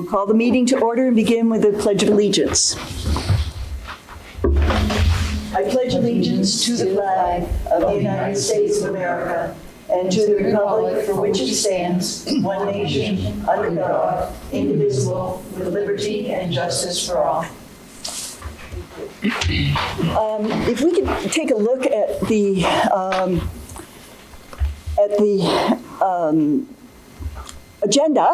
We'll call the meeting to order and begin with the Pledge of Allegiance. I pledge allegiance to the flag of the United States of America and to the republic for which it stands, one nation, under God, indivisible, with liberty and justice for all. If we could take a look at the agenda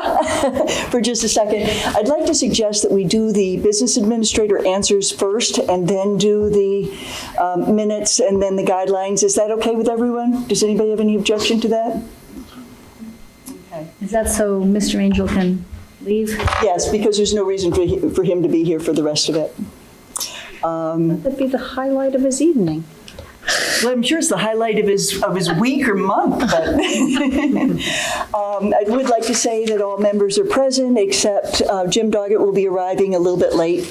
for just a second, I'd like to suggest that we do the business administrator answers first and then do the minutes and then the guidelines. Is that okay with everyone? Does anybody have any objection to that? Okay. Is that so Mr. Angel can leave? Yes, because there's no reason for him to be here for the rest of it. That'd be the highlight of his evening. Well, I'm sure it's the highlight of his week or month, but I would like to say that all members are present, except Jim Doggett will be arriving a little bit late,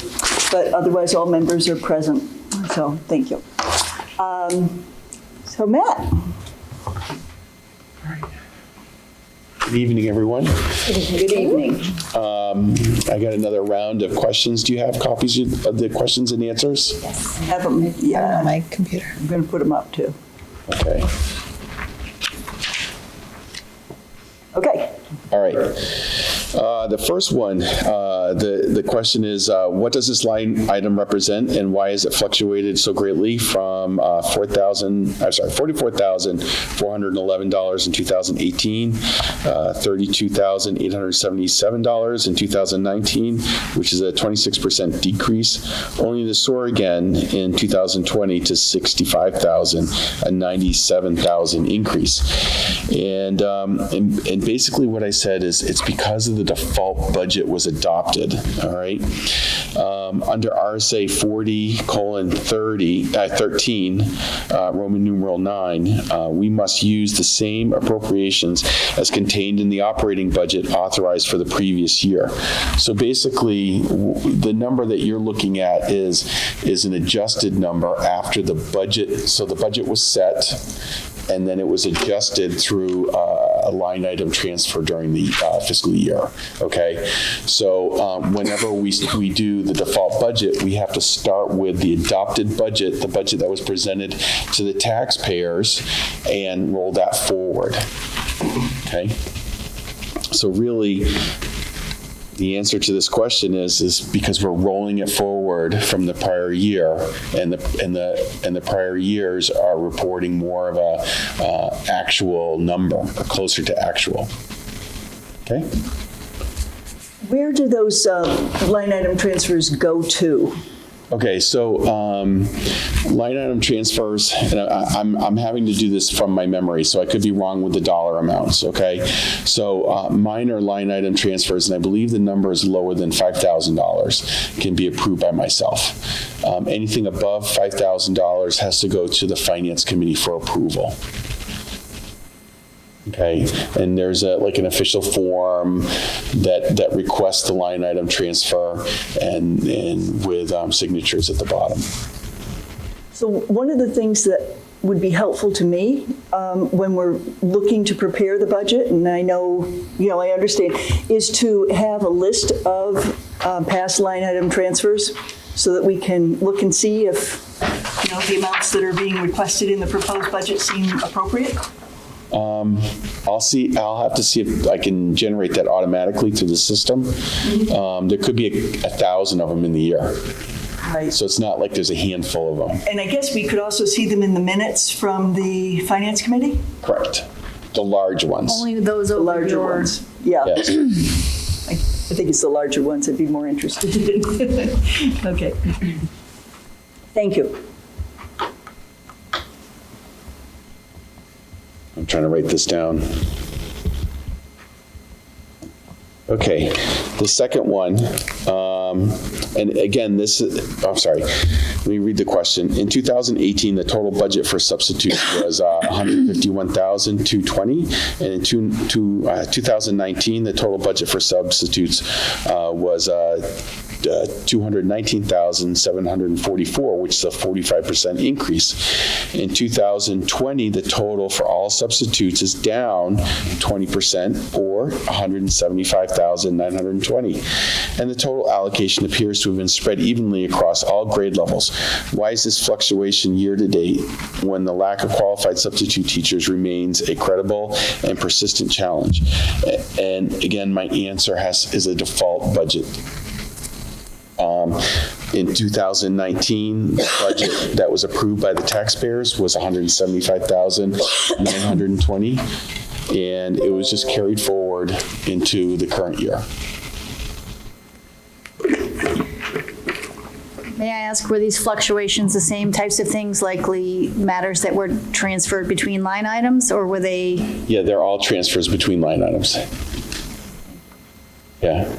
but otherwise all members are present. So thank you. So Matt. Good evening, everyone. Good evening. I got another round of questions. Do you have copies of the questions and answers? Yes. Have them. Yeah, on my computer. I'm going to put them up too. Okay. Okay. All right. The first one, the question is, what does this line item represent, and why has it fluctuated so greatly from $44,411 in 2018, $32,877 in 2019, which is a 26% decrease, only to soar again in 2020 to $65,000, a 97,000 increase. And basically what I said is it's because of the default budget was adopted, all right? Under RSA 40:13, Roman numeral 9, we must use the same appropriations as contained in the operating budget authorized for the previous year. So basically, the number that you're looking at is an adjusted number after the budget. So the budget was set, and then it was adjusted through a line item transfer during the fiscal year, okay? So whenever we do the default budget, we have to start with the adopted budget, the budget that was presented to the taxpayers, and roll that forward, okay? So really, the answer to this question is because we're rolling it forward from the prior year, and the prior years are reporting more of a actual number, closer to actual. Okay. Where do those line item transfers go to? Okay, so line item transfers, and I'm having to do this from my memory, so I could be wrong with the dollar amounts, okay? So mine are line item transfers, and I believe the number is lower than $5,000 can be approved by myself. Anything above $5,000 has to go to the Finance Committee for approval. Okay, and there's like an official form that requests the line item transfer and with signatures at the bottom. So one of the things that would be helpful to me when we're looking to prepare the budget, and I know, I understand, is to have a list of past line item transfers so that we can look and see if, the amounts that are being requested in the proposed budget seem appropriate. I'll have to see if I can generate that automatically through the system. There could be 1,000 of them in the year. Right. So it's not like there's a handful of them. And I guess we could also see them in the minutes from the Finance Committee? Correct. The large ones. Only those The larger ones. Yeah. Yes. I think it's the larger ones I'd be more interested in. Okay. Thank you. I'm trying to write this down. Okay, the second one, and again, let me read the question. In 2018, the total budget for substitutes was $151,220, and in 2019, the total budget for substitutes was $219,744, which is a 45% increase. In 2020, the total for all substitutes is down 20%, or $175,920. And the total allocation appears to have been spread evenly across all grade levels. Why is this fluctuation year to date when the lack of qualified substitute teachers remains a credible and persistent challenge? And again, my answer is a default budget. In 2019, the budget that was approved by the taxpayers was $175,920, and it was just carried forward into the current year. May I ask, were these fluctuations the same types of things, likely matters that were transferred between line items, or were they? Yeah, they're all transfers between line items. Yeah.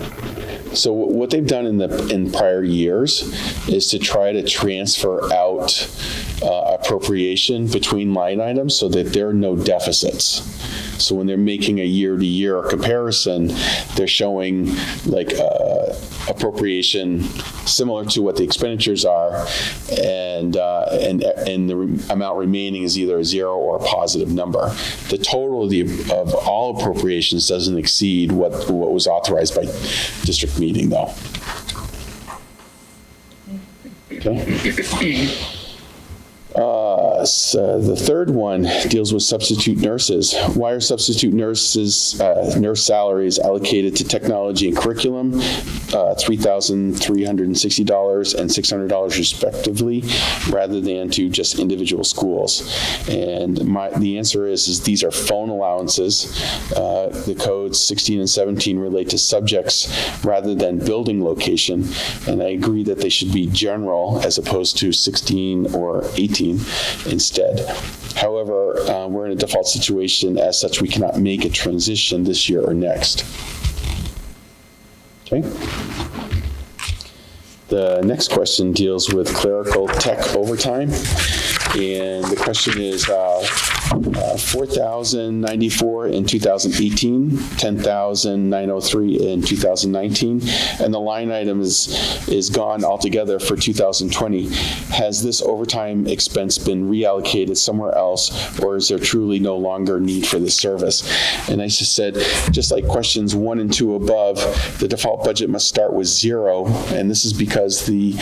So what they've done in prior years is to try to transfer out appropriation between line items so that there are no deficits. So when they're making a year-to-year comparison, they're showing like appropriation similar to what the expenditures are, and the amount remaining is either a zero or a positive number. The total of all appropriations doesn't exceed what was authorized by district meeting, though. Okay. The third one deals with substitute nurses. Why are substitute nurses, nurse salaries allocated to technology and curriculum, $3,360 and $600 respectively, rather than to just individual schools? And the answer is these are phone allowances. The codes 16 and 17 relate to subjects rather than building location, and I agree that they should be general as opposed to 16 or 18 instead. However, we're in a default situation. As such, we cannot make a transition this year or next. Okay. The next question deals with clerical tech overtime. And the question is $4,094 in 2018, $10,903 in 2019, and the line item is gone altogether for 2020. Has this overtime expense been reallocated somewhere else, or is there truly no longer need for this service? And I just said, just like questions 1 and 2 above, the default budget must start with 0, and this is because the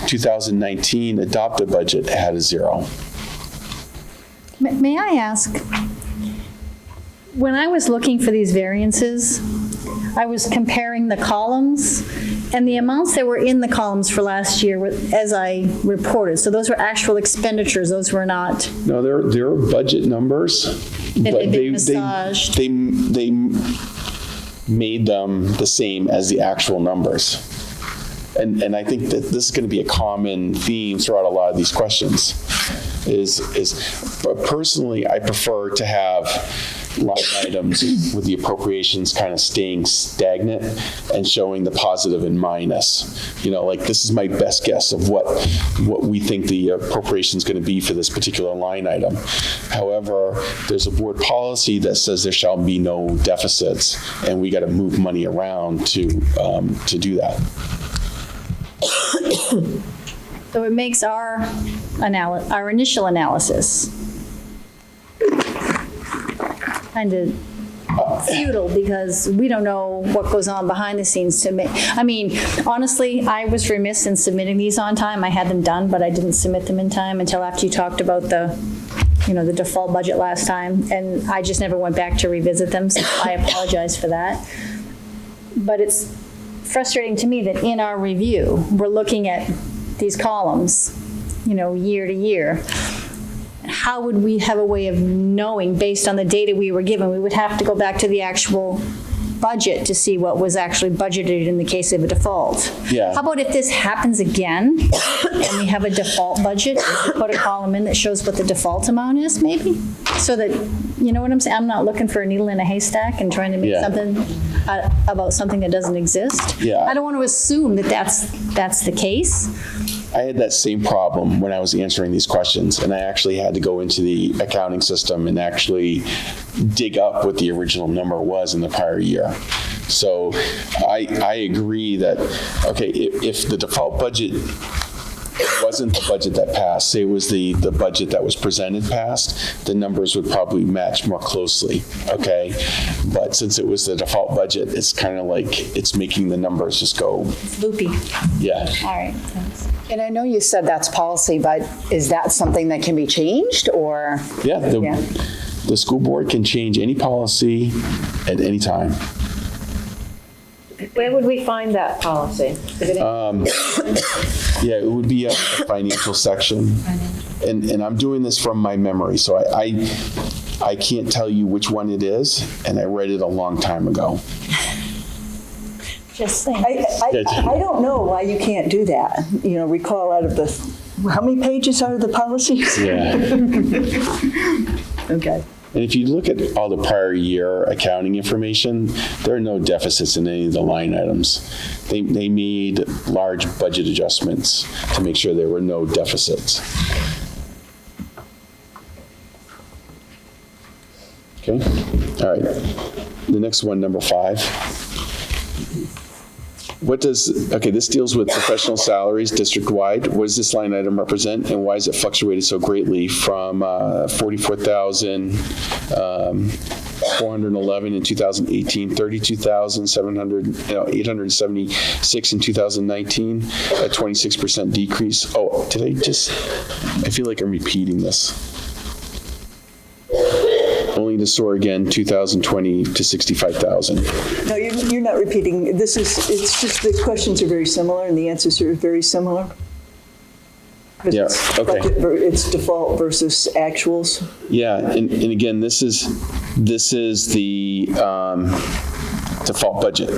2019 adopted budget had a 0. May I ask, when I was looking for these variances, I was comparing the columns, and the amounts that were in the columns for last year were, as I reported, so those were actual expenditures, those were not. No, they're budget numbers, but they made them the same as the actual numbers. And I think that this is going to be a common theme throughout a lot of these questions. But personally, I prefer to have line items with the appropriations kind of staying stagnant and showing the positive and minus. You know, like this is my best guess of what we think the appropriation is going to be for this particular line item. However, there's a board policy that says there shall be no deficits, and we got to move money around to do that. So it makes our initial analysis kind of futile, because we don't know what goes on behind the scenes to make. I mean, honestly, I was remiss in submitting these on time. I had them done, but I didn't submit them in time until after you talked about the default budget last time, and I just never went back to revisit them, so I apologize for that. But it's frustrating to me that in our review, we're looking at these columns, year to year. How would we have a way of knowing based on the data we were given? We would have to go back to the actual budget to see what was actually budgeted in the case of a default. Yeah. How about if this happens again and we have a default budget, we put a column in that shows what the default amount is, maybe? So that, you know what I'm saying? I'm not looking for a needle in a haystack and trying to make something about something that doesn't exist. Yeah. I don't want to assume that that's the case. I had that same problem when I was answering these questions, and I actually had to go into the accounting system and actually dig up what the original number was in the prior year. So I agree that, okay, if the default budget wasn't the budget that passed, say it was the budget that was presented passed, the numbers would probably match more closely, okay? But since it was the default budget, it's kind of like it's making the numbers just go, Loopy. yeah. All right, thanks. And I know you said that's policy, but is that something that can be changed, or? Yeah, the school board can change any policy at any time. Where would we find that policy? Is it Yeah, it would be a financial section. And I'm doing this from my memory, so I can't tell you which one it is, and I read it a long time ago. Just saying. I don't know why you can't do that. Recall out of how many pages are the policies? Yeah. Okay. And if you look at all the prior year accounting information, there are no deficits in any of the line items. They made large budget adjustments to make sure there were no deficits. Okay, all right. The next one, number 5. This deals with professional salaries district-wide. What does this line item represent, and why has it fluctuated so greatly from 44,411 in 2018, 32,876 in 2019, a 26% decrease? Oh, I feel like I'm repeating this. Only to soar again 2020 to 65,000. No, you're not repeating. It's just the questions are very similar and the answers are very similar. Yeah, okay. It's default versus actuals. Yeah, and again, this is the default budget.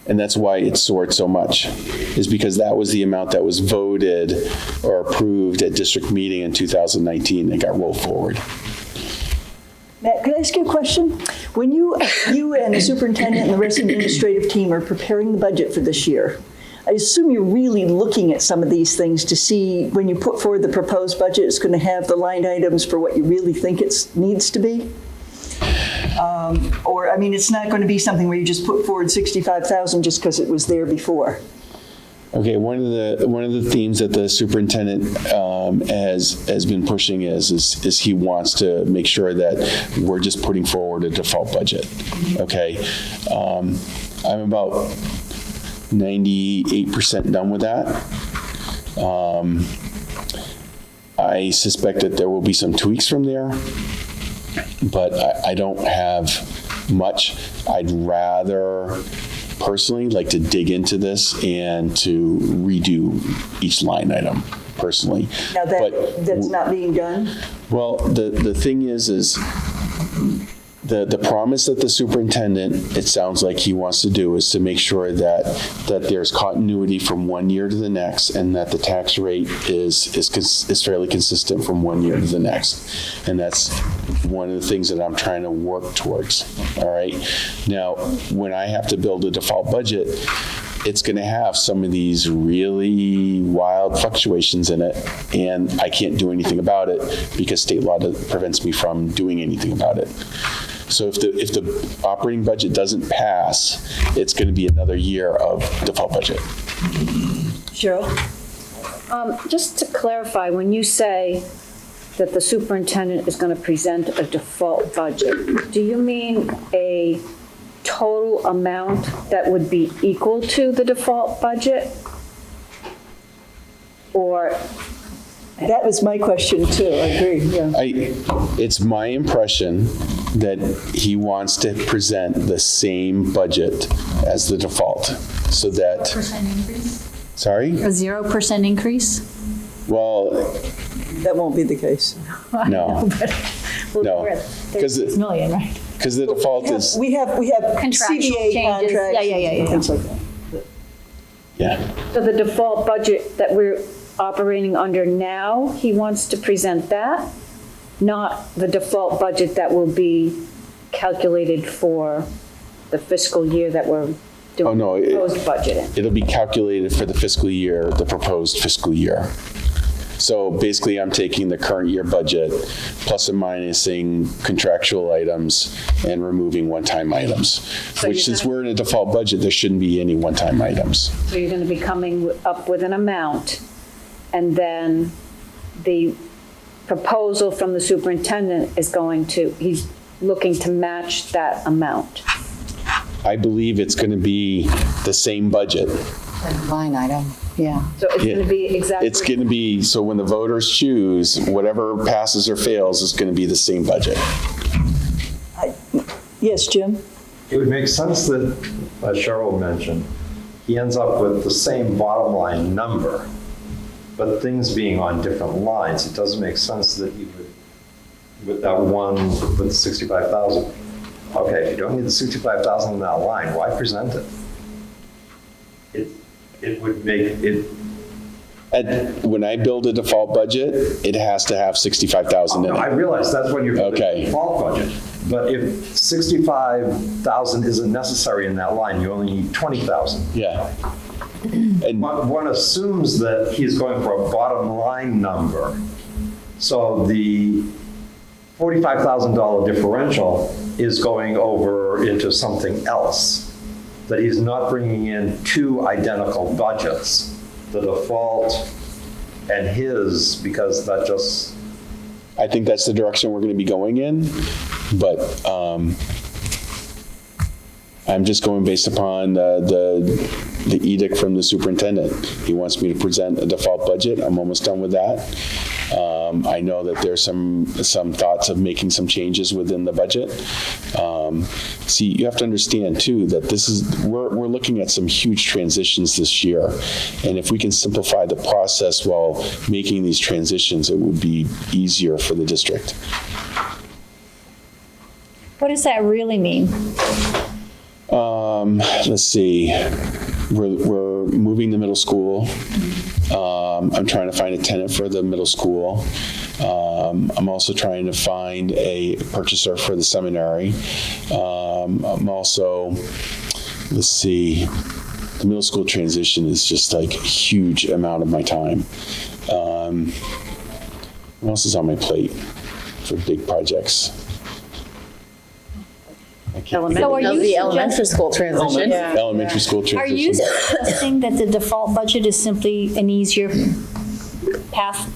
And that's why it soared so much, is because that was the amount that was voted or approved at district meeting in 2019 and got rolled forward. Matt, could I ask you a question? When you and the superintendent and the rest of the administrative team are preparing the budget for this year, I assume you're really looking at some of these things to see when you put forward the proposed budget, it's going to have the line items for what you really think it needs to be? It's not going to be something where you just put forward 65,000 just because it was there before. Okay, one of the themes that the superintendent has been pushing is he wants to make sure that we're just putting forward a default budget. Okay, I'm about 98% done with that. I suspect that there will be some tweaks from there, but I don't have much. I'd rather personally like to dig into this and to redo each line item personally. Now that's not being done? Well, the thing is the promise that the superintendent, it sounds like he wants to do, is to make sure that there's continuity from one year to the next, and that the tax rate is fairly consistent from one year to the next. And that's one of the things that I'm trying to work towards. All right. Now, when I have to build a default budget, it's going to have some of these really wild fluctuations in it, and I can't do anything about it because state law prevents me from doing anything about it. So if the operating budget doesn't pass, it's going to be another year of default budget. Cheryl? Just to clarify, when you say that the superintendent is going to present a default budget, do you mean a total amount that would be equal to the default budget? Or? That was my question too, I agree, yeah. It's my impression that he wants to present the same budget as the default, so that... 0% increase? Sorry? A 0% increase? Well... That won't be the case. No. No. We're at 36 million, right? Because the default is... We have Contractual CBA changes. contracts. Yeah. Things like that. Yeah. So the default budget that we're operating under now, he wants to present that, not the default budget that will be calculated for the fiscal year that we're doing proposed budget in. It'll be calculated for the fiscal year, the proposed fiscal year. So basically, I'm taking the current year budget, plus and minusing contractual items, and removing one-time items. Which, you're since gonna- we're in a default budget, there shouldn't be any one-time items. So you're going to be coming up with an amount, and then the proposal from the superintendent is he's looking to match that amount. I believe it's going to be the same budget. Line item, yeah. So it's going to be exactly. It's going to be, so when the voters choose, whatever passes or fails is going to be the same budget. Yes, Jim? It would make sense that, as Cheryl mentioned, he ends up with the same bottom line number, but things being on different lines, it doesn't make sense that you would, with that one, with 65,000. Okay, if you don't need the 65,000 in that line, why present it? It would make it. When I build a default budget, it has to have 65,000 in No, I it. realize that's when you're Okay. the default budget. But if 65,000 isn't necessary in that line, you only need 20,000. Yeah. And One assumes that he's going for a bottom line number. So the $45,000 differential is going over into something else. That he's not bringing in two identical budgets, the default and his, because that just, I think that's the direction we're going to be going in, but I'm just going based upon the edict from the superintendent. He wants me to present a default budget. I'm almost done with that. I know that there's some thoughts of making some changes within the budget. See, you have to understand too that we're looking at some huge transitions this year, and if we can simplify the process while making these transitions, it would be easier for the district. What does that really mean? Let's see. We're moving the middle school. I'm trying to find a tenant for the middle school. I'm also trying to find a purchaser for the seminary. I'm also, let's see, the middle school transition is just like a huge amount of my time. What else is on my plate for big projects? So are you The elementary school transition. Elementary school transition. Are you suggesting that the default budget is simply an easier path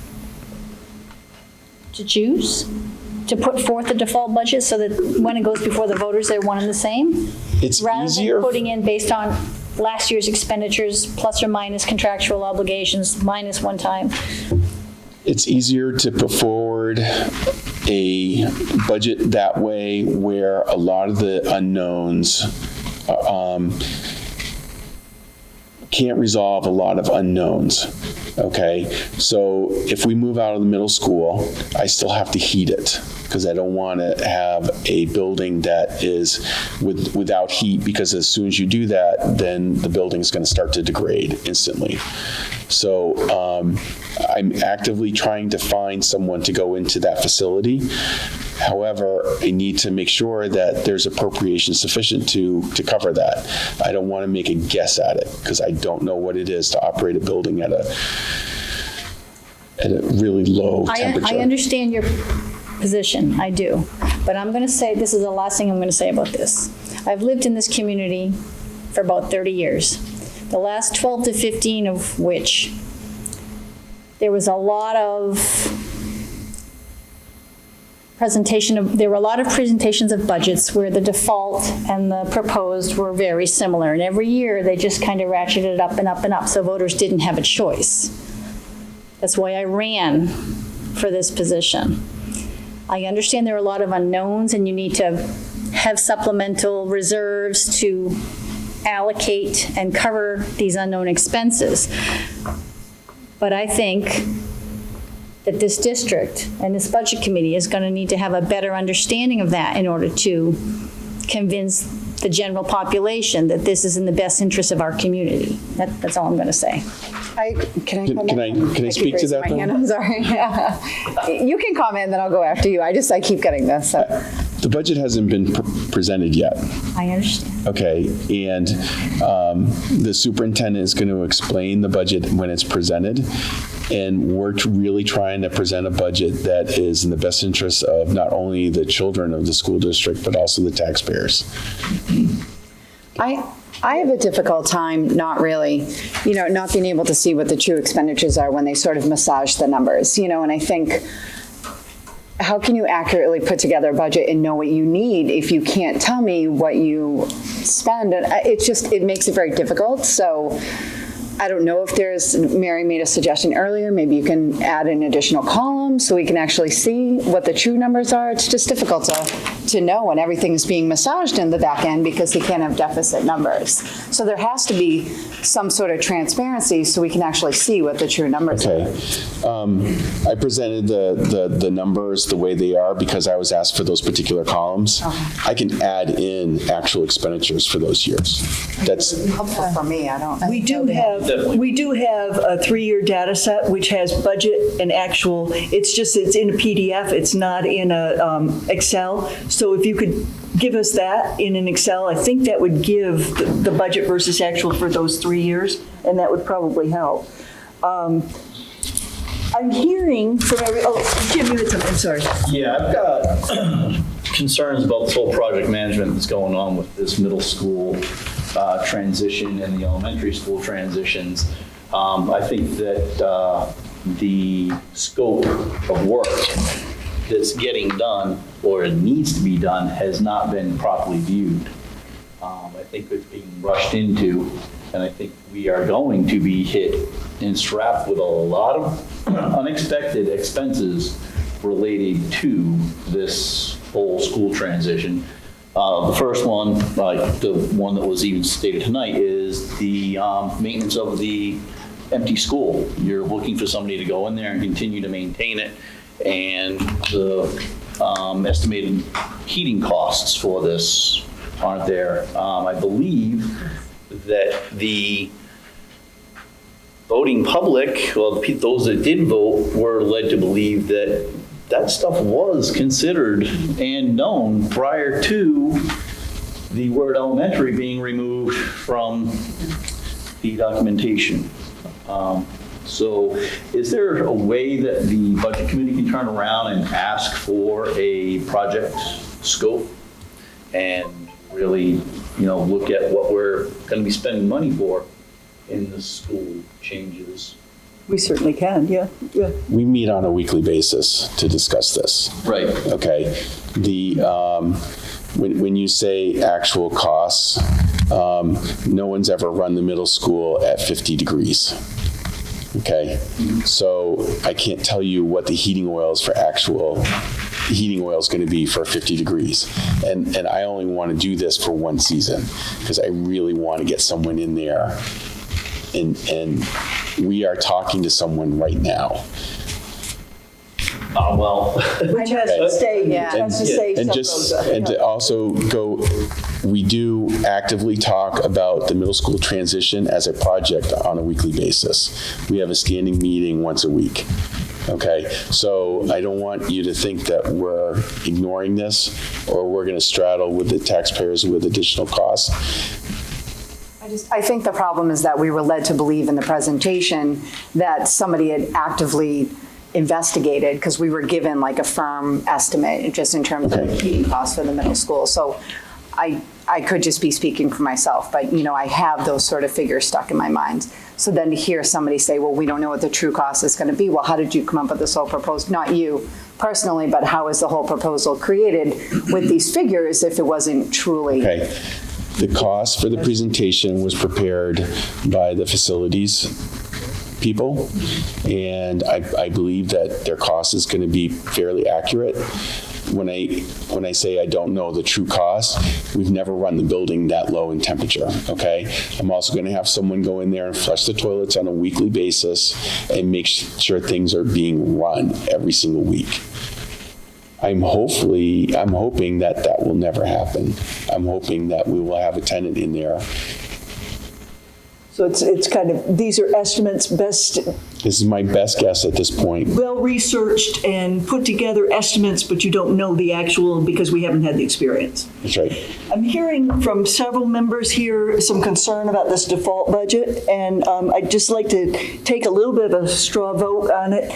to choose? To put forth the default budget so that when it goes before the voters, they're one and the same? It's Rather easier. than putting in based on last year's expenditures, plus or minus contractual obligations, minus one time? It's easier to put forward a budget that way where a lot of the unknowns can't resolve a lot of unknowns, okay? So if we move out of the middle school, I still have to heat it because I don't want to have a building that is without heat, because as soon as you do that, then the building is going to start to degrade instantly. So I'm actively trying to find someone to go into that facility. However, I need to make sure that there's appropriation sufficient to cover that. I don't want to make a guess at it because I don't know what it is to operate a building at a really low temperature. I understand your position, I do. But I'm going to say, this is the last thing I'm going to say about this. I've lived in this community for about 30 years, the last 12 to 15 of which there was a lot of there were a lot of presentations of budgets where the default and the proposed were very similar. And every year, they just kind of ratcheted it up and up and up, so voters didn't have a choice. That's why I ran for this position. I understand there are a lot of unknowns, and you need to have supplemental reserves to allocate and cover these unknown expenses. But I think that this district and this budget committee is going to need to have a better understanding of that in order to convince the general population that this is in the best interest of our community. That's all I'm going to say. Can I comment? Can I speak to that, keep raising my though? hand, I'm sorry. You can comment, then I'll go after you. I keep getting this. So. The budget hasn't been presented yet. I understand. Okay, and the superintendent is going to explain the budget when it's presented. And we're really trying to present a budget that is in the best interest of not only the children of the school district, but also the taxpayers. I have a difficult time not really, not being able to see what the true expenditures are when they sort of massage the numbers, and I think, how can you accurately put together a budget and know what you need if you can't tell me what you spend? And it makes it very difficult. So I don't know if Mary made a suggestion earlier, maybe you can add an additional column so we can actually see what the true numbers are. It's just difficult to know when everything is being massaged in the back end because you can't have deficit numbers. So there has to be some sort of transparency so we can actually see what the true numbers are. I presented the numbers the way they are because I was asked for those particular columns. I can add in actual expenditures for those years. That's Helpful for me, We do have a 3-year data set which has budget and actual. It's in a PDF. It's not in a Excel. So if you could give us that in an Excel, I think that would give the budget versus actual for those 3 years, and that would probably help. I'm hearing from Jim, you had something. I'm sorry. Yeah, I've got concerns about this whole project management that's going on with this middle school transition and the elementary school transitions. I think that the scope of work that's getting done or needs to be done has not been properly viewed. I think it's being rushed into, and I think we are going to be hit and strapped with a lot of unexpected expenses related to this whole school transition. The first one, the one that was even stated tonight, is the maintenance of the empty school. You're looking for somebody to go in there and continue to maintain it, and the estimated heating costs for this aren't there. I believe that the voting public, well, those that did vote, were led to believe that that stuff was considered and known prior to the word elementary being removed from the documentation. So is there a way that the budget committee can turn around and ask for a project scope and really, look at what we're going to be spending money for in the school changes? We certainly can, yeah. We meet on a weekly basis to discuss this. Right. Okay. When you say actual costs, no one's ever run the middle school at 50 degrees. Okay. So I can't tell you what the heating oil is going to be for 50 degrees. And I only want to do this for one season because I really want to get someone in there. And we are talking to someone right now. Which has to stay, And to also go, we do actively talk about the middle school transition as a project on a weekly basis. We have a standing meeting once a week. Okay, so I don't want you to think that we're ignoring this or we're going to straddle with the taxpayers with additional costs. I think the problem is that we were led to believe in the presentation that somebody had actively investigated because we were given like a firm estimate just in terms of heating costs for the middle school. So I could just be speaking for myself, but I have those sort of figures stuck in my mind. So then to hear somebody say, well, we don't know what the true cost is going to be. Well, how did you come up with this whole proposal? Not you personally, but how is the whole proposal created with these figures if it wasn't truly... Okay. The cost for the presentation was prepared by the facilities people, and I believe that their cost is going to be fairly accurate. When I say I don't know the true cost, we've never run the building that low in temperature, okay? I'm also going to have someone go in there and flush the toilets on a weekly basis and make sure things are being run every single week. I'm hoping that will never happen. I'm hoping that we will have a tenant in there. So it's kind of, these are estimates best This is my best guess at this point. Well-researched and put together estimates, but you don't know the actual because we haven't had the experience. That's right. I'm hearing from several members here some concern about this default budget, and I'd just like to take a little bit of a straw vote on it.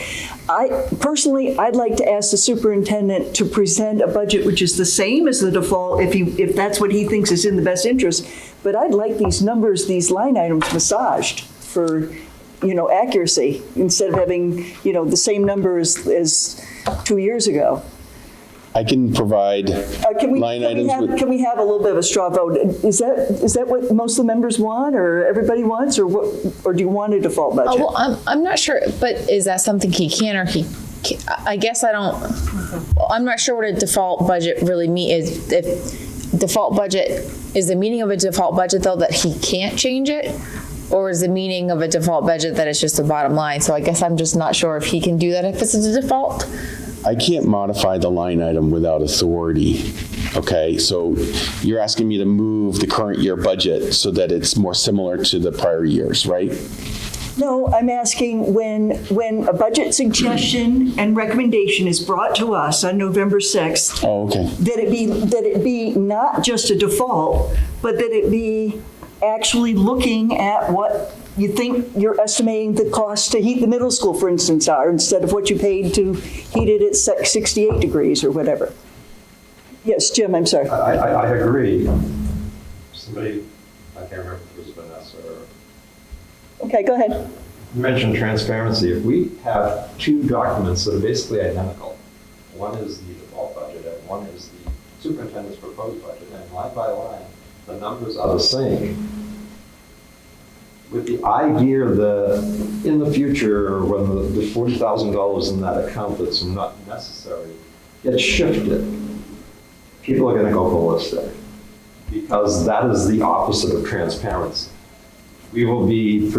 I'd like to ask the superintendent to present a budget which is the same as the default if that's what he thinks is in the best interest. But I'd like these numbers, these line items massaged for accuracy instead of having, the same numbers as 2 years ago. I can provide line items. Can we have a little bit of a straw vote? Is that what most of the members want, or everybody wants, or what? Or do you want a default budget? Oh, well, I'm not sure, but is that something he can or he can't? I guess I don't, I'm not sure what a default budget really means. If default budget, is the meaning of a default budget though that he can't change it? Or is the meaning of a default budget that it's just the bottom line? So I guess I'm just not sure if he can do that if it's a default. I can't modify the line item without authority. Okay, so you're asking me to move the current year budget so that it's more similar to the prior years, right? No, I'm asking when a budget suggestion and recommendation is brought to us on November 6th, Oh, okay. that it be not just a default, but that it be actually looking at what you think you're estimating the cost to heat the middle school, for instance, are, instead of what you paid to heat it at 68 degrees or whatever. Yes, Jim, I'm sorry. I agree. Somebody, I can't remember if it was Vanessa or Okay, go ahead. you mentioned transparency. If we have two documents that are basically identical, one is the default budget and one is the superintendent's proposed budget, and line by line, the numbers are the same. With the idea that in the future, when the $40,000 in that account that's not necessary gets shifted, people are going to go ballistic because that is the opposite of transparency. We will be,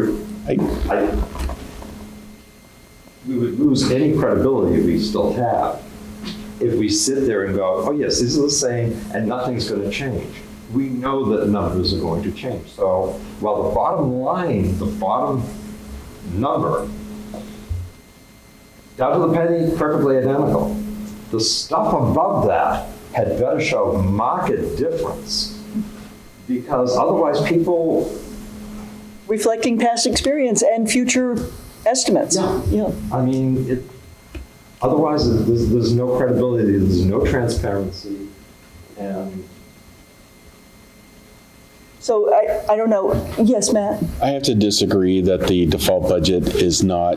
we would lose any credibility we still have if we sit there and go, oh yes, these are the same and nothing's going to change. We know that numbers are going to change. So while the bottom line, the bottom number, down to the penny, perfectly identical. The stuff above that had better show marked difference because otherwise people... Reflecting past experience and future estimates. Yeah. I mean, otherwise there's no credibility, there's no transparency, and... So I don't know. Yes, Matt? I have to disagree that the default budget is not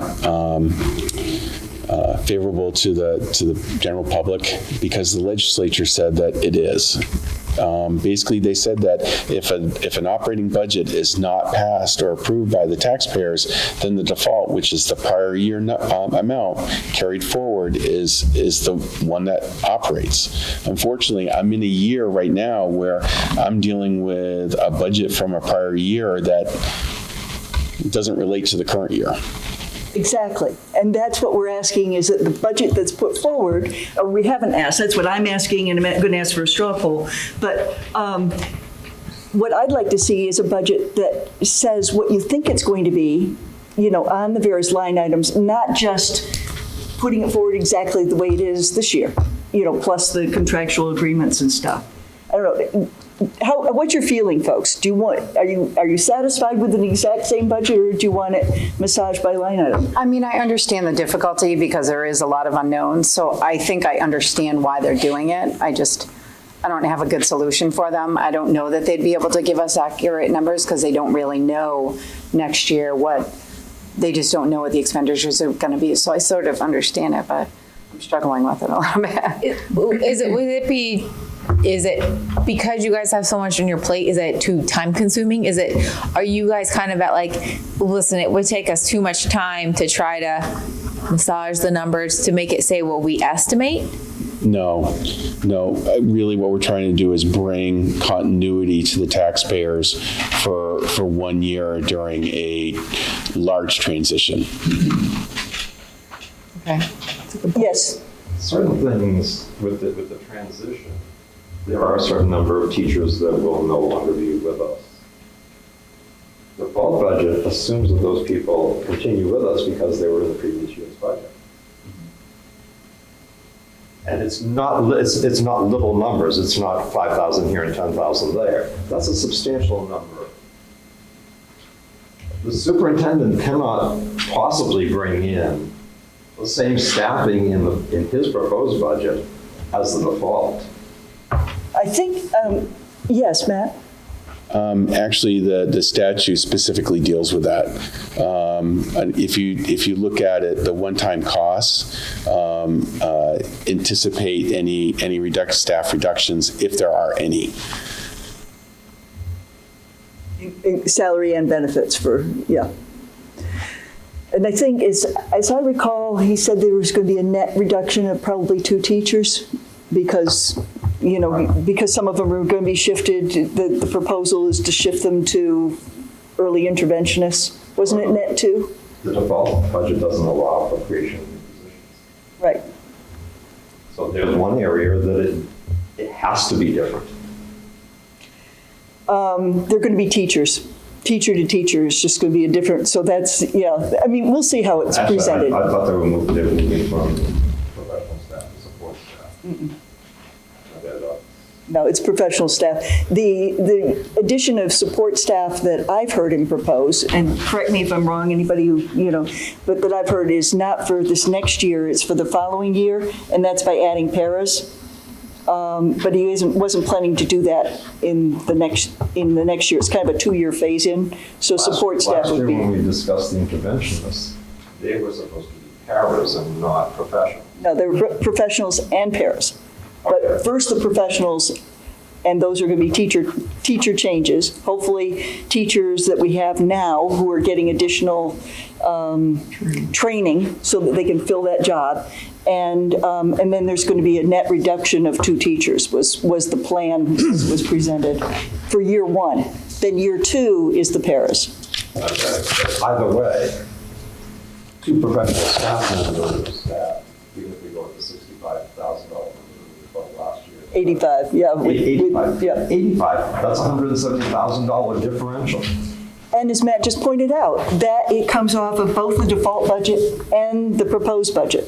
favorable to the general public because the legislature said that it is. Basically, they said that if an operating budget is not passed or approved by the taxpayers, then the default, which is the prior year amount carried forward, is the one that operates. Unfortunately, I'm in a year right now where I'm dealing with a budget from a prior year that doesn't relate to the current year. Exactly. And that's what we're asking is that the budget that's put forward, or we haven't asked, that's what I'm asking, and I'm going to ask for a straw poll. But what I'd like to see is a budget that says what you think it's going to be, on the various line items, not just putting it forward exactly the way it is this year, plus the contractual agreements and stuff. I don't know. What's your feeling, folks? Are you satisfied with an exact same budget, or do you want it massaged by line item? I mean, I understand the difficulty because there is a lot of unknowns, so I think I understand why they're doing it. I don't have a good solution for them. I don't know that they'd be able to give us accurate numbers because they don't really know next year they just don't know what the expenditures are going to be. So I sort of understand it, but I'm struggling with it a little bit. Is it because you guys have so much on your plate, is it too time consuming? Are you guys kind of at listen, it would take us too much time to try to massage the numbers to make it say what we estimate? No. Really what we're trying to do is bring continuity to the taxpayers for 1 year during a large transition. Okay. Yes. Certain things with the transition, there are a certain number of teachers that will no longer be with us. The bulk default budget assumes that those people continue with us because they were in the previous year's budget. And it's not little numbers. It's not 5,000 here and 10,000 there. That's a substantial number. The superintendent cannot possibly bring in the same staffing in his proposed budget as the default. I think, yes, Matt? Actually, the statute specifically deals with that. And if you look at it, the one-time costs anticipate any staff reductions if there are any. Salary and benefits yeah. And I think, as I recall, he said there was going to be a net reduction of probably 2 teachers because some of them are going to be shifted. The proposal is to shift them to early interventionists. Wasn't it net 2? The default budget doesn't allow for creation of new positions. Right. So there's one area that it has to be different. They're going to be teachers. Teacher to teacher is just going to be a different, so that's, I mean, we'll see how it's Actually, presented. I thought they were moving from professional staff to support staff. No, it's professional staff. The addition of support staff that I've heard him propose, and correct me if I'm wrong, anybody who, but that I've heard is not for this next year, it's for the following year, and that's by adding paras. But he wasn't planning to do that in the next year. It's kind of a 2-year phase-in, so support staff would be. Last year when we discussed the interventionists, they were supposed to be paras and not professionals. No, they were professionals and paras. But first the professionals, and those are going to be teacher changes. Hopefully teachers that we have now who are getting additional training so that they can fill that job. And then there's going to be a net reduction of 2 teachers was the plan as was presented for year 1. Then year 2 is the paras. Okay. Either way, 2 professional staff members, even if we go with the $65,000 last year. 85, yeah. 85. Yeah. 85. That's $170,000 differential. And as Matt just pointed out, that it comes off of both the default budget and the proposed budget.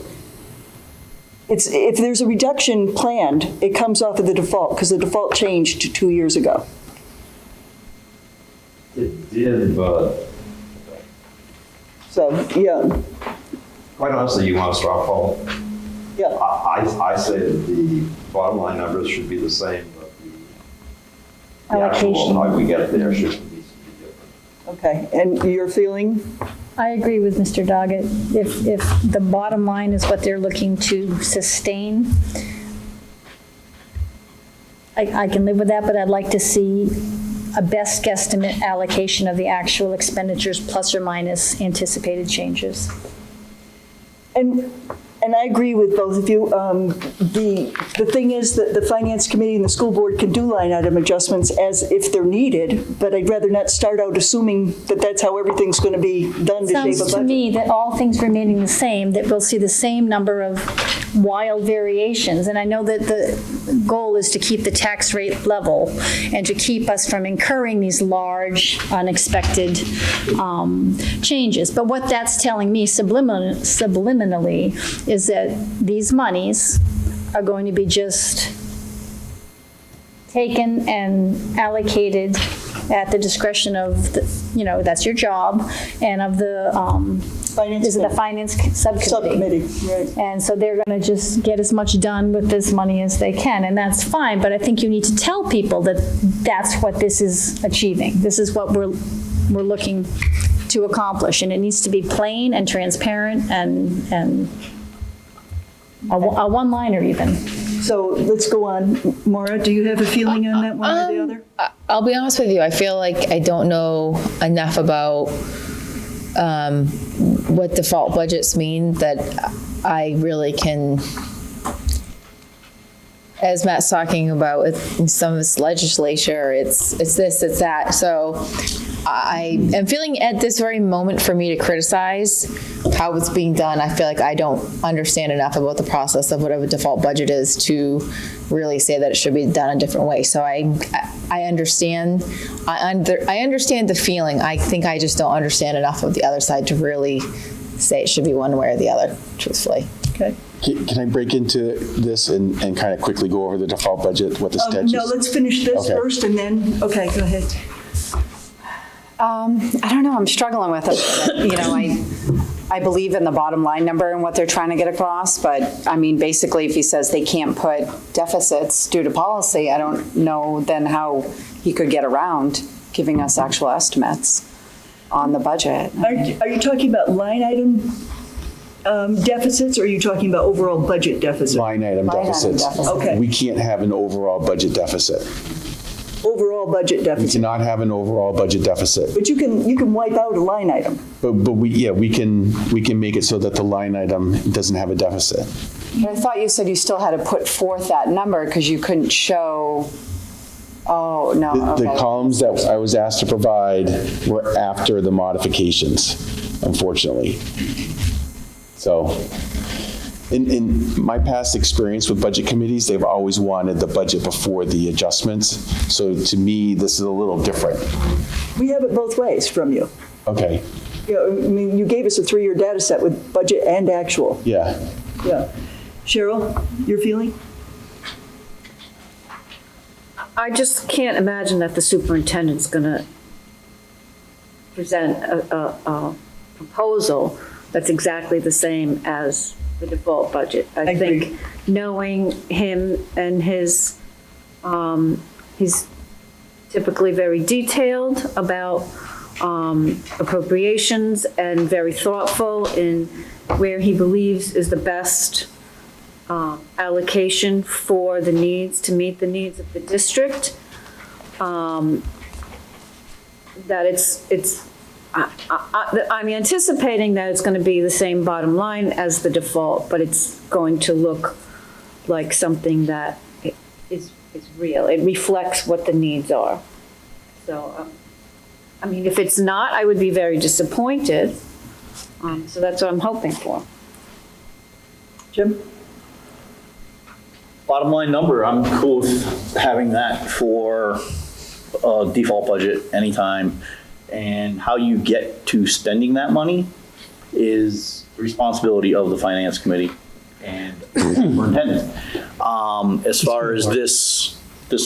If there's a reduction planned, it comes off of the default because the default changed 2 years ago. It did, but So, yeah, quite honestly, you want a straw poll? yeah. I say that the bottom line numbers should be the same, but the actual Allocation. how we get there should be different. Okay, and your feeling? I agree with Mr. Doggett. If the bottom line is what they're looking to sustain, I can live with that, but I'd like to see a best guesstimate allocation of the actual expenditures plus or minus anticipated changes. And I agree with both of you. The thing is that the Finance Committee and the school board can do line item adjustments as if they're needed, but I'd rather not start out assuming that that's how everything's going to be done to shape a budget. Sounds to me that all things remaining the same, that we'll see the same number of wild variations. And I know that the goal is to keep the tax rate level and to keep us from incurring these large, unexpected changes. But what that's telling me subliminally is that these monies are going to be just taken and allocated at the discretion of, that's your job, and of the, Finance is it the finance subcommittee? Right. And so they're going to just get as much done with this money as they can, and that's fine, but I think you need to tell people that that's what this is achieving. This is what we're looking to accomplish, and it needs to be plain and transparent and a one-liner even. So let's go on. Maura, do you have a feeling on that one or the other? I'll be honest with you, I feel like I don't know enough about what default budgets mean that I really can, as Matt's talking about with some of this legislature, it's this, it's that. So I am feeling at this very moment for me to criticize how it's being done. I feel like I don't understand enough about the process of whatever default budget is to really say that it should be done a different way. So I understand. I understand the feeling. I think I just don't understand enough of the other side to really say it should be one way or the other, truthfully. Okay. Can I break into this and kind of quickly go over the default budget, what the statute is? No, let's finish this Okay. first and then, okay, go ahead. I don't know, I'm struggling with it. You know, I believe in the bottom line number and what they're trying to get across, but I mean, basically, if he says they can't put deficits due to policy, I don't know then how he could get around giving us actual estimates on the budget. Are you talking about line item deficits, or are you talking about overall budget deficit? Line item Line item deficits. deficit. Okay. We can't have an overall budget deficit. Overall budget We deficit. cannot have an overall budget deficit. But you can wipe out a line item. But we can make it so that the line item doesn't have a deficit. But I thought you said you still had to put forth that number because you couldn't show, oh, no, The okay. columns that I was asked to provide were after the modifications, unfortunately. So, in my past experience with budget committees, they've always wanted the budget before the adjustments. So to me, this is a little different. We have it both ways from you. Okay, You know, I mean, you gave us a 3-year data set with budget and actual. yeah. Yeah. Cheryl, your feeling? I just can't imagine that the superintendent's going to present a proposal that's exactly the same as the default budget. I Agreed. think knowing him and he's typically very detailed about appropriations and very thoughtful in where he believes is the best allocation for the needs, to meet the needs of the district. That I'm anticipating that it's going to be the same bottom line as the default, but it's going to look like something that is real. It reflects what the needs are. So, I mean, if it's not, I would be very disappointed. So that's what I'm hoping for. Jim? Bottom line number, I'm cool with having that for a default budget anytime. And how you get to spending that money is the responsibility of the finance committee and superintendent. As far as this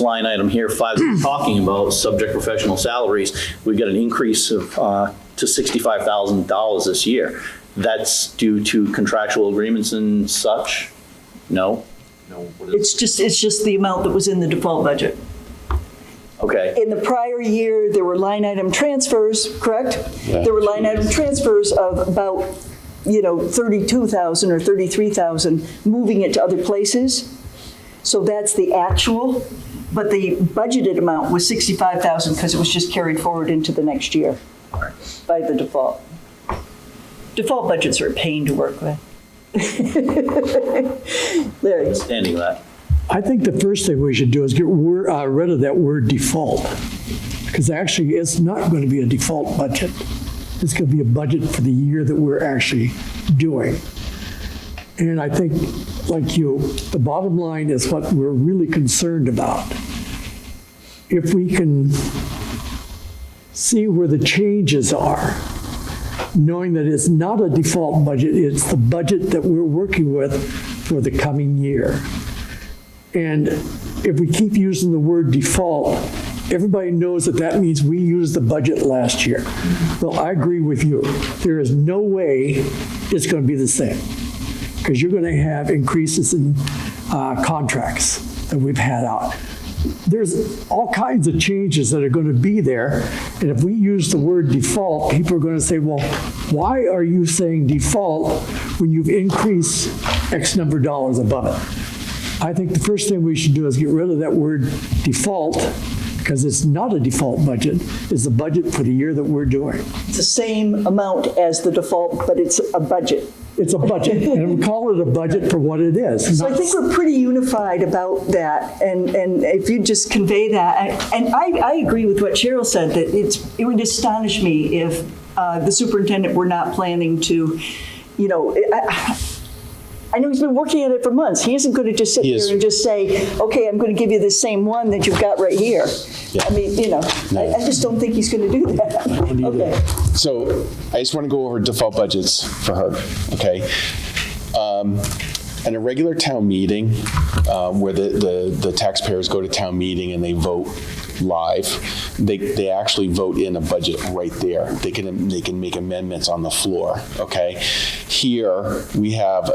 line item here, 5 that we're talking about, subject professional salaries, we got an increase of to $65,000 this year. That's due to contractual agreements and such? No? No. What is- It's just the amount that was in the default budget. Okay. In the prior year, there were line item transfers, correct? Yeah. There were line item transfers of about, 32,000 or 33,000, moving it to other places. So that's the actual, but the budgeted amount was 65,000 because it was just carried forward into the next year by the default. Default budgets are a pain to work with. Larry? Standing that. I think the first thing we should do is get rid of that word default, because actually it's not going to be a default budget. It's going to be a budget for the year that we're actually doing. And I think, like you, the bottom line is what we're really concerned about. If we can see where the changes are, knowing that it's not a default budget, it's the budget that we're working with for the coming year. And if we keep using the word default, everybody knows that that means we used the budget last year. Well, I agree with you. There is no way it's going to be the same, because you're going to have increases in contracts that we've had out. There's all kinds of changes that are going to be there. And if we use the word default, people are going to say, well, why are you saying default when you've increased X number of dollars above it? I think the first thing we should do is get rid of that word default, because it's not a default budget. It's the budget for the year that we're doing. It's the same amount as the default, but it's a budget. It's a budget, and we call it a budget for what it is. So I think we're pretty unified about that, and if you just convey that, and I agree with what Cheryl said, that it would astonish me if the superintendent were not planning to, you know, I know he's been working at it for months. He isn't going to just sit He is. there and just say, okay, I'm going to give you the same one that you've got right here. Yeah. I mean, you know, I just don't think he's going to do that. Okay. So I just want to go over default budgets for her, okay? In a regular town meeting, where the taxpayers go to town meeting and they vote live, they actually vote in a budget right there. They can make amendments on the floor, okay? Here, we have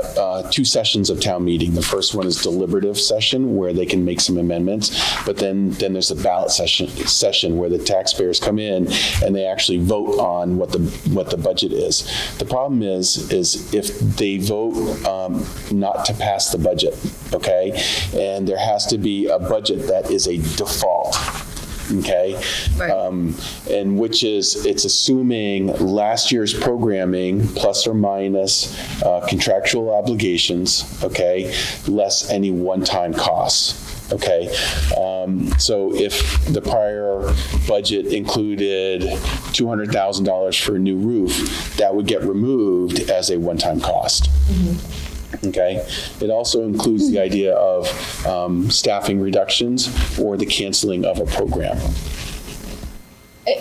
2 sessions of town meeting. The first one is deliberative session, where they can make some amendments, but then there's the ballot session where the taxpayers come in and they actually vote on what the budget is. The problem is if they vote not to pass the budget, okay? And there has to be a budget that is a default. Okay, Right. And which is, it's assuming last year's programming plus or minus contractual obligations, okay, less any one-time costs, okay? So if the prior budget included $200,000 for a new roof, that would get removed as a one-time cost. Okay. It also includes the idea of staffing reductions or the canceling of a program.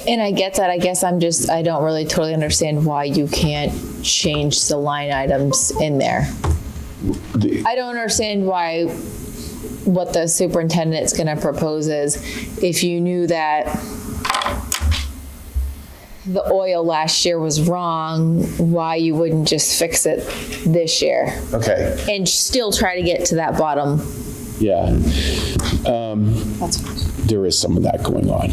And I get that. I guess I don't really totally understand why you can't change the line items in there. I don't understand why what the superintendent is going to propose is, if you knew that the oil last year was wrong, why you wouldn't just fix it this year Okay. and still try to get to that bottom. Yeah. There is some of that going on.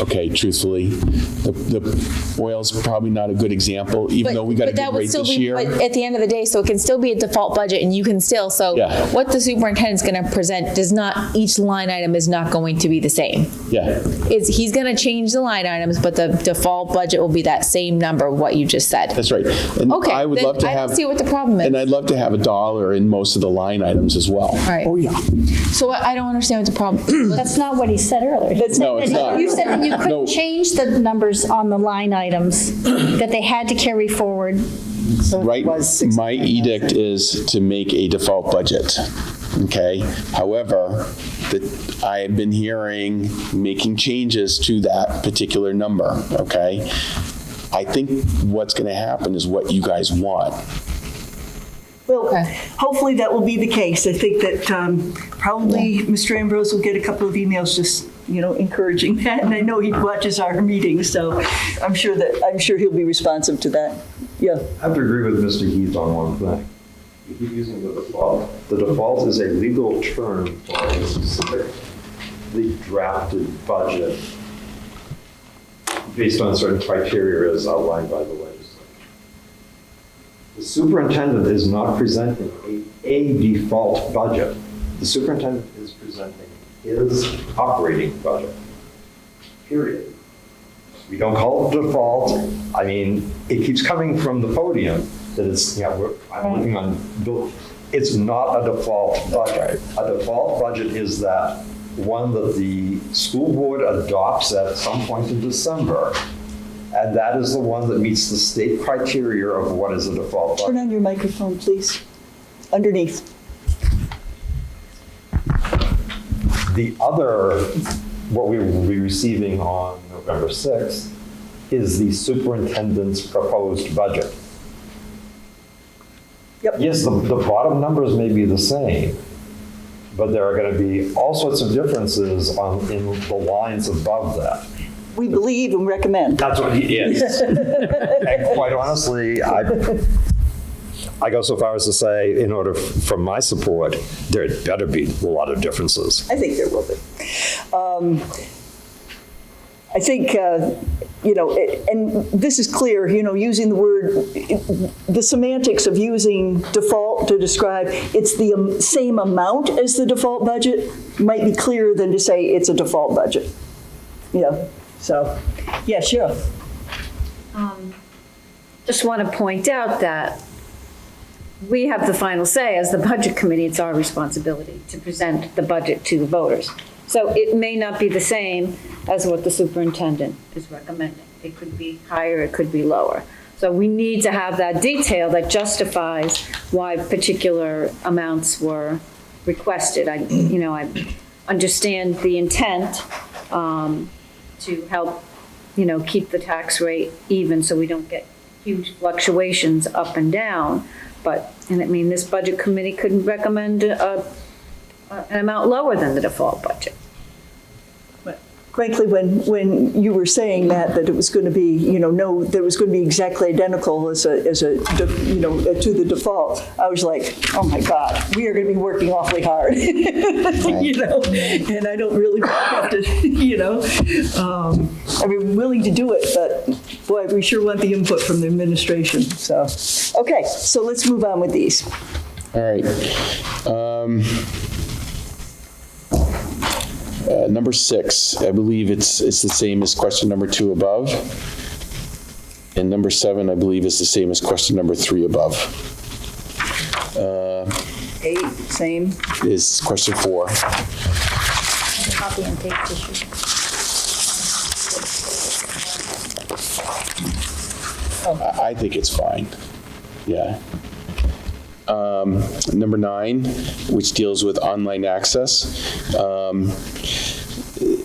Okay, truthfully, the oil's probably not a good example, even though we got a But that good would rate still this be, year. but at the end of the day, so it can still be a default budget and you can still, so Yeah. what the superintendent's going to present does not, each line item is not going to be the same. Yeah. He's going to change the line items, but the default budget will be that same number, what you just said. That's right. And Okay, I would then love to I don't have. see what the problem is. And I'd love to have $1 in most of the line items as well. All right. Oh, yeah. So I don't understand what the problem. That's not what he said earlier. He said No, it's that not. You said that you No. couldn't change the numbers on the line items, that they had to carry forward. Right, my edict is to make a default budget, okay? However, I have been hearing making changes to that particular number, okay? I think what's going to happen is what you guys want. Well, Okay. hopefully that will be the case. I think that probably Mr. Ambrose will get a couple of emails just, you know, encouraging that. And I know he watches our meetings, so I'm sure he'll be responsive to that. Yeah. I have to agree with Mr. Heath on one thing. You keep using the default. The default is a legal term for a specifically drafted budget based on certain criteria as outlined by the legislature. The superintendent is not presenting a default budget. The superintendent is presenting his operating budget, period. We don't call it default. I mean, it keeps coming from the podium that it's, I'm looking on, it's not a default budget. A default budget is that one that the school board adopts at some point in December, and that is the one that meets the state criteria of what is a default budget. Turn on your microphone, please. Underneath. The other, what we will be receiving on November 6th, is the superintendent's proposed budget. Yep. Yes, the bottom numbers may be the same, but there are going to be all sorts of differences in the lines above that. We believe and recommend. That's what he is. And quite honestly, I go so far as to say, in order for my support, there better be a lot of differences. I think there will be. I think, and this is clear, using the word, the semantics of using default to describe it's the same amount as the default budget might be clearer than to say it's a default budget. So, yeah, sure. Just want to point out that we have the final say as the budget committee. It's our responsibility to present the budget to the voters. So it may not be the same as what the superintendent is recommending. It could be higher, it could be lower. So we need to have that detail that justifies why particular amounts were requested. I understand the intent to help, keep the tax rate even so we don't get huge fluctuations up and down. This budget committee could recommend an amount lower than the default budget. Frankly, when you were saying that it was going to be, that it was going to be exactly identical as to the default, I was like, oh my God, we are going to be working awfully hard, and I don't really have to, willing to do it, but boy, we sure want the input from the administration. So, okay, so let's move on with these. All right. Number 6, I believe it's the same as question number 2 above. And number 7, I believe is the same as question number 3 above. 8, same. Is question 4. Copy and paste issue. I think it's fine. Yeah. Number 9, which deals with online access.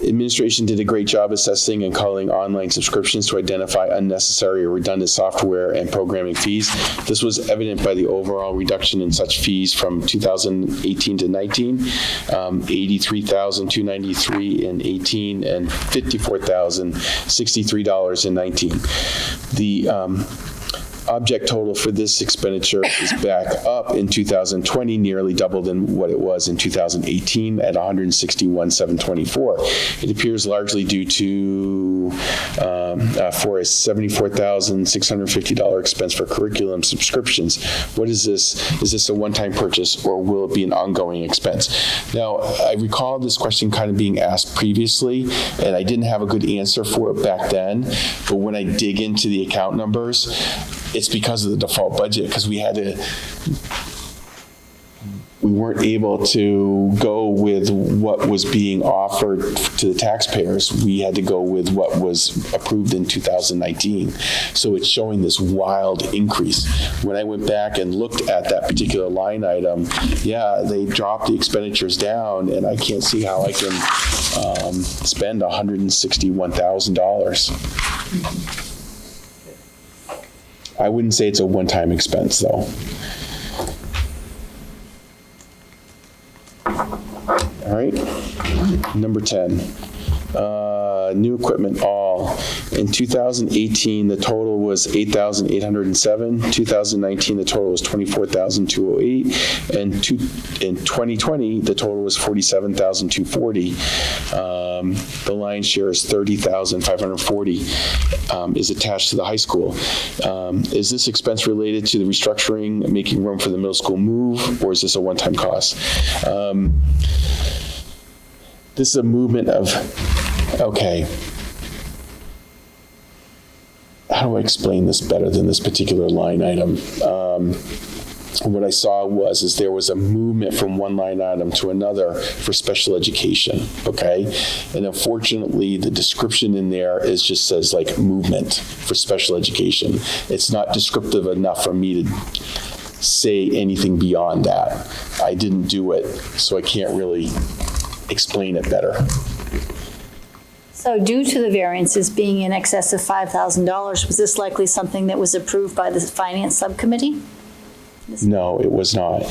Administration did a great job assessing and calling online subscriptions to identify unnecessary or redundant software and programming fees. This was evident by the overall reduction in such fees from 2018 to 19, $83,293 in 18 and $54,063 in 19. The object total for this expenditure is back up in 2020, nearly double than what it was in 2018 at $161,724. It appears largely due to for a $74,650 expense for curriculum subscriptions. What is this? Is this a one-time purchase or will it be an ongoing expense? Now, I recall this question kind of being asked previously, and I didn't have a good answer for it back then, but when I dig into the account numbers, it's because of the default budget, because we weren't able to go with what was being offered to the taxpayers. We had to go with what was approved in 2019. So it's showing this wild increase. When I went back and looked at that particular line item, yeah, they dropped the expenditures down, and I can't see how I can spend $161,000. I wouldn't say it's a one-time expense, though. All right, number 10, new equipment, all. In 2018, the total was $8,807. 2019, the total was $24,208. And in 2020, the total was $47,240. The lion's share is $30,540 is attached to the high school. Is this expense related to the restructuring, making room for the middle school move, or is this a one-time cost? This is a movement of, okay, how do I explain this better than this particular line item? What I saw is there was a movement from one line item to another for special education, okay? And unfortunately, the description in there just says like movement for special education. It's not descriptive enough for me to say anything beyond that. I didn't do it, so I can't really explain it better. So due to the variances being in excess of $5,000, was this likely something that was approved by the finance subcommittee? No, it was not.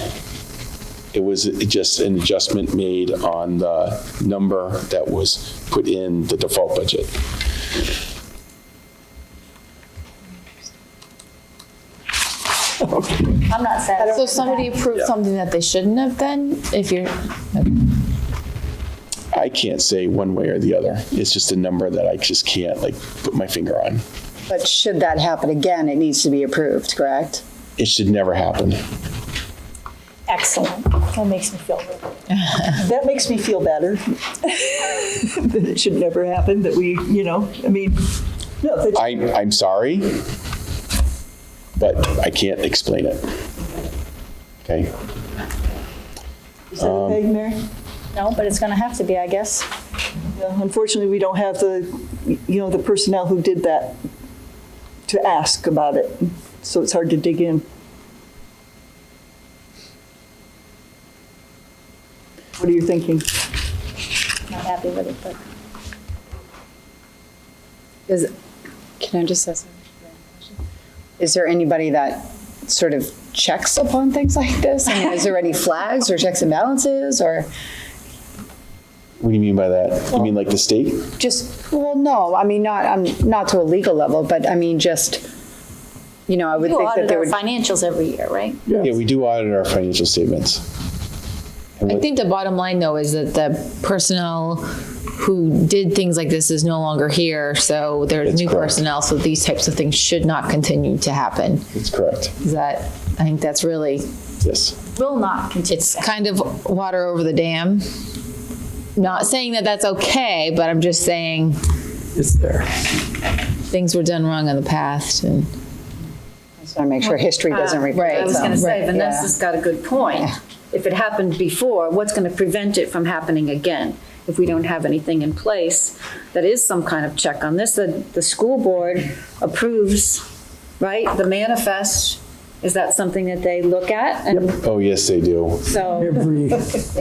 It was just an adjustment made on the number that was put in the default budget. I'm not satisfied. So somebody approved something that they shouldn't have then, if you're, I can't say one way or the other. It's just a number that I just can't put my finger on. But should that happen again, it needs to be approved, correct? It should never happen. Excellent. That makes me feel good. That makes me feel better. That it should never happen, that we, no, I'm sorry, but I can't explain it. Okay. Is that okay, Mary? No, but it's going to have to be, I guess. Yeah, unfortunately, we don't have the personnel who did that to ask about it, so it's hard to dig in. What are you thinking? Not happy with it, but. Can I just ask a question? Is there anybody that sort of checks upon things like this? I mean, is there any flags or checks and balances or What do you mean by that? You mean like the state? just, well, no, I mean, not to a legal level, but I mean, just, I would You think that audit there our would. financials every year, right? Yeah, we do audit our financial statements. And I what- think the bottom line, though, is that the personnel who did things like this is no longer here, so there's That's new correct. personnel, so these types of things should not continue to happen. That's correct. Is that, I think that's really, Yes. Will not continue. it's kind of water over the dam. Not saying that that's okay, but I'm just saying It's there. things were done wrong in the past, and Just want to make sure history doesn't repeat right. I was going to itself. say, Vanessa's got a good point. If it happened before, what's going to prevent it from happening again? If we don't have anything in place, that is some kind of check on this. The school board approves, right, the manifest. Is that something that they look at? And Oh, yes, they do. so, Every,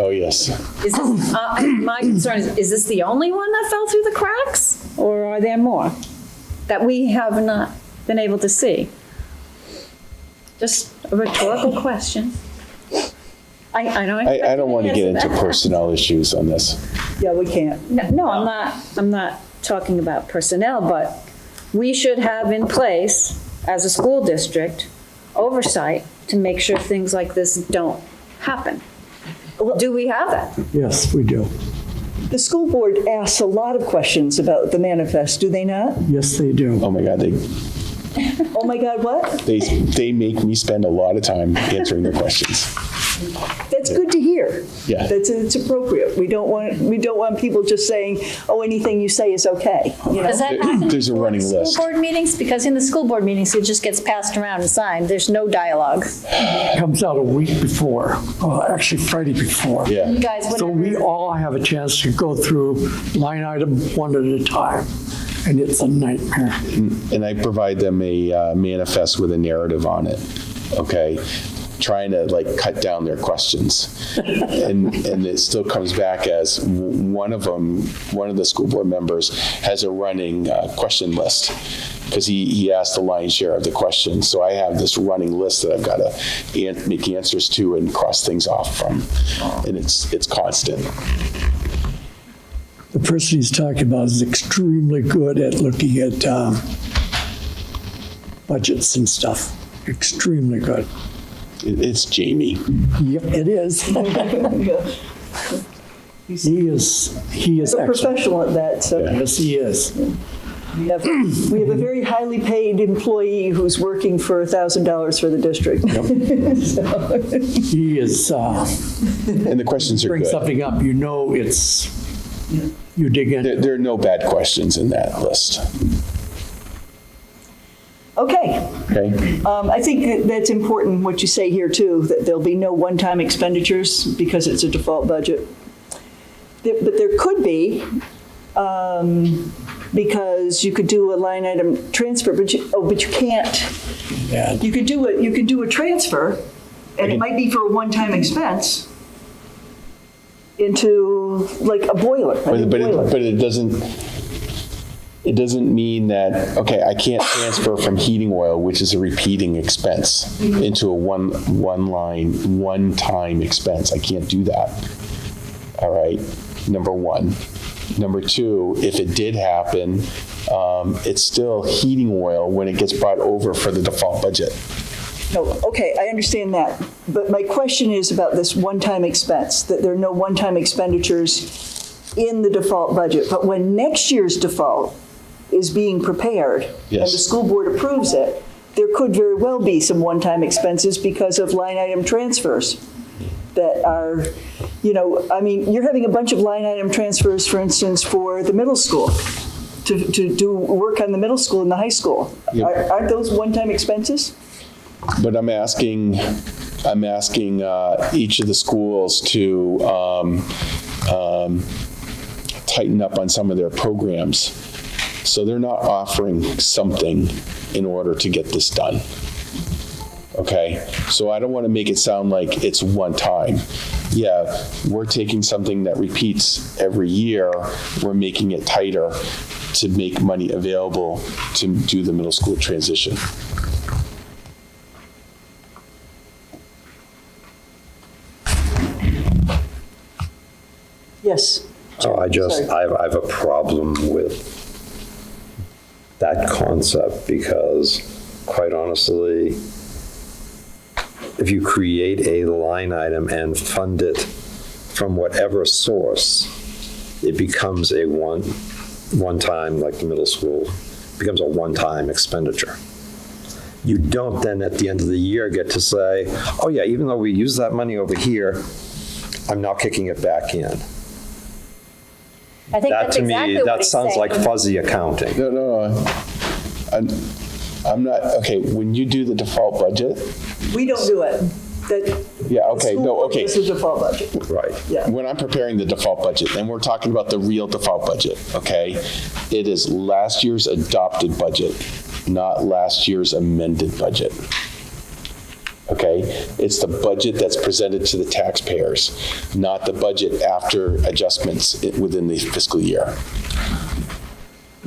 Oh, yes. is this, my concern is this the only one that fell through the cracks? Or are there more that we have not been able to see? Just a rhetorical question. I I don't want to get into personnel issues on this. Yeah, we can't. No, I'm not talking about personnel, but we should have in place, as a school district, oversight to make sure things like this don't happen. Do we have that? yes, we do. The school board asks a lot of questions about the manifest, do they not? Yes, they do. Oh, my God, Oh my God, what? they make me spend a lot of time answering their questions. That's good to hear. Yeah. It's appropriate. We don't want people just saying, oh, anything you say is okay. Does that happen There's a before running the list. School board meetings, because in the school board meetings, it just gets passed around and signed. There's no dialogue. It comes out a week before, actually Friday before. Yeah. You guys, So we whatever. all have a chance to go through line item one at a time, and it's a nightmare. And I provide them a manifest with a narrative on it, okay? Trying to like cut down their questions. And it still comes back as one of the school board members has a running question list because he asked the lion's share of the questions. So I have this running list that I've got to make answers to and cross things off from. And it's constant. The person he's talking about is extremely good at looking at budgets and stuff. Extremely good. It's Jamie. Yep, it is. He is A excellent. professional at that, so Yes, he is. we have a very highly paid employee who's working for $1,000 for the district. He is, And the questions are bring good. something up, you know it's, you dig in. There are no bad questions in that list. Okay. Okay? I think that's important, what you say here, too, that there'll be no one-time expenditures because it's a default budget. But there could be, because you could do a line item transfer, but you can't. Yeah. You could do a transfer, and it might be for a one-time expense into like a boiler. But it doesn't mean that, okay, I can't transfer from heating oil, which is a repeating expense, into a one-time expense. I can't do that. All right, number one. Number two, if it did happen, it's still heating oil when it gets brought over for the default budget. No, okay, I understand that. But my question is about this one-time expense, that there are no one-time expenditures in the default budget. But when next year's default is being prepared, and the Yes. school board approves it, there could very well be some one-time expenses because of line item transfers that are, I mean, you're having a bunch of line item transfers, for instance, for the middle school, to do work on the middle school and the high school. Yep. Aren't those one-time expenses? But I'm asking I'm asking each of the schools to tighten up on some of their programs. So they're not offering something in order to get this done. Okay, so I don't want to make it sound like it's one time. Yeah, we're taking something that repeats every year, we're making it tighter to make money available to do the middle school transition. Yes. So I Sorry. have a problem with that concept because, quite honestly, if you create a line item and fund it from whatever source, it becomes a one-time, like the middle school, becomes a one-time expenditure. You don't then at the end of the year get to say, oh yeah, even though we use that money over here, I'm now kicking it back in. I think That that's to me, exactly what that he's sounds saying. like fuzzy accounting. No. I'm not, okay, when you do the default budget, We don't do it. yeah, okay, no, okay. This is a default budget. Right. Yeah. When I'm preparing the default budget, and we're talking about the real default budget, okay? It is last year's adopted budget, not last year's amended budget. Okay? It's the budget that's presented to the taxpayers, not the budget after adjustments within the fiscal year.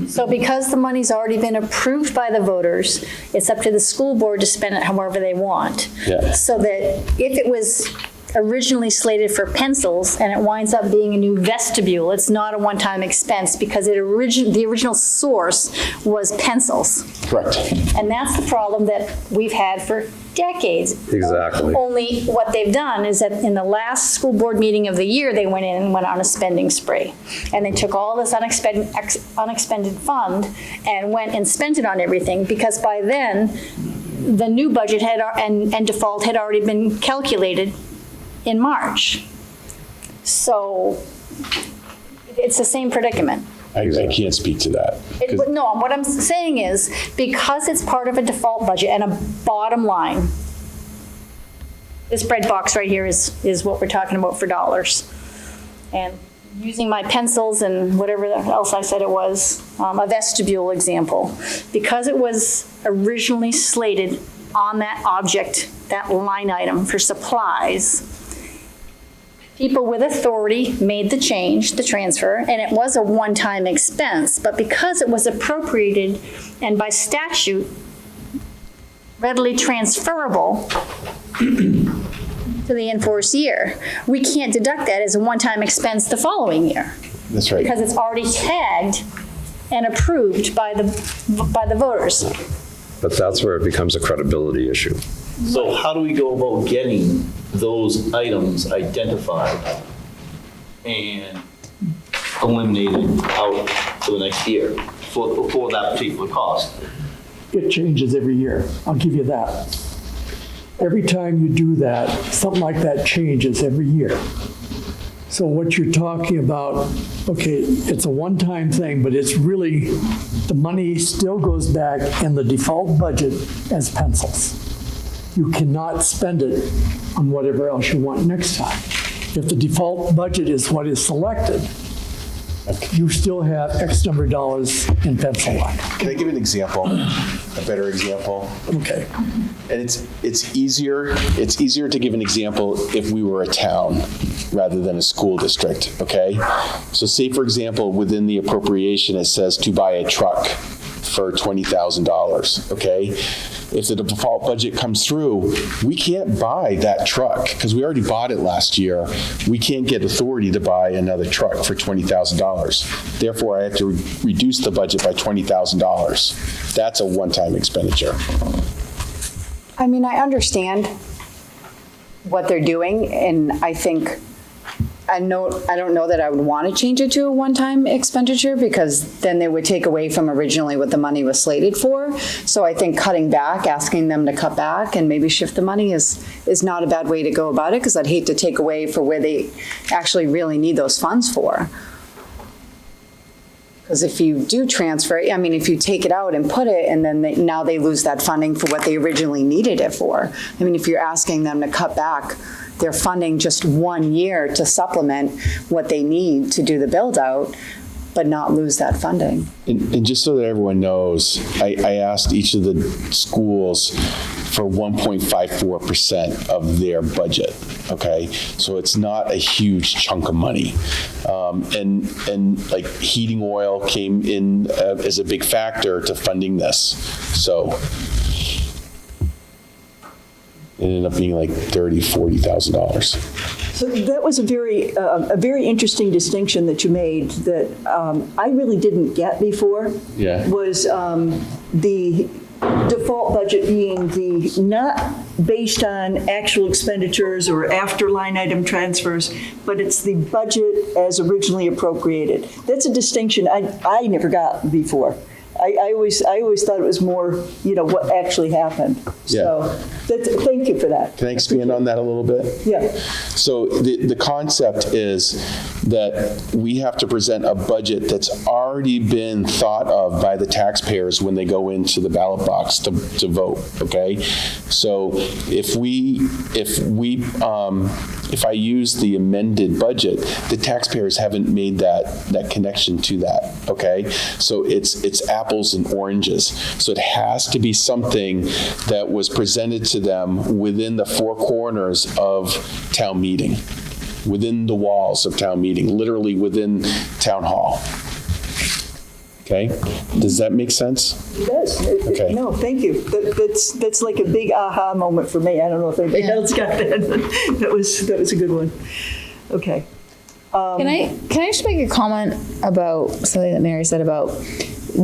So because the money's already been approved by the voters, it's up to the school board to spend it however they want. Yeah. So that if it was originally slated for pencils and it winds up being a new vestibule, it's not a one-time expense because the original source was pencils. Correct. And that's the problem that we've had for decades. Exactly. Only what they've done is that in the last school board meeting of the year, they went in and went on a spending spree. And they took all this unexpended fund and went and spent it on everything because by then, the new budget and default had already been calculated in March. So it's the same predicament. I can't speak to that. No, what I'm saying is, because it's part of a default budget and a bottom line, this bread box right here is what we're talking about for dollars. And using my pencils and whatever else I said it was, a vestibule example, because it was originally slated on that object, that line item for supplies, people with authority made the change, the transfer, and it was a one-time expense. But because it was appropriated and by statute readily transferable to the enforced year, we can't deduct that as a one-time expense the following year. That's right. Because it's already tagged and approved by the voters. But that's where it becomes a credibility issue. So how do we go about getting those items identified and eliminated out for the next year for that particular cost? It changes every year. I'll give you that. Every time you do that, something like that changes every year. So what you're talking about, okay, it's a one-time thing, but it's really, the money still goes back in the default budget as pencils. You cannot spend it on whatever else you want next time. If the default budget is what is selected, you still have X number of dollars in pencil line. Can I give an example, a better example? Okay. And it's easier to give an example if we were a town rather than a school district, okay? So say, for example, within the appropriation, it says to buy a truck for $20,000, okay? If the default budget comes through, we can't buy that truck because we already bought it last year. We can't get authority to buy another truck for $20,000. Therefore, I have to reduce the budget by $20,000. That's a one-time expenditure. I mean, I understand what they're doing, and I think, I don't know that I would want to change it to a one-time expenditure because then they would take away from originally what the money was slated for. So I think cutting back, asking them to cut back and maybe shift the money is not a bad way to go about it because I'd hate to take away for where they actually really need those funds for. Because if you do transfer, I mean, if you take it out and put it, and then now they lose that funding for what they originally needed it for. I mean, if you're asking them to cut back their funding just 1 year to supplement what they need to do the build out, but not lose that funding. And just so that everyone knows, I asked each of the schools for 1.54% of their budget, okay? So it's not a huge chunk of money. And like heating oil came in as a big factor to funding this. So it ended up being like $30,000, $40,000. So that was a very interesting distinction that you made that I really didn't get before. Yeah. Was the default budget being the not based on actual expenditures or after line item transfers, but it's the budget as originally appropriated. That's a distinction I never got before. I always thought it was more, what actually happened. Yeah. So thank you for that. Can I expand on that a little bit? Yeah. So the concept is that we have to present a budget that's already been thought of by the taxpayers when they go into the ballot box to vote, okay? So if I use the amended budget, the taxpayers haven't made that connection to that, okay? So it's apples and oranges. So it has to be something that was presented to them within the four corners of town meeting, within the walls of town meeting, literally within town hall. Okay? Does that make sense? It does. Okay. No, thank you. That's like a big aha moment for me. I don't know if anybody else got that. That was a good one. Okay. Can I just make a comment about something that Mary said about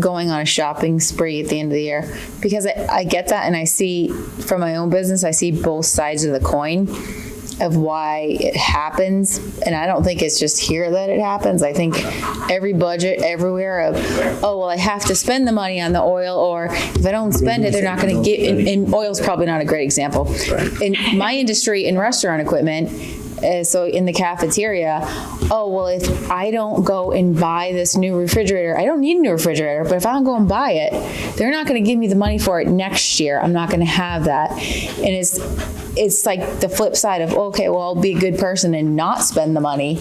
going on a shopping spree at the end of the year? Because I get that, and I see from my own business, I see both sides of the coin of why it happens. And I don't think it's just here that it happens. I think every budget everywhere of, oh, well, I have to spend the money on the oil, or if I don't spend it, they're not going to get, and oil's probably not a great example. In my industry, in restaurant equipment, so in the cafeteria, oh, well, if I don't go and buy this new refrigerator, I don't need a new refrigerator, but if I don't go and buy it, they're not going to give me the money for it next year. I'm not going to have that. And it's like the flip side of, okay, well, I'll be a good person and not spend the money,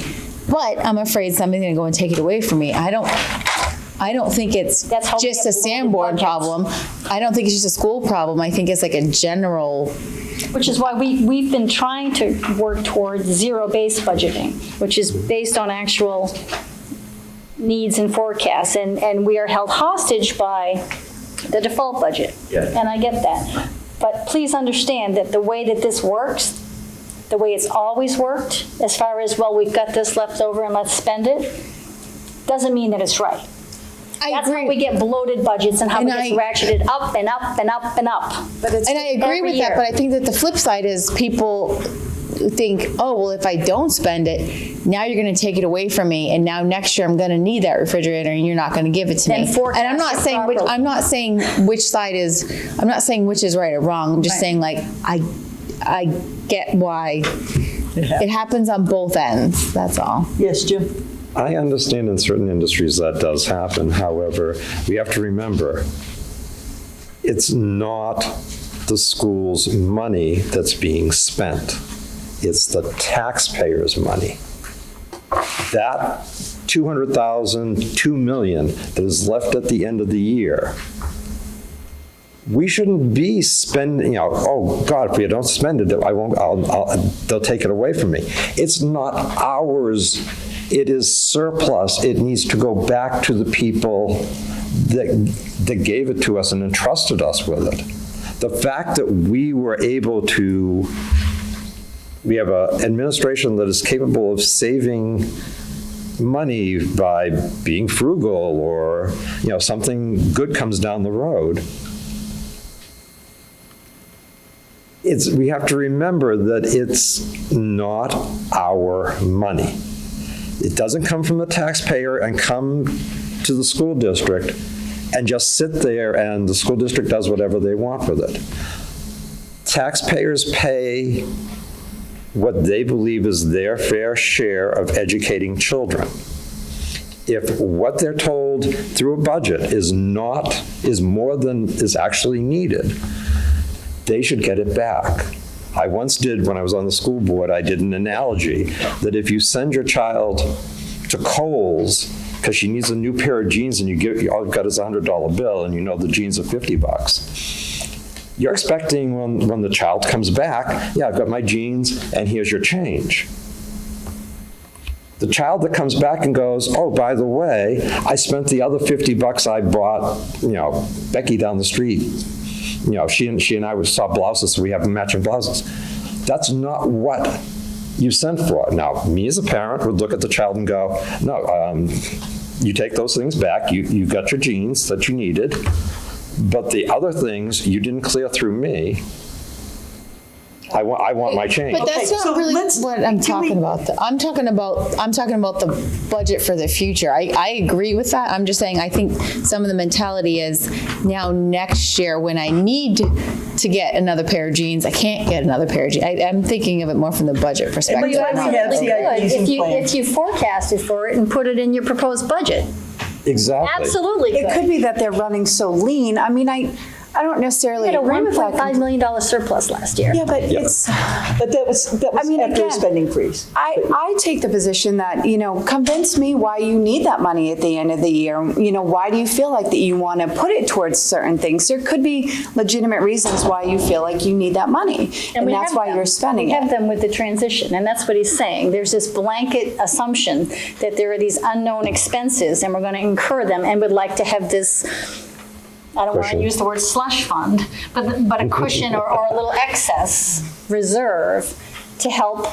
but I'm afraid somebody's going to go and take it away from me. I don't think it's just a Sanborn problem. I don't think it's just a school problem. I think it's like a general. Which is why we've been trying to work towards zero-based budgeting, which is based on actual needs and forecasts. And we are held hostage by the default budget. Yeah. And I get that. But please understand that the way that this works, the way it's always worked, as far as, well, we've got this left over and let's spend it, doesn't mean that it's right. That's how we get bloated budgets and how we get ratcheted up and up and up and up. And I agree with that, but I think that the flip side is people think, oh, well, if I don't spend it, now you're going to take it away from me, and now next year I'm going to need that refrigerator, and you're not going to give it to me. And I'm not saying which side is. I'm not saying which is right or wrong. I'm just saying, like, I get why it happens on both ends. That's all. Yes, Jim. I understand in certain industries that does happen. However, we have to remember, it's not the school's money that's being spent. It's the taxpayers' money. That $200,000, $2 million that is left at the end of the year, we shouldn't be spending, oh God, if we don't spend it, they'll take it away from me. It's not ours. It is surplus. It needs to go back to the people that gave it to us and entrusted us with it. The fact that we were able to, we have an administration that is capable of saving money by being frugal, or something good comes down the road. We have to remember that it's not our money. It doesn't come from the taxpayer and come to the school district and just sit there and the school district does whatever they want with it. Taxpayers pay what they believe is their fair share of educating children. if what they're told through a budget is more than is actually needed, they should get it back. I once did, when I was on the school board, I did an analogy that if you send your child to Kohl's because she needs a new pair of jeans and all you've got is a $100 bill and you know the jeans are $50, you're expecting when the child comes back, yeah, I've got my jeans and here's your change. The child that comes back and goes, oh, by the way, I spent the other $50 I bought, Becky down the street. She and I saw blouses, so we have matching blouses. That's not what you sent for. Now, me as a parent would look at the child and go, no, you take those things back. You got your jeans that you needed, but the other things you didn't clear through me. I want my change. But that's not really what I'm talking about. I'm talking about the budget for the future. I agree with that. I'm just saying I think some of the mentality is now next year when I need to get another pair of jeans, I can't get another pair of jeans. I'm thinking of it more from the budget perspective. But you have CIPs and plans. If you forecasted for it and put it in your proposed budget. Exactly. Absolutely. It could be that they're running so lean. I mean, I don't necessarily We had a agree with that. $1.5 million surplus last year. Yeah, but it's. But that was after a again, spending freeze. I take the position that, convince me why you need that money at the end of the year. Why do you feel like that you want to put it towards certain things? There could be legitimate reasons why you feel like you need that money. And we that's have why them. you're spending We have it. them with the transition, and that's what he's saying. There's this blanket assumption that there are these unknown expenses, and we're going to incur them, and would like to have this, I don't want to use the word slush fund, but a cushion or a little excess reserve to help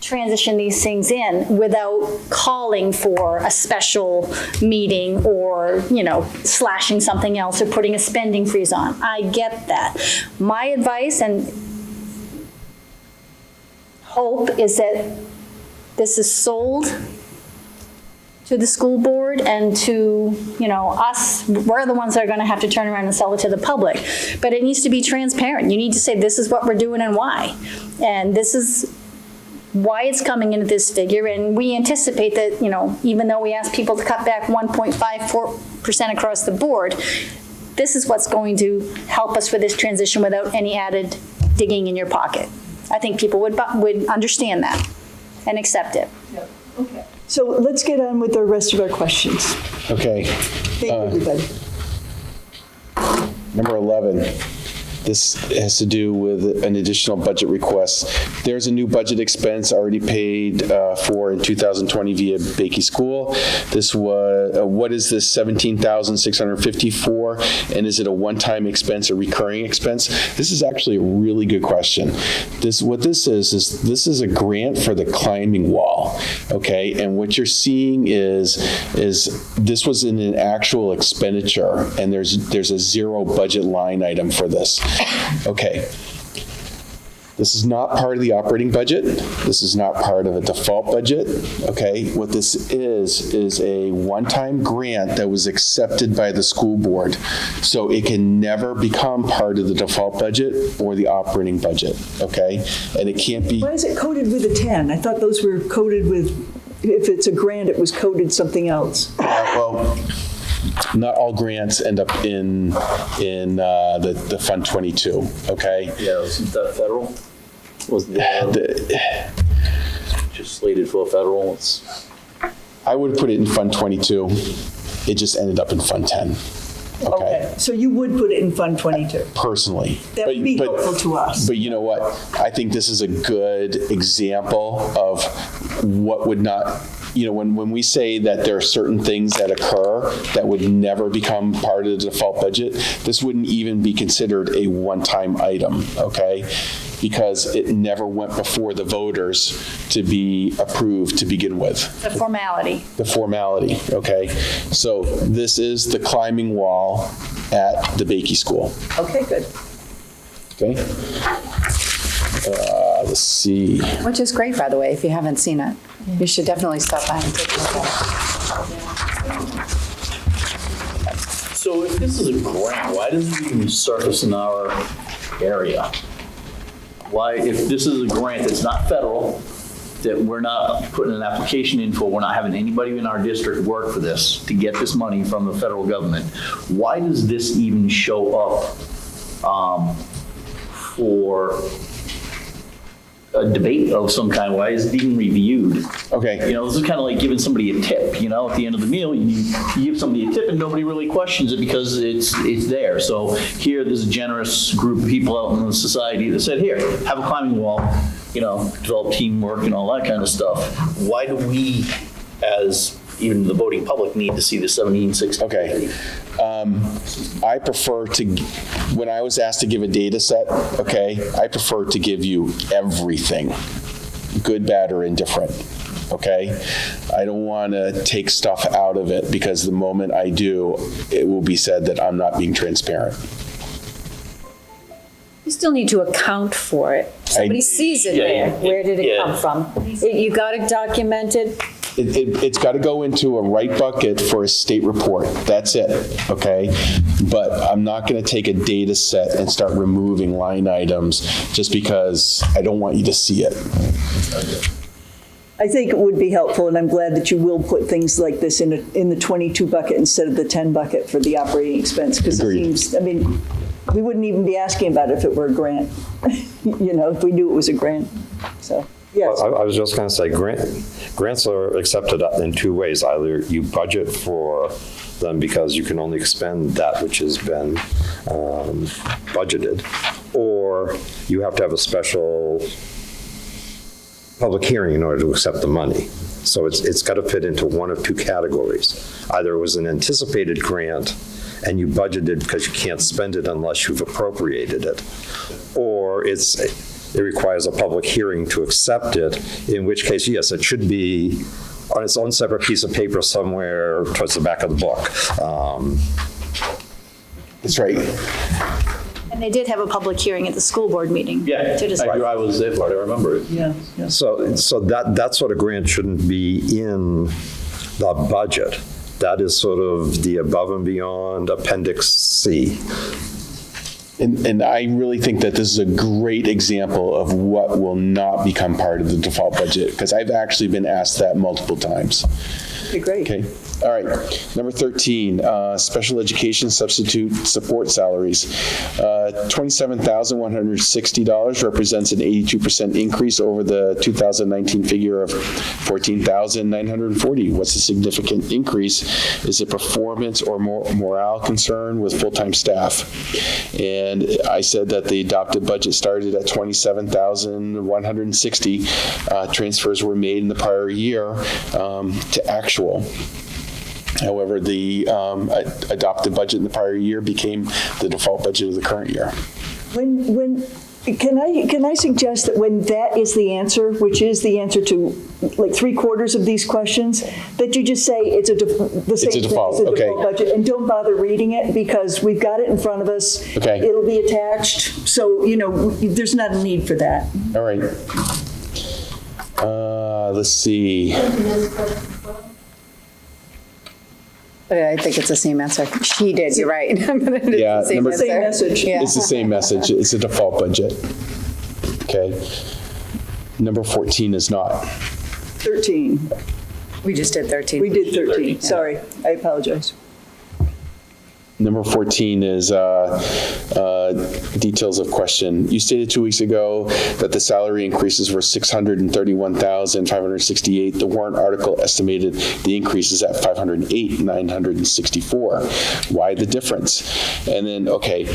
transition these things in without calling for a special meeting or, slashing something else or putting a spending freeze on. I get that. My advice and hope is that this is sold to the school board and to, us. We're the ones that are going to have to turn around and sell it to the public. But it needs to be transparent. You need to say, this is what we're doing and why. And this is why it's coming in at this figure. And we anticipate that, even though we ask people to cut back 1.54% across the board, this is what's going to help us with this transition without any added digging in your pocket. I think people would understand that and accept it. Okay. So let's get on with the rest of our questions. Okay. Thank you, everybody. Number 11. This has to do with an additional budget request. There's a new budget expense already paid for in 2020 via Bakey School. This was, what is this $17,654? And is it a one-time expense or recurring expense? This is actually a really good question. What this is a grant for the climbing wall, okay? And what you're seeing is this was in an actual expenditure, and there's a zero budget line item for this. Okay. This is not part of the operating budget. This is not part of a default budget. Okay. What this is a one-time grant that was accepted by the school board. So it can never become part of the default budget or the operating budget. Okay. And it can't be. Why is it coded with a 10? I thought those were coded with, if it's a grant, it was coded something else. Well, not all grants end up in the Fund 22, okay? Yeah, wasn't that federal? Was just slated for federal? I would put it in Fund 22. It just ended up in Fund 10, okay? So you would put it in Fund 22? Personally. That would be helpful to us. But you know what? I think this is a good example of what would not, when we say that there are certain things that occur that would never become part of the default budget, this wouldn't even be considered a one-time item, okay? Because it never went before the voters to be approved to begin with. The formality. The formality, okay? So this is the climbing wall at the Bakey School, Okay, good. okay? Let's see. Which is great, by the way, if you haven't seen it. You should definitely stop by and take a look at it. So if this is a grant, why doesn't it even surface in our area? Why, if this is a grant that's not federal, that we're not putting an application in for, we're not having anybody in our district work for this to get this money from the federal government, why does this even show up for a debate of some kind? Why is it even reviewed? Okay. You know, this is kind of like giving somebody a tip, you know, at the end of the meal, you give somebody a tip and nobody really questions it because it's there. So here, there's a generous group of people out in the society that said, here, have a climbing wall, you know, develop teamwork and all that kind of stuff. Why do we, as even the voting public, need to see the 1760? Okay. I prefer to, when I was asked to give a data set, okay, I prefer to give you everything, good, bad, or indifferent, okay? I don't want to take stuff out of it because the moment I do, it will be said that I'm not being transparent. You still need to account for it. Somebody sees it Yeah, there. yeah, Where did it yeah. come from? You got it documented. It's got to go into a right bucket for a state report. That's it, okay? But I'm not going to take a data set and start removing line items just because I don't want you to see it. I think it would be helpful, and I'm glad that you will put things like this in the 22 bucket instead of the 10 bucket for the operating expense, because it Agreed. seems, I mean, we wouldn't even be asking about it if it were a grant, you know, if we knew it was a grant. So, yes. I was just going to say, grants are accepted in two ways. Either you budget for them because you can only expend that which has been budgeted, or you have to have a special public hearing in order to accept the money. So it's got to fit into one of two categories. Either it was an anticipated grant and you budgeted because you can't spend it unless you've appropriated it, or it requires a public hearing to accept it, in which case, yes, it should be on its own separate piece of paper somewhere towards the back of the book. That's right. And they did have a public hearing at the school board meeting. Yeah, to discuss. I was there for it, I remember it. Yeah. So that sort of grant shouldn't be in the budget. That is sort of the above and beyond Appendix C. And I really think that this is a great example of what will not become part of the default budget, because I've actually been asked that multiple times. Okay, great. Okay, all right. Number 13, special education substitute support salaries. $27,160 represents an 82% increase over the 2019 figure of $14,940. What's the significant increase? Is it performance or morale concern with full-time staff? And I said that the adopted budget started at $27,160. Transfers were made in the prior year to actual. However, the adopted budget in the prior year became the default budget of the current year. Can I suggest that when that is the answer, which is the answer to like 3/4 of these questions, that you just say it's the same thing default, as a okay. default budget, and don't bother reading it because we've got it in front of us. Okay. It'll be attached, so you know there's not a need for that. All right. Let's see. I think it's the same answer. She did, you're right. Yeah, Same number- answer. Same message. Yeah. It's the same message. It's a default budget. Okay. Number 14 is not. 13. We just did 13. We did 13. Sorry, I apologize. Number 14 is details of question. You stated 2 weeks ago that the salary increases were $631,568. The warrant article estimated the increases at $508,964. Why the difference? And then, okay,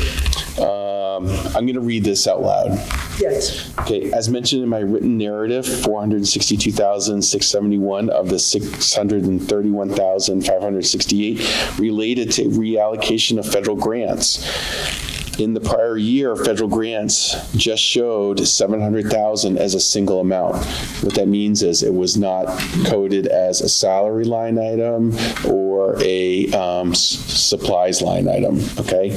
I'm going to read this out loud. Yes. Okay, as mentioned in my written narrative, $462,671 of the $631,568 related to reallocation of federal grants. In the prior year, federal grants just showed $700,000 as a single amount. What that means is it was not coded as a salary line item or a supplies line item, okay?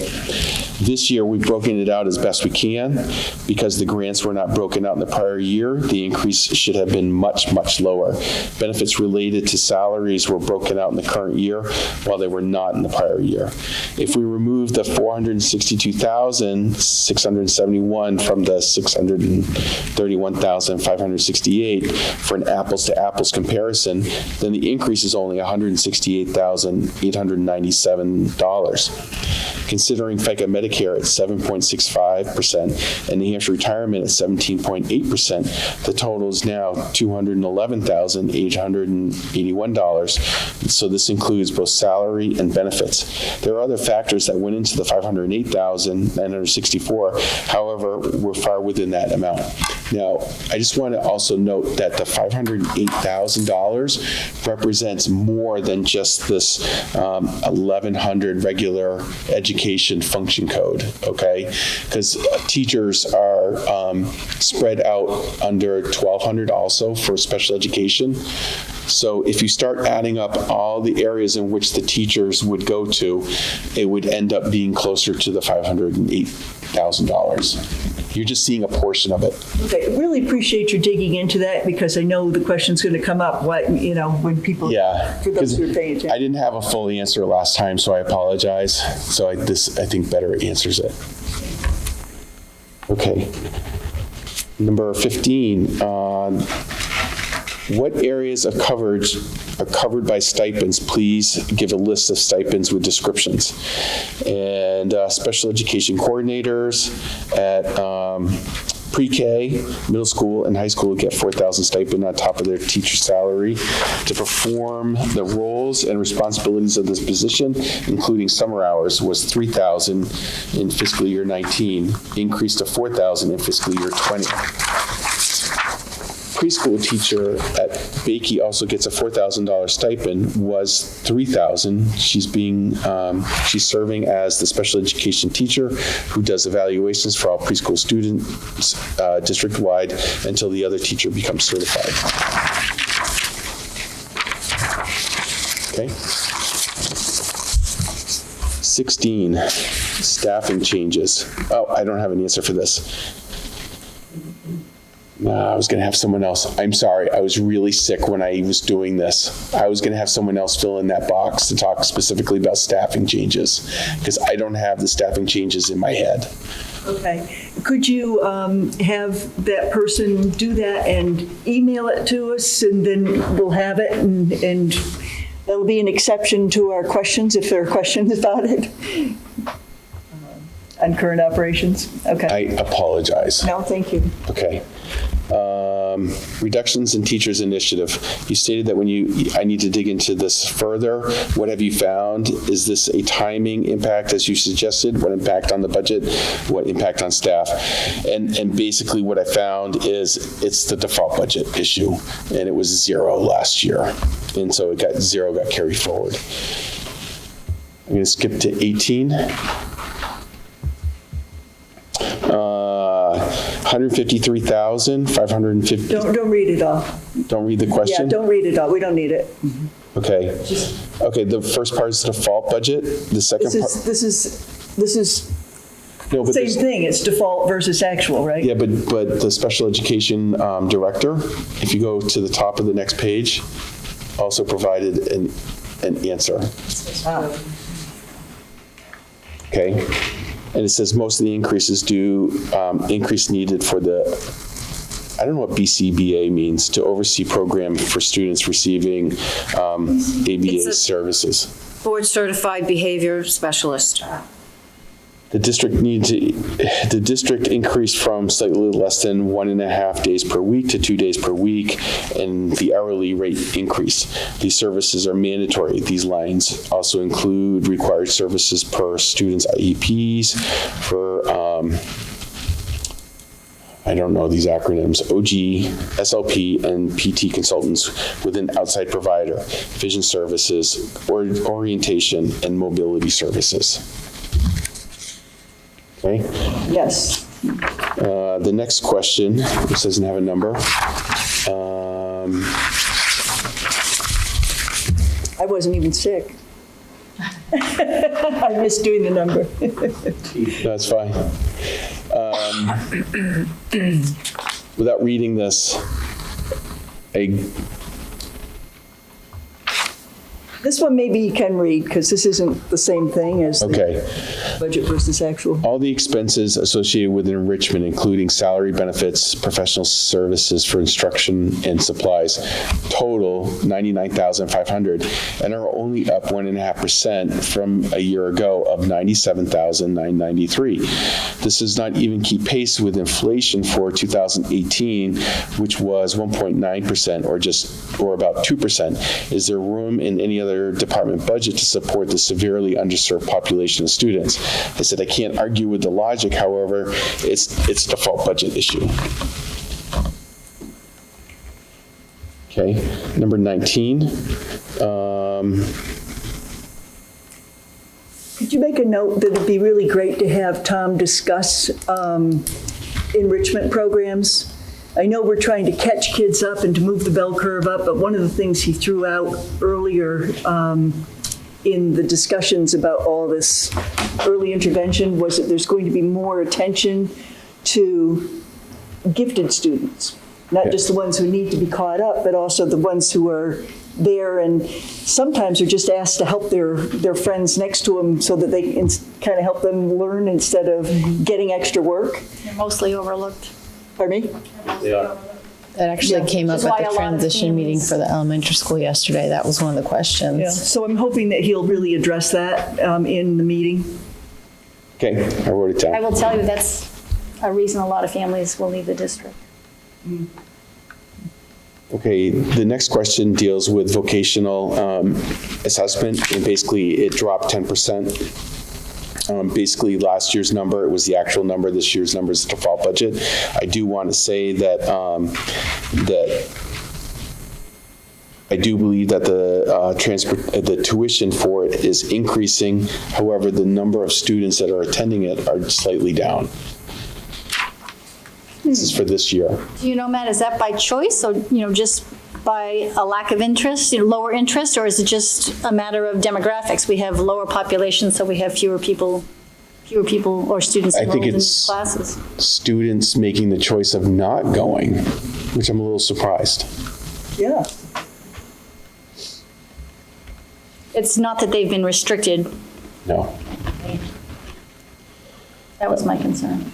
This year, we've broken it out as best we can. Because the grants were not broken out in the prior year, the increase should have been much, much lower. Benefits related to salaries were broken out in the current year, while they were not in the prior year. If we remove the 462,671 from the 631,568 for an apples-to-apples comparison, then the increase is only $168,897. Considering FICA Medicare at 7.65% and New Hampshire retirement at 17.8%, the total is now $211,881. So this includes both salary and benefits. There are other factors that went into the $508,964. However, we're far within that amount. Now, I just want to also note that the $508,000 represents more than just this 1,100 regular education function code, okay? Because teachers are spread out under 1,200 also for special education. So if you start adding up all the areas in which the teachers would go to, it would end up being closer to the $508,000. You're just seeing a portion of it. Okay, really appreciate you digging into that because I know the question's going to come up, when people, for those who are paying attention. I didn't have a full answer last time, so I apologize. So this, I think, better answers it. Okay. Number 15, what areas of coverage are covered by stipends? Please give a list of stipends with descriptions. And special education coordinators at pre-K, middle school, and high school get $4,000 stipend on top of their teacher salary to perform the roles and responsibilities of this position, including summer hours, was $3,000 in fiscal year 19, increased to $4,000 in fiscal year 20. Preschool teacher at Bakey also gets a $4,000 stipend, was $3,000. She's serving as the special education teacher who does evaluations for all preschool students district-wide until the other teacher becomes certified. Okay. 16, staffing changes. Oh, I don't have an answer for this. I was going to have someone else. I'm sorry. I was really sick when I was doing this. I was going to have someone else fill in that box to talk specifically about staffing changes because I don't have the staffing changes in my head. Okay. Could you have that person do that and email it to us, and then we'll have it, and that'll be an exception to our questions if there are questions about it on current operations? Okay. I apologize. No, thank you. Okay. Reductions in teachers initiative. You stated that I need to dig into this further. What have you found? Is this a timing impact as you suggested? What impact on the budget? What impact on staff? And basically what I found is it's the default budget issue, and it was 0 last year. And so got carried forward. I'm going to skip to 18. 153,550. Don't read it all. Don't read the question? Yeah, don't read it all. We don't need it. Okay. Okay, the first part is the default budget. The second part. This is No, but same there's- thing. It's default versus actual, right? Yeah, but the special education director, if you go to the top of the next page, also provided an answer. Okay. And it says most of the increases increase needed for the, I don't know what BCBA means, to oversee program for students receiving ABA services. Board certified behavior specialist. The district increased from slightly less than 1.5 days per week to 2 days per week, and the hourly rate increased. These services are mandatory. These lines also include required services per student's IEPs for, I don't know these acronyms, OG, SLP, and PT consultants with an outside provider, vision services, orientation, and mobility services. Okay. Yes. The next question, this doesn't have a number. I wasn't even sick. I miss doing the number. That's fine. Without reading this, This one maybe you can read, because this isn't the same thing as the okay. budget versus actual. All the expenses associated with enrichment, including salary, benefits, professional services for instruction and supplies, total $99,500 and are only up 1.5% from a year ago of $97,993. This does not even keep pace with inflation for 2018, which was 1.9% or about 2%. Is there room in any other department budget to support the severely underserved population of students? I said I can't argue with the logic, however, it's a default budget issue. Okay, number 19. Could you make a note that it'd be really great to have Tom discuss enrichment programs? I know we're trying to catch kids up and to move the bell curve up, but one of the things he threw out earlier in the discussions about all this early intervention was that there's going to be more attention to gifted students, not just the ones who need to be caught up, but also the ones who are there and sometimes are just asked to help their friends next to them so that they can kind of help them learn instead of getting extra work. They're mostly overlooked. Pardon me? They are. That actually came up Which is why at a the lot of transition meeting families- for the elementary school yesterday. That was one of the questions. Yeah, so I'm hoping that he'll really address that in the meeting. Okay, I wrote it I down. will tell you, that's a reason a lot of families will leave the district. Okay, the next question deals with vocational assessment, and basically it dropped 10%. Basically, last year's number, it was the actual number. This year's number is the default budget. I do want to say that I do believe that the tuition for it is increasing. However, the number of students that are attending it are slightly down. This is for this year. Do you know, Matt, is that by choice or, just by a lack of interest, lower interest, or is it just a matter of demographics? We have lower population, so we have fewer people or students I think enrolled in it's classes. students making the choice of not going, which I'm a little surprised. Yeah. It's not that they've been restricted. No. That was my concern.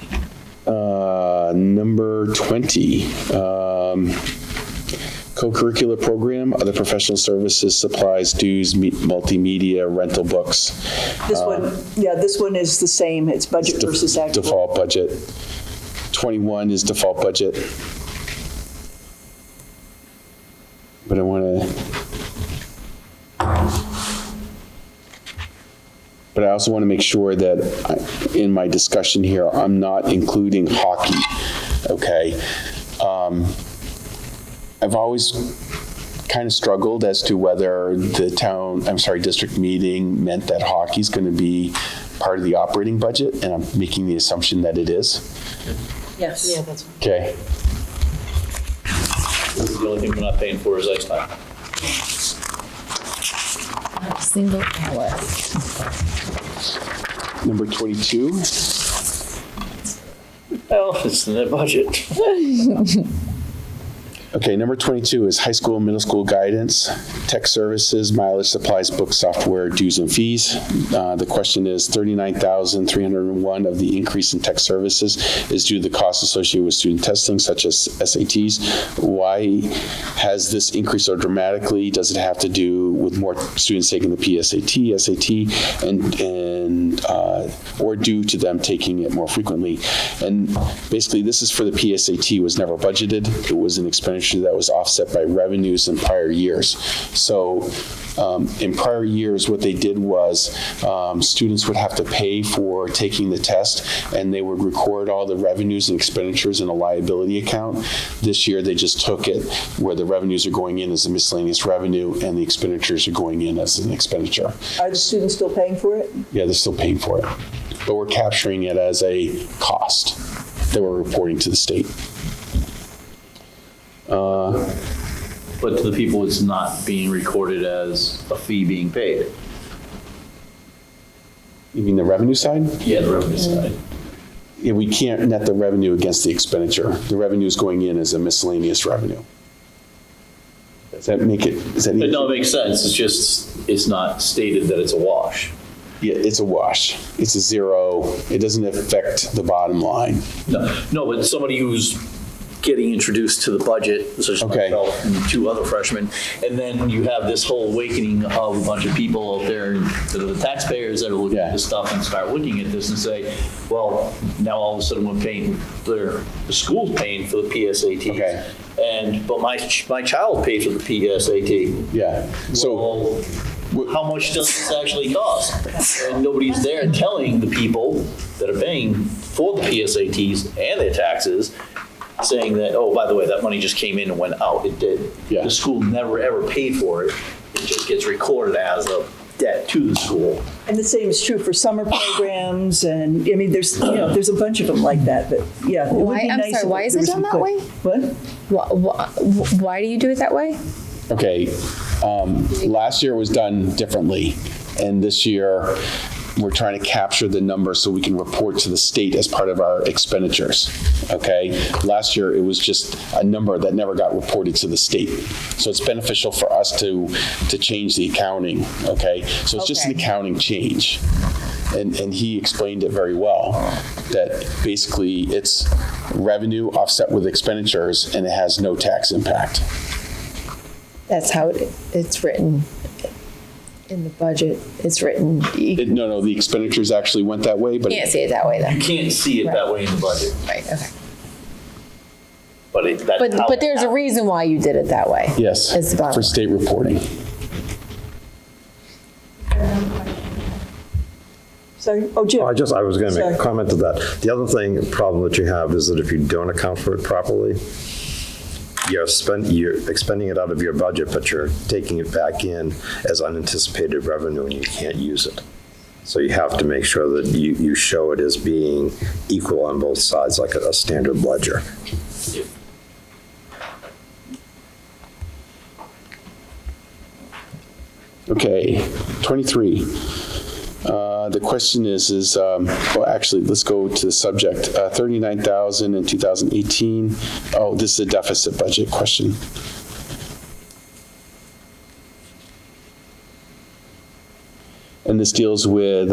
Number 20, co-curricular program, other professional services, supplies, dues, multimedia, rental books. This one is the same. It's budget versus actual. Default budget. 21 is default budget. But I want to... But I also want to make sure that in my discussion here, I'm not including hockey, okay? I've always kind of struggled as to whether the district meeting meant that hockey's going to be part of the operating budget, and I'm making the assumption that it is. Yes. Yeah, that's Okay. The only thing we're not paying for is ice time. Single hour. Number 22. Well, it's in their budget. Okay, number 22 is high school and middle school guidance, tech services, mileage, supplies, books, software, dues, and fees. The question is $39,301 of the increase in tech services is due to the costs associated with student testing, such as SATs. Why has this increased so dramatically? Does it have to do with more students taking the PSAT, SAT, or due to them taking it more frequently? And basically, this is for the PSAT, was never budgeted. It was an expenditure that was offset by revenues in prior years. So in prior years, what they did was students would have to pay for taking the test, and they would record all the revenues and expenditures in a liability account. This year, they just took it where the revenues are going in as a miscellaneous revenue and the expenditures are going in as an expenditure. Are the students still paying for it? Yeah, they're still paying for it. But we're capturing it as a cost that we're reporting to the state. But to the people, it's not being recorded as a fee being paid. You mean the revenue side? Yeah, the revenue side. Yeah, we can't net the revenue against the expenditure. The revenue is going in as a miscellaneous revenue. Does that make it, is that? But no, it makes sense. It's just, it's not stated that it's a wash. Yeah, it's a wash. It's a zero. It doesn't affect the bottom line. No, but somebody who's getting introduced to the budget, such as Okay. myself and two other freshmen, and then you have this whole awakening of a bunch of people out there that are the taxpayers that are looking at this stuff and start looking at this and say, well, now all of a sudden we're paying, the school's paying for the PSATs. Okay. But my child paid for the PSAT. Yeah. So, Well, how much does this actually cost? And nobody's there telling the people that are paying for the PSATs and their taxes, saying that, oh, by the way, that money just came in and went out. It did. Yeah. The school never, ever paid for it. It just gets recorded as a debt to the school. And the same is true for summer programs, and, I mean, there's a bunch of them like that, but, yeah. it would Why- be I'm nice sorry, if why is there it was done some that way? What? Why do you do it that way? okay, last year it was done differently, and this year we're trying to capture the number so we can report to the state as part of our expenditures, okay? Last year, it was just a number that never got reported to the state. So it's beneficial for us to change the accounting, okay? So it's just an Okay. accounting change. And he explained it very well, that basically it's revenue offset with expenditures, and it has no tax impact. That's how it's written in the budget. It's written, you No, the expenditures actually went that way, but can't see it that way You then. can't see it that way in the budget. Right, okay. But But there's a reason why you did it that way. yes, Is the bottom for line. state reporting. Sorry, oh, Jim. I was going to make Sorry. a comment to that. The other problem that you have is that if you don't account for it properly, you're expending it out of your budget, but you're taking it back in as unanticipated revenue, and you can't use it. So you have to make sure that you show it as being equal on both sides, like a standard ledger. Okay, 23. The question is well, actually, let's go to the subject. 39,000 in 2018. Oh, this is a deficit budget question. And this deals with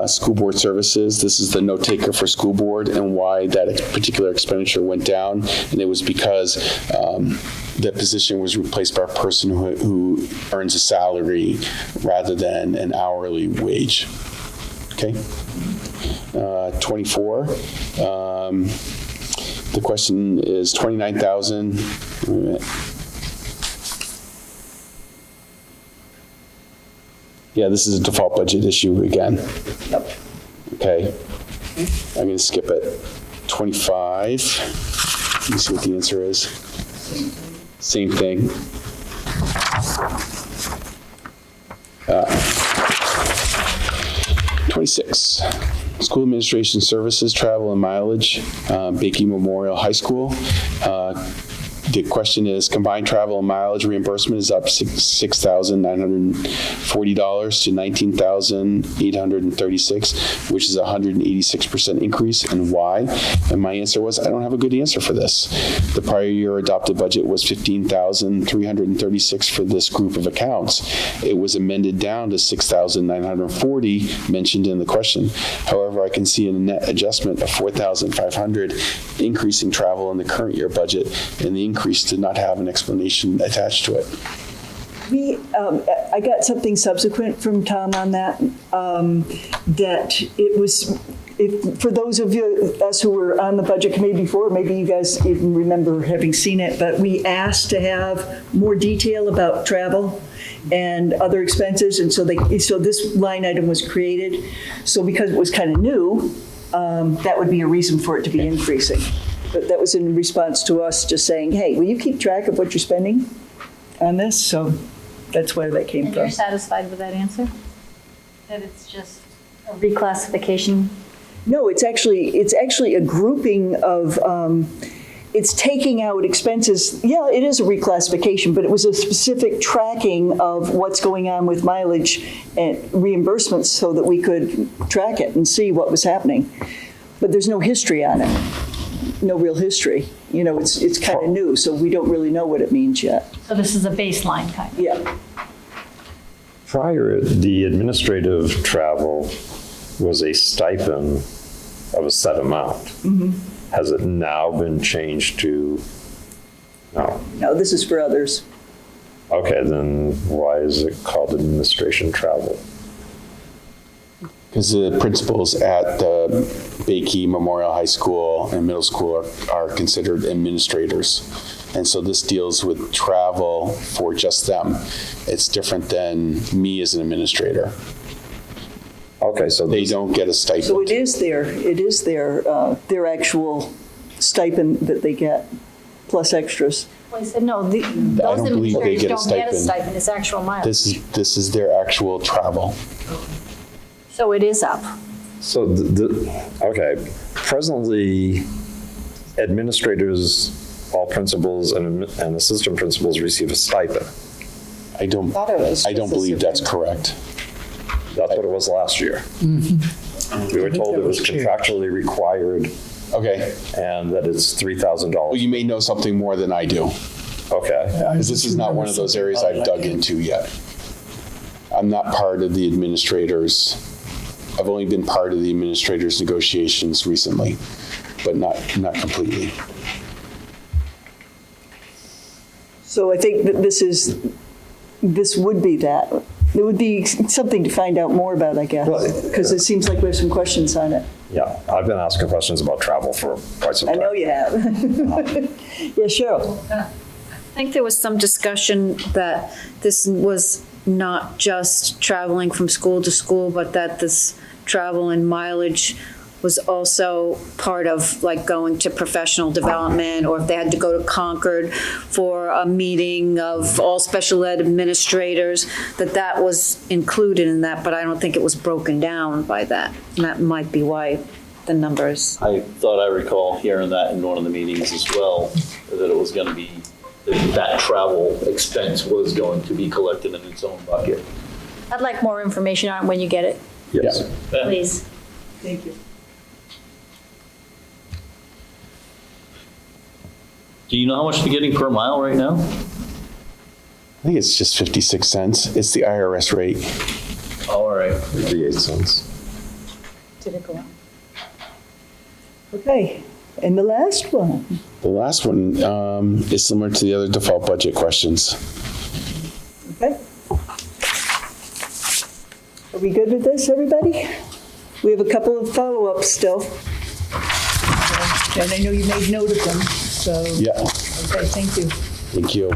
school board services. This is the note taker for school board and why that particular expenditure went down. And it was because that position was replaced by a person who earns a salary rather than an hourly wage. Okay? 24. The question is 29,000. Wait a minute. Yeah, this is a default budget issue again. Yep. Okay. I'm going to skip it. 25. Let me see what the answer is. Same thing. 26. School administration services, travel and mileage, Bakey Memorial High School. The question is, combined travel and mileage reimbursement is up $6,940 to $19,836, which is a 186% increase, and why? And my answer was, I don't have a good answer for this. The prior year adopted budget was $15,336 for this group of accounts. It was amended down to $6,940 mentioned in the question. However, I can see a net adjustment of $4,500 increasing travel in the current year budget, and the increase did not have an explanation attached to it. I got something subsequent from Tom on that, that it was, for those of us who were on the budget committee before, maybe you guys even remember having seen it, but we asked to have more detail about travel and other expenses, and so this line item was created. So because it was kind of new, that would be a reason for it to be increasing. But that was in response to us just saying, hey, will you keep track of what you're spending on this? So that's where that came And from. you're satisfied with that answer? That it's just a reclassification? No, it's actually a grouping of it's taking out expenses. Yeah, it is a reclassification, but it was a specific tracking of what's going on with mileage and reimbursements so that we could track it and see what was happening. But there's no history on it, no real history. You know, it's kind of new, so we don't really know what it means yet. So this is a baseline kind of. Yeah. Prior, the administrative travel was a stipend of a set amount. Mm-hmm. Has it now been changed to, no? No, this is for others. Okay, then why is it called administration travel? Because the principals at the Bakey Memorial High School and middle school are considered administrators. And so this deals with travel for just them. It's different than me as an administrator. Okay, so They don't get a stipend. So it is their actual stipend that they get, plus extras. Well, I said, no, those don't believe they administrators get a don't get a stipend. stipend, it's actual mileage. This is their actual travel. So it is up. So, okay, presently, administrators, all principals and assistant principals receive a stipend. I don't believe that's correct. That's what it was last year. We were told it was contractually required Okay. and that it's $3,000. Well, you may know something more than I do, Okay. because this is not one of those areas I've dug into yet. I'm not part of the administrators. I've only been part of the administrators' negotiations recently, but not completely. So I think that this would be that. It would be something to find out more about, I guess, because it seems like we have some questions on it. Yeah, I've been asking questions about travel for quite some I time. know you have. Yeah, Cheryl. I think there was some discussion that this was not just traveling from school to school, but that this travel and mileage was also part of like going to professional development, or if they had to go to Concord for a meeting of all special ed administrators, that was included in that, but I don't think it was broken down by that. And that might be why the numbers. I thought I recall hearing that in one of the meetings as well, that it was going to be, that travel expense was going to be collected in its own bucket. I'd like more information on it when you get it, Yes. please. Thank you. Do you know how much you're getting per mile right now? I think it's just 56 cents. It's the IRS rate. All right. 58 cents. Did it go up? Okay, and the last one. The last one is similar to the other default budget questions. Okay. Are we good with this, everybody? We have a couple of follow-ups still. And I know you made note of them, so. Yeah. Okay, thank you. Thank you.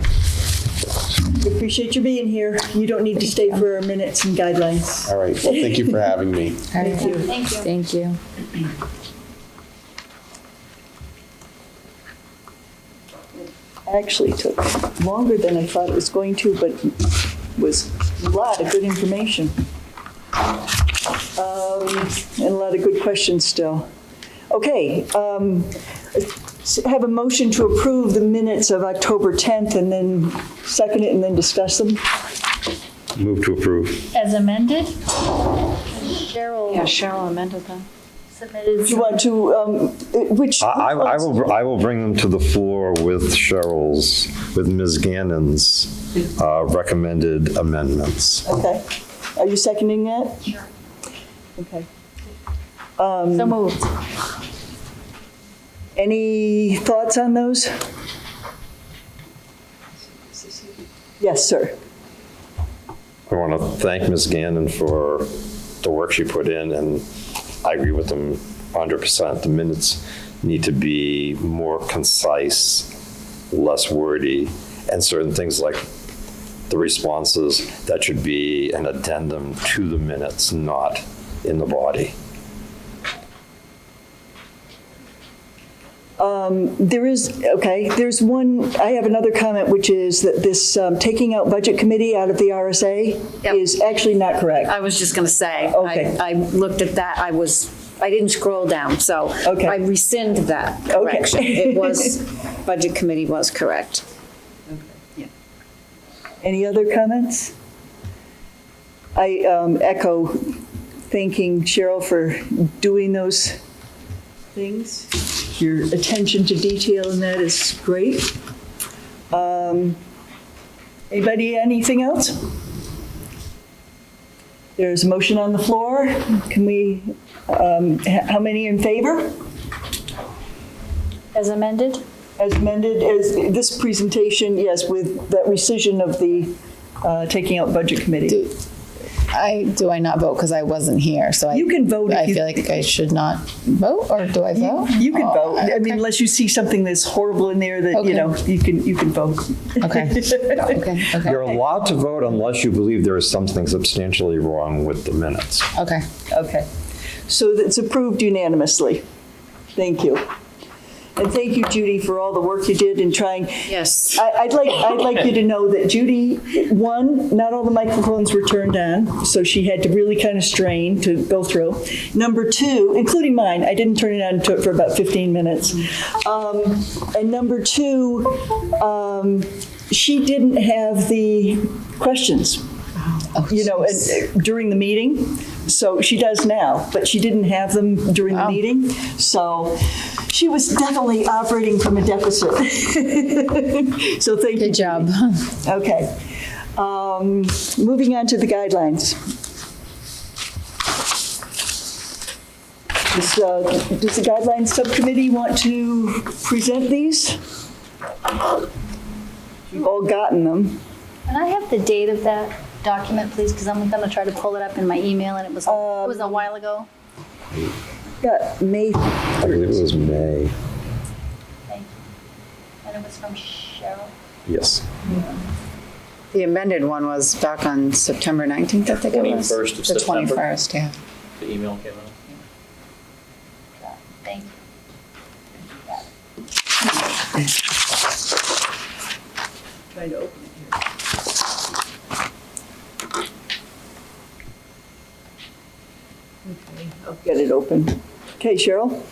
We appreciate you being here. You don't need to stay for our minutes and guidelines. All right. Well, thank you for having me. Thank you. Thank you. Thank you. Actually took longer than I thought it was going to, but was a lot of good information. And a lot of good questions still. Okay, have a motion to approve the minutes of October 10th and then second it and then discuss them. Move to approve. As amended? Cheryl Cheryl amended them. submitted. Do you want to, which? I will bring them to the floor with with Ms. Gannon's recommended amendments. Okay. Are you seconding that? Sure. Okay. So moved. Any thoughts on those? Yes, sir. I want to thank Ms. Gannon for the work she put in, and I agree with them 100%. The minutes need to be more concise, less wordy, and certain things like the responses, that should be an addendum to the minutes, not in the body. There's one, I have another comment, which is that this taking out budget committee out of the RSA Yep. is actually not correct. I was just going to say, Okay. I looked at that, I I didn't scroll down, so Okay. I rescind that Okay. correction. It was, Budget Committee was correct. Any other comments? I echo thanking Cheryl for doing those things. Your attention to detail in that is great. Anybody, anything else? There's a motion on the floor. Can we, how many in favor? As amended? As amended, as this presentation, yes, with that rescission of the taking out Budget Committee. Do I not vote because I wasn't here? So You can vote if I you- feel like I should not vote, or do I vote? You can Oh, vote. I mean, okay. unless you see something that's horrible in there that, you Okay. know, you can vote. Okay. Okay. You're allowed to vote unless you believe there is something substantially wrong with the minutes. Okay. Okay. So that's approved unanimously. Thank you. And thank you, Judy, for all the work you did in trying. Yes. I'd like you to know that Judy, one, not all the microphones were turned on, so she had to really kind of strain to go through. Number two, including mine, I didn't turn it on for about 15 minutes. And number two, she didn't have the questions, during the meeting. So she does now, but she didn't have them during the meeting. So she was definitely operating from a deficit. So thank you. Good job. Okay. Moving on to the guidelines. Does the guidelines subcommittee want to present these? You've all gotten them. And I have the date of that document, please, because I'm going to try to pull it up in my email, and it was a while ago. Got May I believe it was May. Thank you. And it was from Cheryl. Yes. The amended one was back on September 19th, I think it was. 21st of The September. 21st, yeah. The email came out. Thank you. Trying to open it here. Okay, I'll get it open. Okay, Cheryl?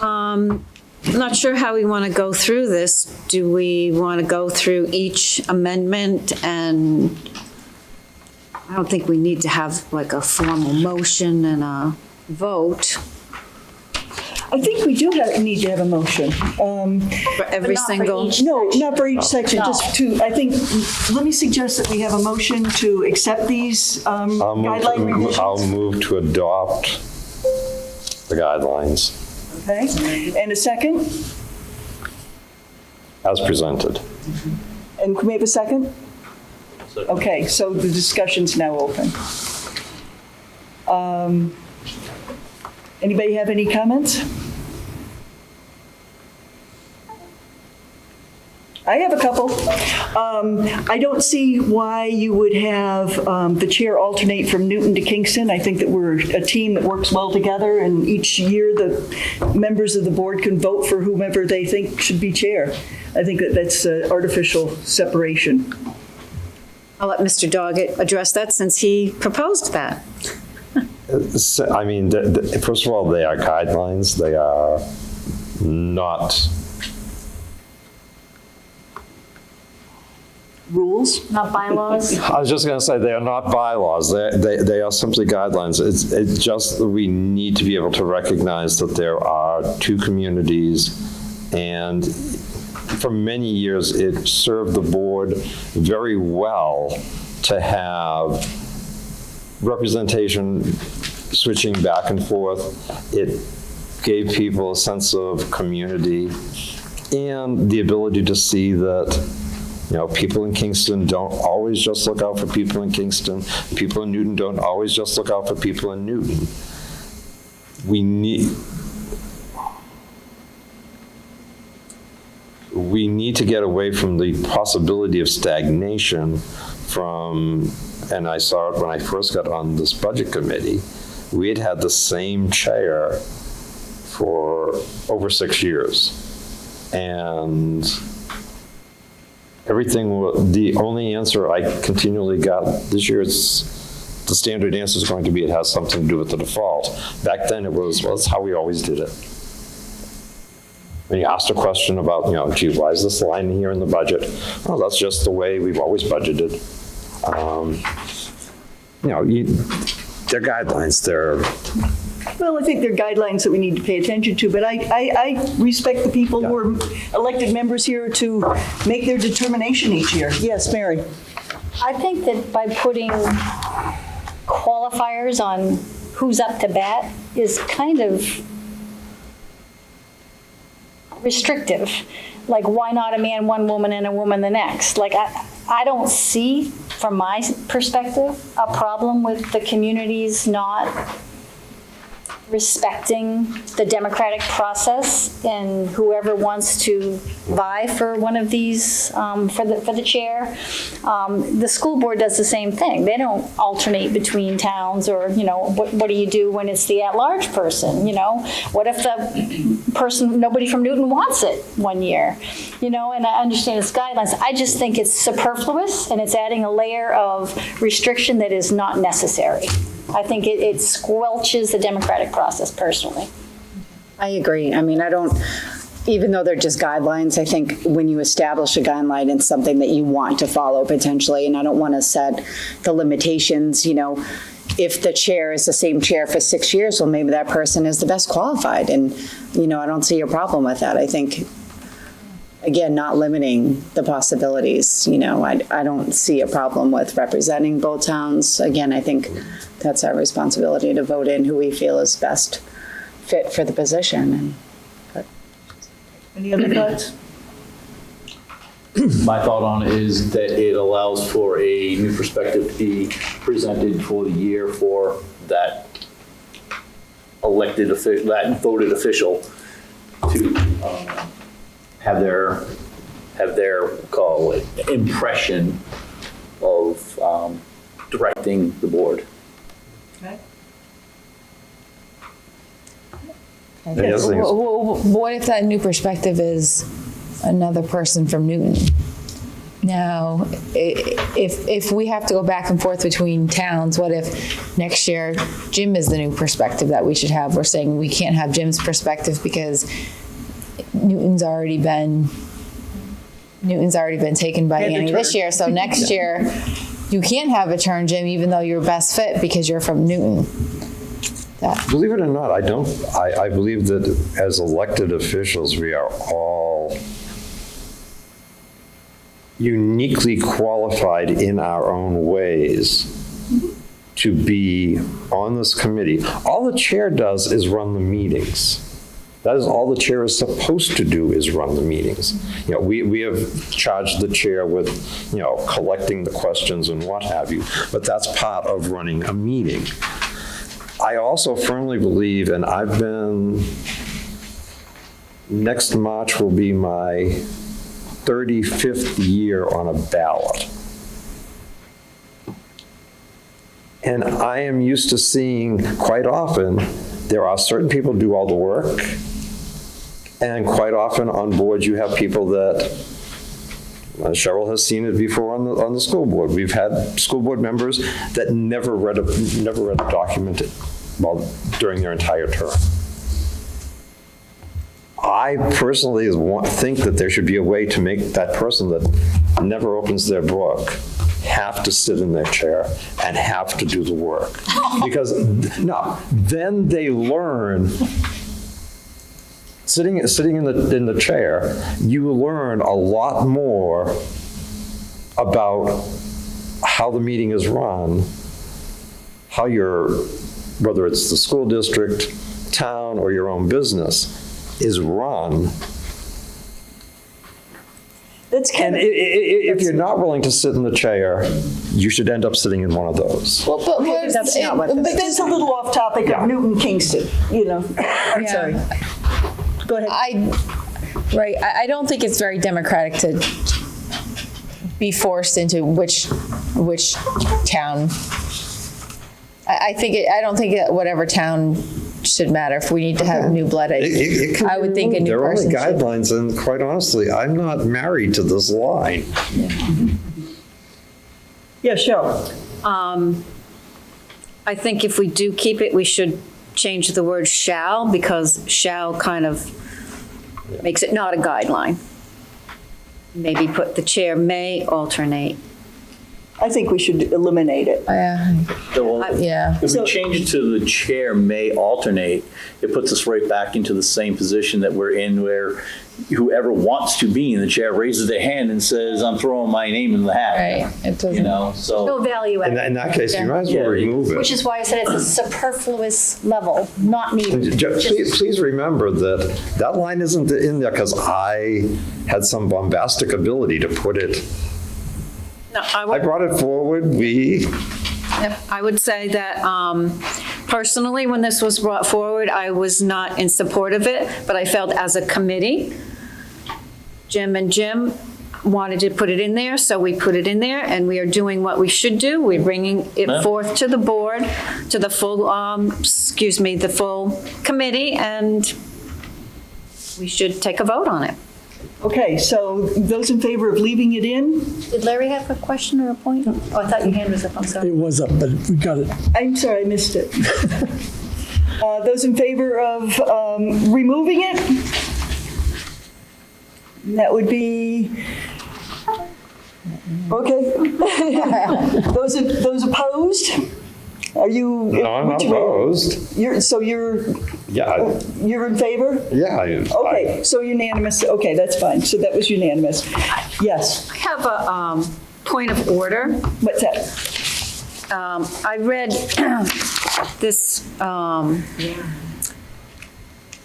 I'm not sure how we want to go through this. Do we want to go through each amendment? And I don't think we need to have like a formal motion and a vote I think we do need to have a motion. for every not for single. each. No, not for each section, just to, I think, let me suggest that we have a motion to accept these guideline revisions. I'll move to adopt the guidelines Okay, and a second? as presented. And can we have a second? So- Okay, so the discussion's now open. Anybody have any comments? I have a couple. I don't see why you would have the chair alternate from Newton to Kingston. I think that we're a team that works well together, and each year the members of the board can vote for whomever they think should be chair. I think that that's artificial separation. I'll let Mr. Doggett address that since he proposed that. I mean, first of all, they are guidelines. They are not, Rules? Not bylaws. I was just going to say, they are not bylaws. They are simply guidelines. It's just that we need to be able to recognize that there are two communities, and for many years, it served the board very well to have representation switching back and forth. It gave people a sense of community and the ability to see that, people in Kingston don't always just look out for people in Kingston. People in Newton don't always just look out for people in Newton. We need to get away from the possibility of stagnation and I saw it when I first got on this budget committee. We had the same chair for over 6 years. And the only answer I continually got this year is the standard answer is going to be it has something to do with the default. Back then it was, well, that's how we always did it. When you asked a question about, gee, why is this line here in the budget? Oh, that's just the way we've always budgeted. They're guidelines, Well, I think there are guidelines that we need to pay attention to, but I respect the people who are elected members here to make their determination each year. Yes, Mary? I think that by putting qualifiers on who's up to bat is kind of restrictive. Like, why not a man one woman and a woman the next? Like, I don't see, from my perspective, a problem with the communities not respecting the democratic process, and whoever wants to vie for one of these, for the chair. The school board does the same thing. They don't alternate between towns, or, what do you do when it's the at-large person? What if the person, nobody from Newton wants it one year? And I understand its guidelines. I just think it's superfluous, and it's adding a layer of restriction that is not necessary. I think it squelches the democratic process, personally. I agree. I mean, even though they're just guidelines, I think when you establish a guideline, it's something that you want to follow potentially, and I don't want to set the limitations, if the chair is the same chair for 6 years, well, maybe that person is the best qualified, and, I don't see a problem with that. I think, again, not limiting the possibilities, I don't see a problem with representing both towns. Again, I think that's our responsibility to vote in who we feel is best fit for the position. Any other thoughts? My thought on it is that it allows for a new perspective to be presented for the year for that that voted official to have their call it impression of directing the board. Okay. Any other things? What if that new perspective is another person from Newton? Now, if we have to go back and forth between towns, what if next year Jim is the new perspective that we should have? We're saying we can't have Jim's perspective because Newton's already been taken by Annie this year. So next year, you can't have a turn, Jim, even though you're best fit because you're from Newton. Believe it or not, I believe that as elected officials, we are all uniquely qualified in our own ways to be on this committee. All the chair does is run the meetings. That is all the chair is supposed to do, is run the meetings. We have charged the chair with, collecting the questions and what have you, but that's part of running a meeting. I also firmly believe, and next March will be my 35th year on a ballot. And I am used to seeing quite often, there are certain people who do all the work, and quite often on boards you have people that, Cheryl has seen it before on the school board. We've had school board members that never read a document during their entire term. I personally think that there should be a way to make that person that never opens their book have to sit in their chair and have to do the work. Because, then they learn, sitting in the chair, you learn a lot more about how the meeting is run, how whether it's the school district, town, or your own business, is run. If you're not willing to sit in the chair, you should end up sitting in one of those. Well, but that's not what But that's a little off topic of Newton Kingston, I'm sorry. Go ahead. I don't think it's very democratic to be forced into which town. I don't think whatever town should matter. If we need to have new blood, I would think a new person should. There are only guidelines, and quite honestly, I'm not married to this line. Yeah, Cheryl. I think if we do keep it, we should change the word shall, because shall kind of makes it not a guideline. Maybe put the chair may alternate. I think we should eliminate it. Yeah. If we change it to the chair may alternate, it puts us right back into the same position that we're in, where whoever wants to be in the chair raises their hand and says, I'm throwing my name in the hat. Right. It doesn't. You know, No so. value In added, that case, you might as well Yeah. remove it. which is why I said it's a superfluous level, not needed. Please remember that that line isn't in there because I had some bombastic ability to put it. No, I brought it forward, I would say that personally, when this was brought forward, I was not in support of it, but I felt as a committee, Jim wanted to put it in there, so we put it in there, and we are doing what we should do. We're bringing it forth to the board, to the full, the full committee, and we should take a vote on it. Okay, so those in favor of leaving it in? Did Larry have a question or a point? Oh, I thought your hand was up, I'm sorry. It was up, but we got it. I'm sorry, I missed it. Those in favor of removing it? That would be, okay. Those opposed? Are you? No, I'm not opposed. You're in favor? Yeah. Okay, so unanimous, okay, that's fine. So that was unanimous. Yes, I have a point of order. what's that? I read this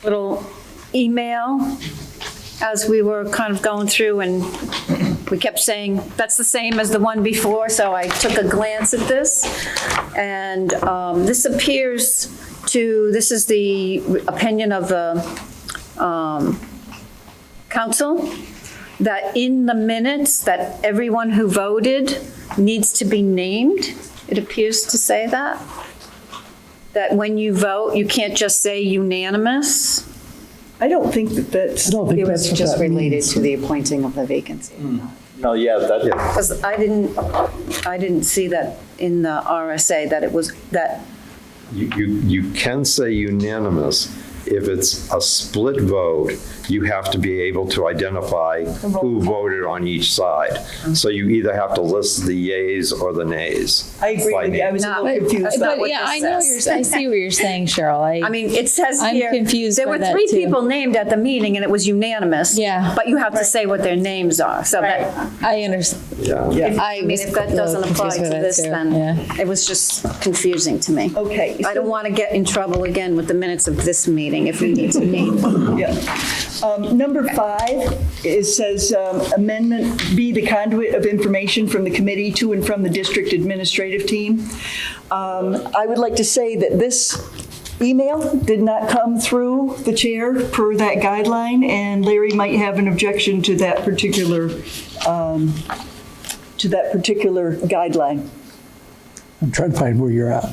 little email as we were kind of going through, and we kept saying, that's the same as the one before, so I took a glance at this. And this appears this is the opinion of the council, that in the minutes, that everyone who voted needs to be named. It appears to say that when you vote, you can't just say unanimous. I don't think that's. I don't think It that's was what just that related means. to the appointing of the vacancy. No, yeah, that, Because I didn't see that in the RSA, that it was, that, You can say unanimous. If it's a split vote, you have to be able to identify who voted on each side. So you either have to list the yays or the nays. I agree by with you, I name. was a No, little confused. not But what yeah, this I know says. I see what you're saying, Cheryl. I mean, it says I'm here. confused There by were that, 3 too. people named at the meeting, and it was unanimous. Yeah. But you have to say what their names are, so that, I understand. Yeah. I mean, if that doesn't apply to this, then it was just confusing to me. Okay. I don't want to get in trouble again with the minutes of this meeting if we need to name them. Yeah. Number 5, it says amendment be the conduit of information from the committee to and from the district administrative team. I would like to say that this email did not come through the chair per that guideline, and Larry might have an objection to that particular guideline. I'm trying to find where you're at.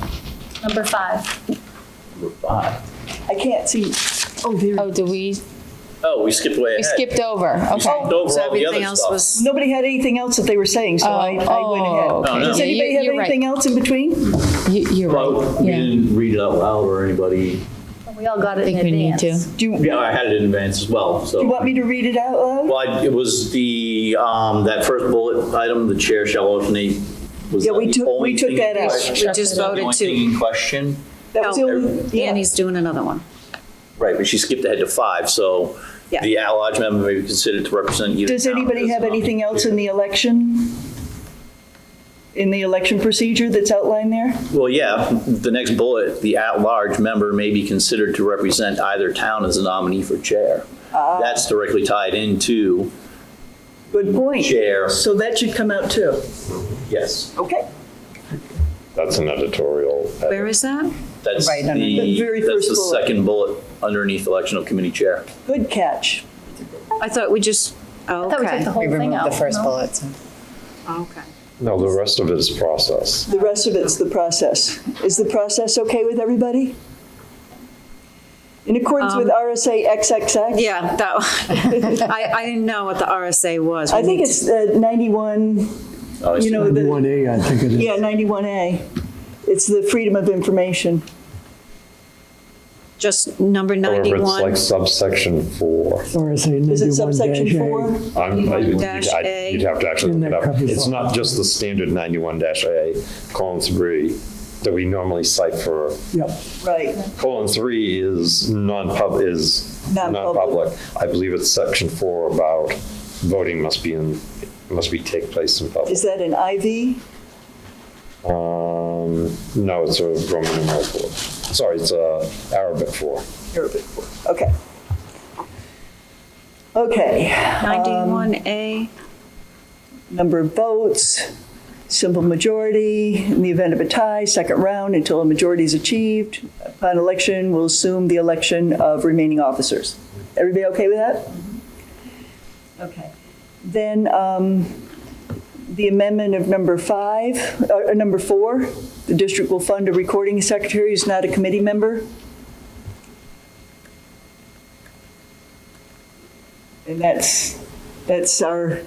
Number 5. I can't see. Oh, there. Oh, did we we skipped way ahead. we skipped over? Okay. Skipped over So all the everything other else stuff. was, Nobody had anything else that they were saying, so I went ahead. okay. Does Yeah, anybody have you're right. anything else in between? You're Well, right. we Yeah. didn't read it out loud or anybody. We all got it I in think we need advance. to. Do you Yeah, I had it in advance as well, so. want me to read it out loud? Well, it was the, that first bullet item, the chair shall alternate. Was Yeah, that we the took- we only took thing that in out. question? we just Was that the voted only thing to, in question? That was the only, yeah. Annie's doing another one. Right, but she skipped ahead to 5, so Yeah. the at-large member may be considered to represent either. Does town anybody as have an anything else in chair. the election? In the election procedure that's outlined there? Well, yeah, the next bullet, the at-large member may be considered to represent either town as a nominee for chair. That's directly tied into Good point. chair, So that should come out too. yes. Okay. That's an editorial. Where is that? That's Right underneath. The very that's first the bullet. second bullet underneath election of committee chair. Good catch. I thought we just, oh, I thought we took okay. the whole We thing removed out. the first no? bullet. So. Okay. No, the rest of it is process. The rest of it's the process. Is the process okay with everybody? In accordance with RSA XXX? Yeah, that, I didn't know what the RSA was. I think it's 91, Oh, I you see. know, the, 1A, I think it is. yeah, 91A. It's the freedom of information. Just number However, it's 91. like subsection 4. RSA Is it subsection 91-A. 4? -A. You'd have to actually And look it that up. covers It's all. not just the standard 91-A:3 that we normally cite for. Yep. Right. :3 is Non-public. non-public. I believe it's section 4 about voting must take place in public. Is that an IV? No, it's a Roman numeral 4. Sorry, it's Arabic 4. Arabic 4. Okay. Okay. 91A. Number of votes, simple majority. In the event of a tie, second round until a majority is achieved. Upon election, we'll assume the election of remaining officers. Everybody okay with that? Okay. Then the amendment of number 4, the district will fund a recording secretary who's not a committee member. And that's our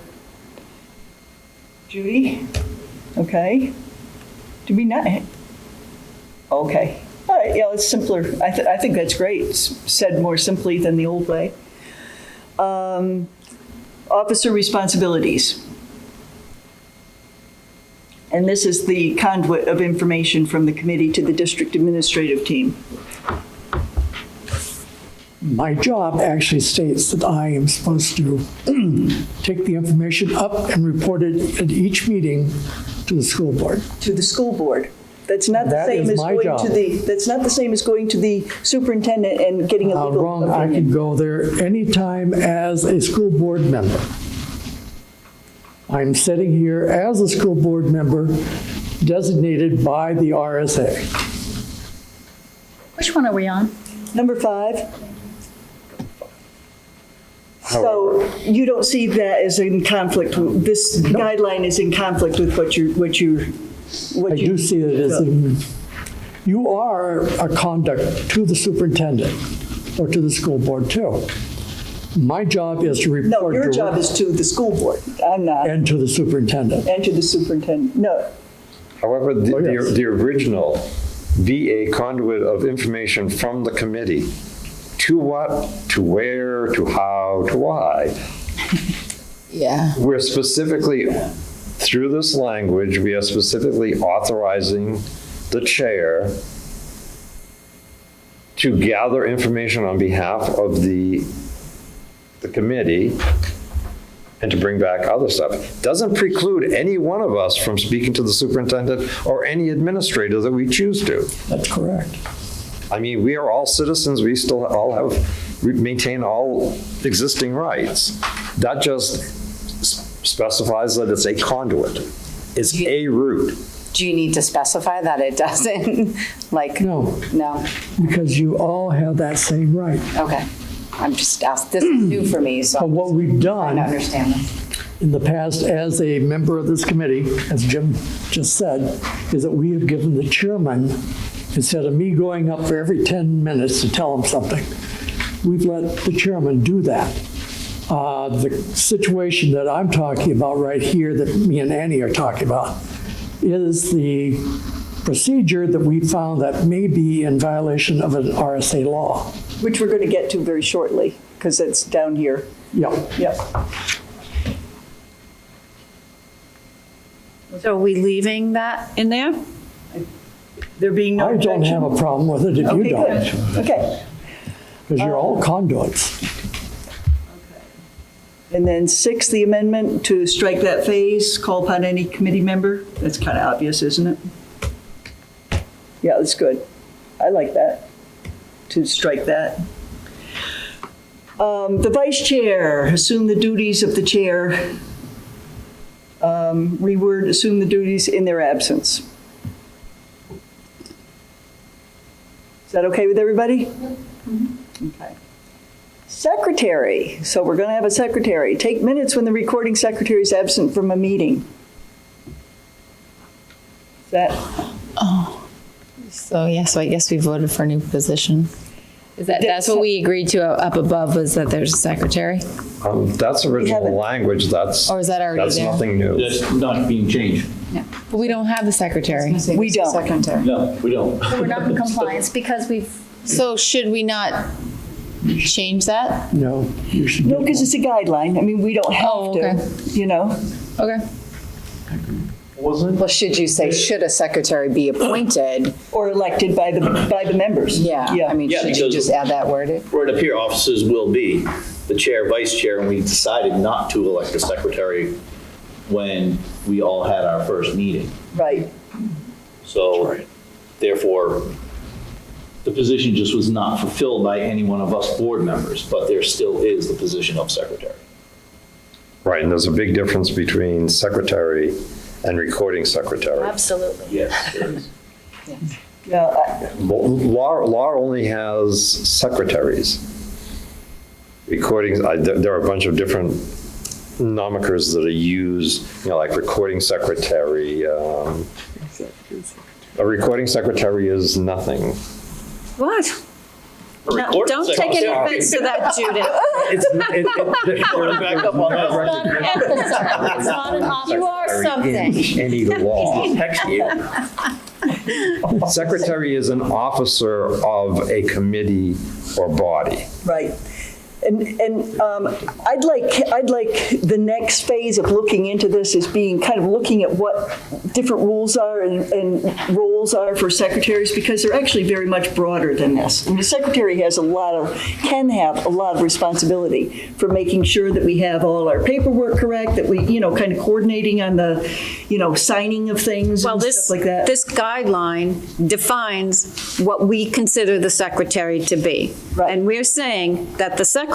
Judy. Okay. Do we not? Okay. All right. Yeah, it's simpler. I think that's great. It's said more simply than the old way. Officer responsibilities. And this is the conduit of information from the committee to the district administrative team. My job actually states that I am supposed to take the information up and report it at each meeting to the school board. To the school board. That's not the That same is as my going job. to the, that's not the same as going to the superintendent and getting a legal Wrong, I opinion. can go there anytime as a school board member. I'm sitting here as a school board member designated by the RSA. Which one are we on? Number 5. So you don't see that as in conflict, this guideline is in conflict with what you. I do see it as, you are a conduct to the superintendent or to the school board too. My job is to report. No, your job is to the school board. I'm not. And to the superintendent. And to the superintendent. No. However, Oh, yes. the original, be a conduit of information from the committee. To what, to where, to how, to why. Yeah. We're specifically, through this language, we are specifically authorizing the chair to gather information on behalf of the committee and to bring back other stuff. Doesn't preclude any one of us from speaking to the superintendent or any administrator that we choose to. That's correct. I mean, we are all citizens, we still all we maintain all existing rights. That just specifies that it's a conduit. It's a route. Do you need to specify that it doesn't? Like, No, no? because you all have that same right. Okay. I'm just asked, this is new for me, so But I'm what we've trying to done understand this. in the past as a member of this committee, as Jim just said, is that we have given the chairman, instead of me going up for every 10 minutes to tell him something, we've let the chairman do that. The situation that I'm talking about right here, that me and Annie are talking about, is the procedure that we found that may be in violation of an RSA law. Which we're going to get to very shortly, because it's down here. Yeah. Yep. So are we leaving that in there? There being no I don't objection? have a problem with it if you Okay, don't, good. Okay. because you're all conduits. And then 6, the amendment to strike that phase, call upon any committee member. That's kind of obvious, isn't it? Yeah, that's good. I like that, to strike that. The vice chair, assume the duties of the chair. Reword, assume the duties in their absence. Is that okay with everybody? Okay. Secretary, so we're going to have a secretary. Take minutes when the recording secretary is absent from a meeting. Is that, So, yeah, so I guess we voted for a new position. That's what we agreed to up above, was that there's a secretary? That's original haven't- language, that's. Or is that already That's there? nothing new. That's not being changed. But we don't have the secretary. We don't. Secretary. No, we don't. We're not in compliance because we've, So should we not change that? No, you should. No, because it's a guideline. I mean, we don't Oh, have okay. to, you know? Okay. Well, should you say, should a secretary be appointed? Or elected by the members. Yeah, I mean, Yeah, should you because- just add that word? Where it appear offices will be the chair, vice chair, and we decided not to elect a secretary when we all had our first meeting. Right. So therefore, the position just was not fulfilled by any one of us board members, but there still is the position of secretary. Right, and there's a big difference between secretary and recording secretary. absolutely. Yes, there is. Yeah, Law only has secretaries. Recordings, there are a bunch of different nomenclatures that are used, like recording secretary. A recording secretary is nothing. What? A No, recording don't take any secretary. offense to that, Judith. Wanna back up on that? It's not an officer. You are something. Any law. Text you. Secretary is an officer of a committee or body. right. And I'd like the next phase of looking into this as being kind of looking at what different rules are and roles are for secretaries, because they're actually very much broader than this. And the secretary can have a lot of responsibility for making sure that we have all our paperwork correct, that we, kind of coordinating on the, signing of things Well, and this, stuff like that. this guideline defines what we consider the secretary to be. Right. And we're saying that the secretary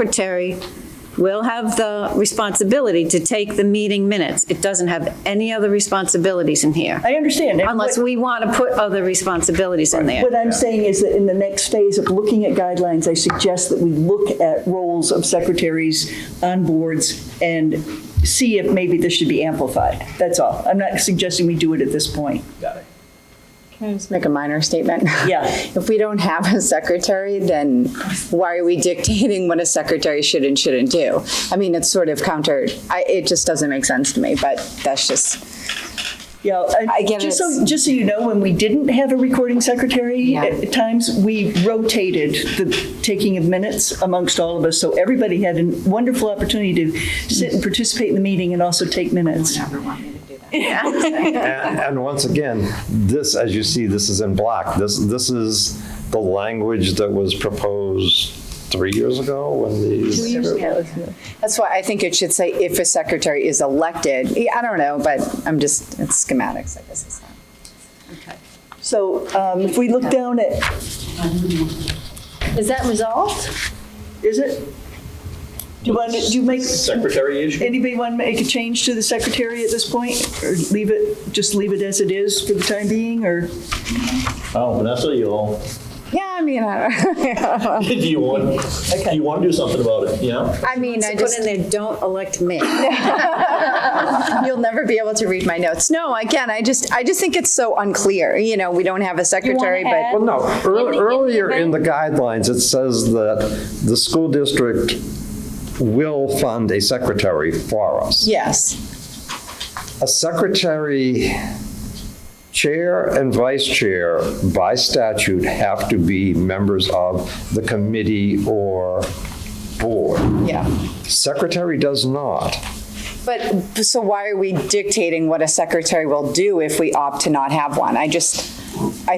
will have the responsibility to take the meeting minutes. It doesn't have any other responsibilities in here, I understand. And unless what- we want to put other responsibilities in there. What I'm saying is that in the next phase of looking at guidelines, I suggest that we look at roles of secretaries on boards and see if maybe this should be amplified. That's all. I'm not suggesting we do it at this point. Got it. Can I just make a minor statement? Yeah. If we don't have a secretary, then why are we dictating what a secretary should and shouldn't do? I mean, it's sort of it just doesn't make sense to me, but that's just, Yeah, Again, just so you know, when we didn't have a recording secretary, Yeah. at times, we rotated the taking of minutes amongst all of us, so everybody had a wonderful opportunity to sit and participate in the meeting and also take minutes. And once again, this, as you see, this is in black. This is the language that was proposed 3 years ago when these. that's why I think it should say if a secretary is elected. I don't know, but it's schematics, I guess it's not. So if we look down at, Is that resolved? is it? Do you make, Secretary issue? anybody want to make a change to the secretary at this point? Or just leave it as it is for the time being, or? Oh, Vanessa, you all, Yeah, I mean, I don't do you want to do something about it, yeah? I mean, I Put just, in there, don't elect me. you'll never be able to read my notes. No, again, I just think it's so unclear. We don't have a secretary, but add- Well, no, In the earlier in the event- guidelines, it says that the school district will fund a secretary for us. yes. A secretary, chair and vice chair by statute have to be members of the committee or board. Yeah. Secretary does not. But, so why are we dictating what a secretary will do if we opt to not have one? I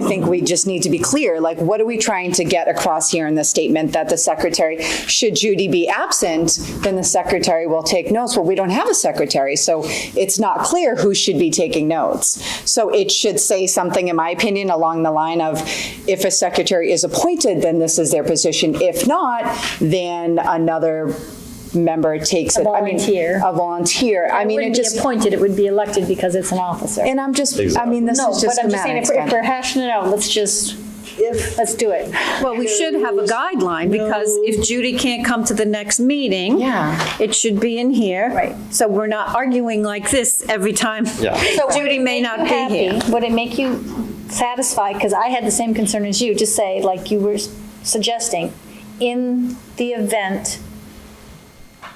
think we just need to be clear, like, what are we trying to get across here in the statement that the secretary, should Judy be absent, then the secretary will take notes. Well, we don't have a secretary, so it's not clear who should be taking notes. So it should say something, in my opinion, along the line of, if a secretary is appointed, then this is their position. If not, then another member takes it. I mean, volunteer. a volunteer. I It mean, wouldn't it be just, appointed, it would be elected because it's an officer. and I'm just, I mean, this No, is just but I'm just saying, schematics. if we're hashing it out, let's do it. Well, we should have a guideline, because if Judy can't come to the next meeting, Yeah. it should be in here. Right. So we're not arguing like this every time. Yeah. So Judy may not be here. Would it make you satisfied, because I had the same concern as you, to say, like you were suggesting, in the event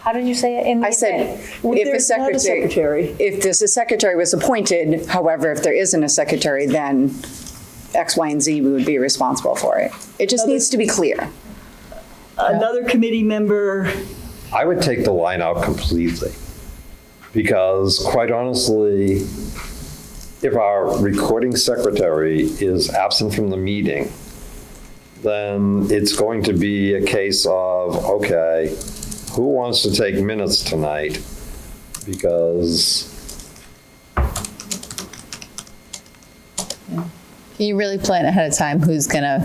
How did you say it? In the I said, event? if a There's not a secretary. if there's a secretary was appointed, however, if there isn't a secretary, then X, Y, and Z would be responsible for it. It just needs to be clear. Another committee member, I would take the line out completely, because quite honestly, if our recording secretary is absent from the meeting, then it's going to be a case of, okay, who wants to take minutes tonight? Because, Can you really plan ahead of time who's gonna,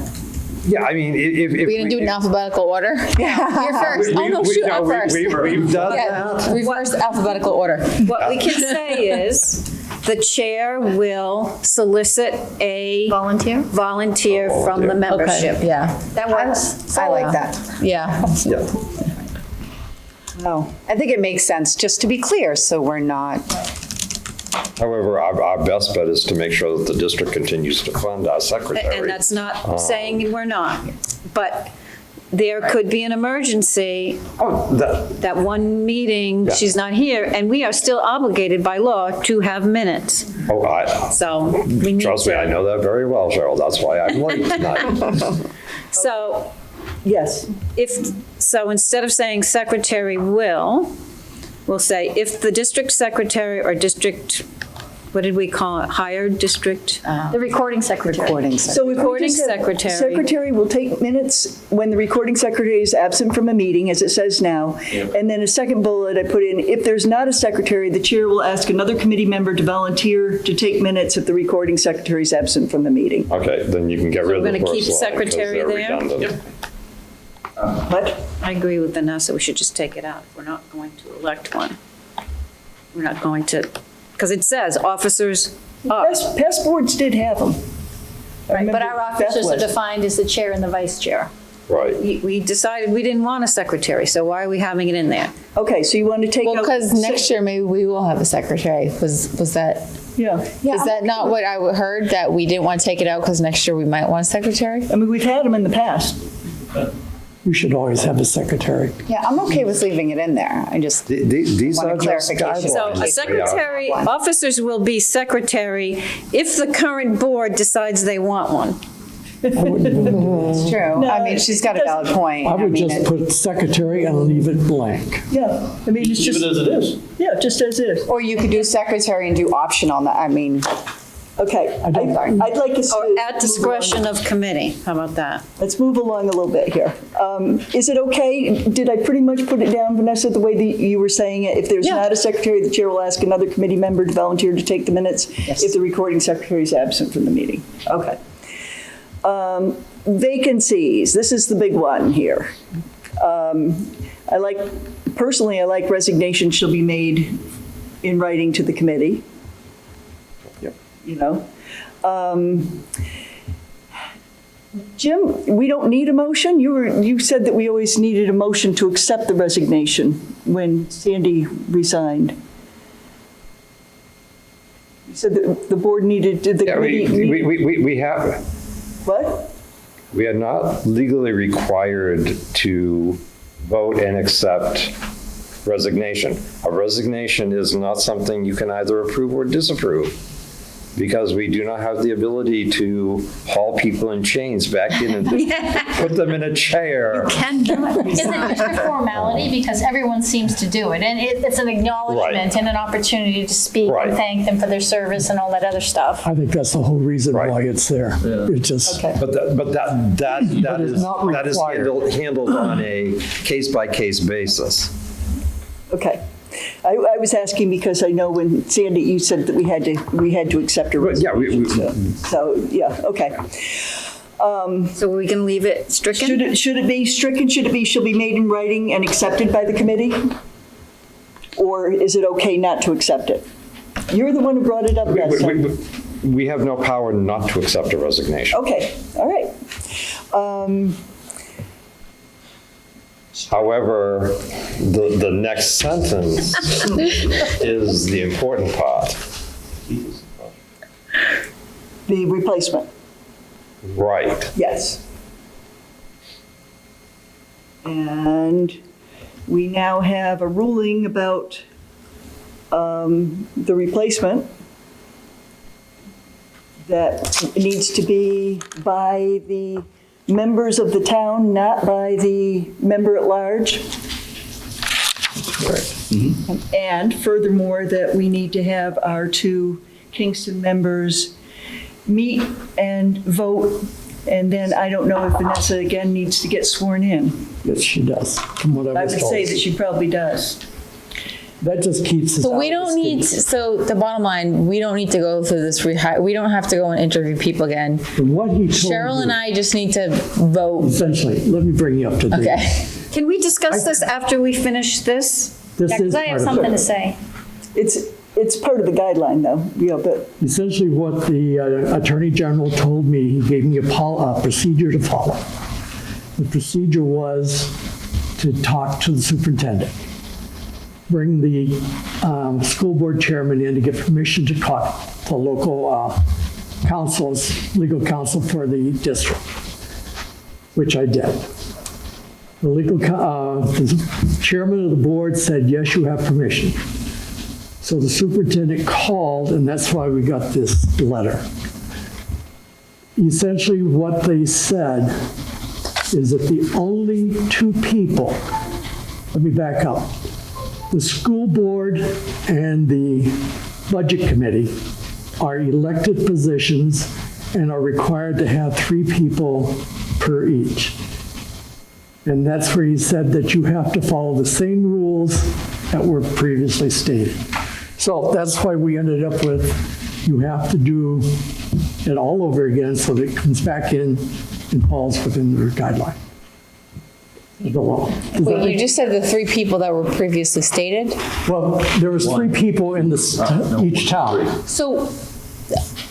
yeah, I mean, if. we gonna do it in alphabetical order? Yeah. You're first. Oh, no, shoot, I'm first. We've done Yeah, that. reverse alphabetical order. What we can say is, the chair will solicit a volunteer from the membership. Okay, yeah, That works. I like that. yeah. Yeah. No, I think it makes sense, just to be clear, so we're not, However, our best bet is to make sure that the district continues to fund our secretary. And that's not saying we're not, but there could be an emergency, Oh, that one meeting, she's not here, and we are still obligated by law to have minutes. So we need Trust me, I to, know that very well, Cheryl. That's why I'm late tonight. so yes. so instead of saying secretary will, we'll say if the district secretary or district, what did we call it, hired district? The recording secretary. recording So if we Recording just have secretary. Secretary will take minutes when the recording secretary is absent from a meeting, as it says now. And then a second bullet I put in, if there's not a secretary, the chair will ask another committee member to volunteer to take minutes if the recording secretary is absent from the meeting. Okay, then you can get rid of we're the gonna first keep line, 'cause secretary they're there? redundant. What? I agree with Vanessa, we should just take it out. If we're not going to elect one. We're not going to, because it says officers are. Past boards did have them. Right, but our officers are defined as the chair and the vice chair. Right. We decided we didn't want a secretary, so why are we having it in there? Okay, so you want to take out. Well, because next year maybe we will have a secretary. Was that, Yeah. is that not what I heard, that we didn't want to take it out because next year we might want a secretary? I mean, we've had them in the past. We should always have a secretary. yeah, I'm okay with leaving it in there. I just These want are a just clarification. So guidelines. a secretary, officers will be secretary if the current board decides they want one. It's true. I mean, she's got a valid point. I would mean, just put secretary and leave it blank. Yeah, I mean, it's Leave just, it as it is. yeah, just as is. Or you could do secretary and do optional, I mean, Okay, I'd like us Or to. at discretion of committee, how about that? Let's move along a little bit here. Is it okay, did I pretty much put it down, Vanessa, the way that you were saying it? If there's not a secretary, the chair will ask another committee member to volunteer to take the minutes if the recording secretary is absent from the meeting. Okay. Vacancies, this is the big one here. Personally, I like resignation shall be made in writing to the committee. You know? Jim, we don't need a motion? You said that we always needed a motion to accept the resignation when Sandy resigned. You said that the board needed, did the Yeah, committee? we have, What? we are not legally required to vote and accept resignation. A resignation is not something you can either approve or disapprove, because we do not have the ability to haul people in chains back in and put them in a chair. Isn't it just a formality? Because everyone seems to do it. And it's an acknowledgement Right. and an opportunity to speak Right. and thank them for their service and all that other stuff. I think that's the whole reason Right. why it's there. It just, Okay. But that it's is not required. handled on a case-by-case basis. Okay. I was asking because I know when Sandy, you said that we had to accept a Yeah, resignation. So, yeah, okay. So we can leave it stricken? Should it be stricken? Should it be, shall be made in writing and accepted by the committee? Or is it okay not to accept it? You're the one who brought it up last time. We have no power not to accept a resignation. Okay, all right. However, the next sentence is the important part. The replacement, Right. yes. And We now have a ruling about the replacement that needs to be by the members of the town, not by the member at large. And furthermore, that we need to have our two Kingston members meet and vote. And then I don't know if Vanessa again needs to get sworn in. Yes, she does, from what I I was would told. say that she probably does. That just keeps us So out we of the don't need, state. so the bottom line, we don't need to go through this, we don't have to go and interview people again. From what he told Cheryl and me, I just need to vote. essentially, let me bring you up to date. Okay. Can we discuss this after we finish this? This Yeah, is because I have part of something to it. say. It's part of the guideline though, but Essentially, what the Attorney General told me, he gave me a procedure to follow. The procedure was to talk to the superintendent, bring the school board chairman in to get permission to talk to local councils, legal counsel for the district, which I did. The chairman of the board said, yes, you have permission. So the superintendent called, and that's why we got this letter. Essentially, what they said is that the only two people, let me back up, the school board and the budget committee are elected positions and are required to have 3 people per each. And that's where he said that you have to follow the same rules that were previously stated. So that's why we ended up with, you have to do it all over again so that it comes back in and falls within the guideline. The law. Does that Wait, you make- just said the 3 people that were previously stated? Well, there was 3 people in each town. So,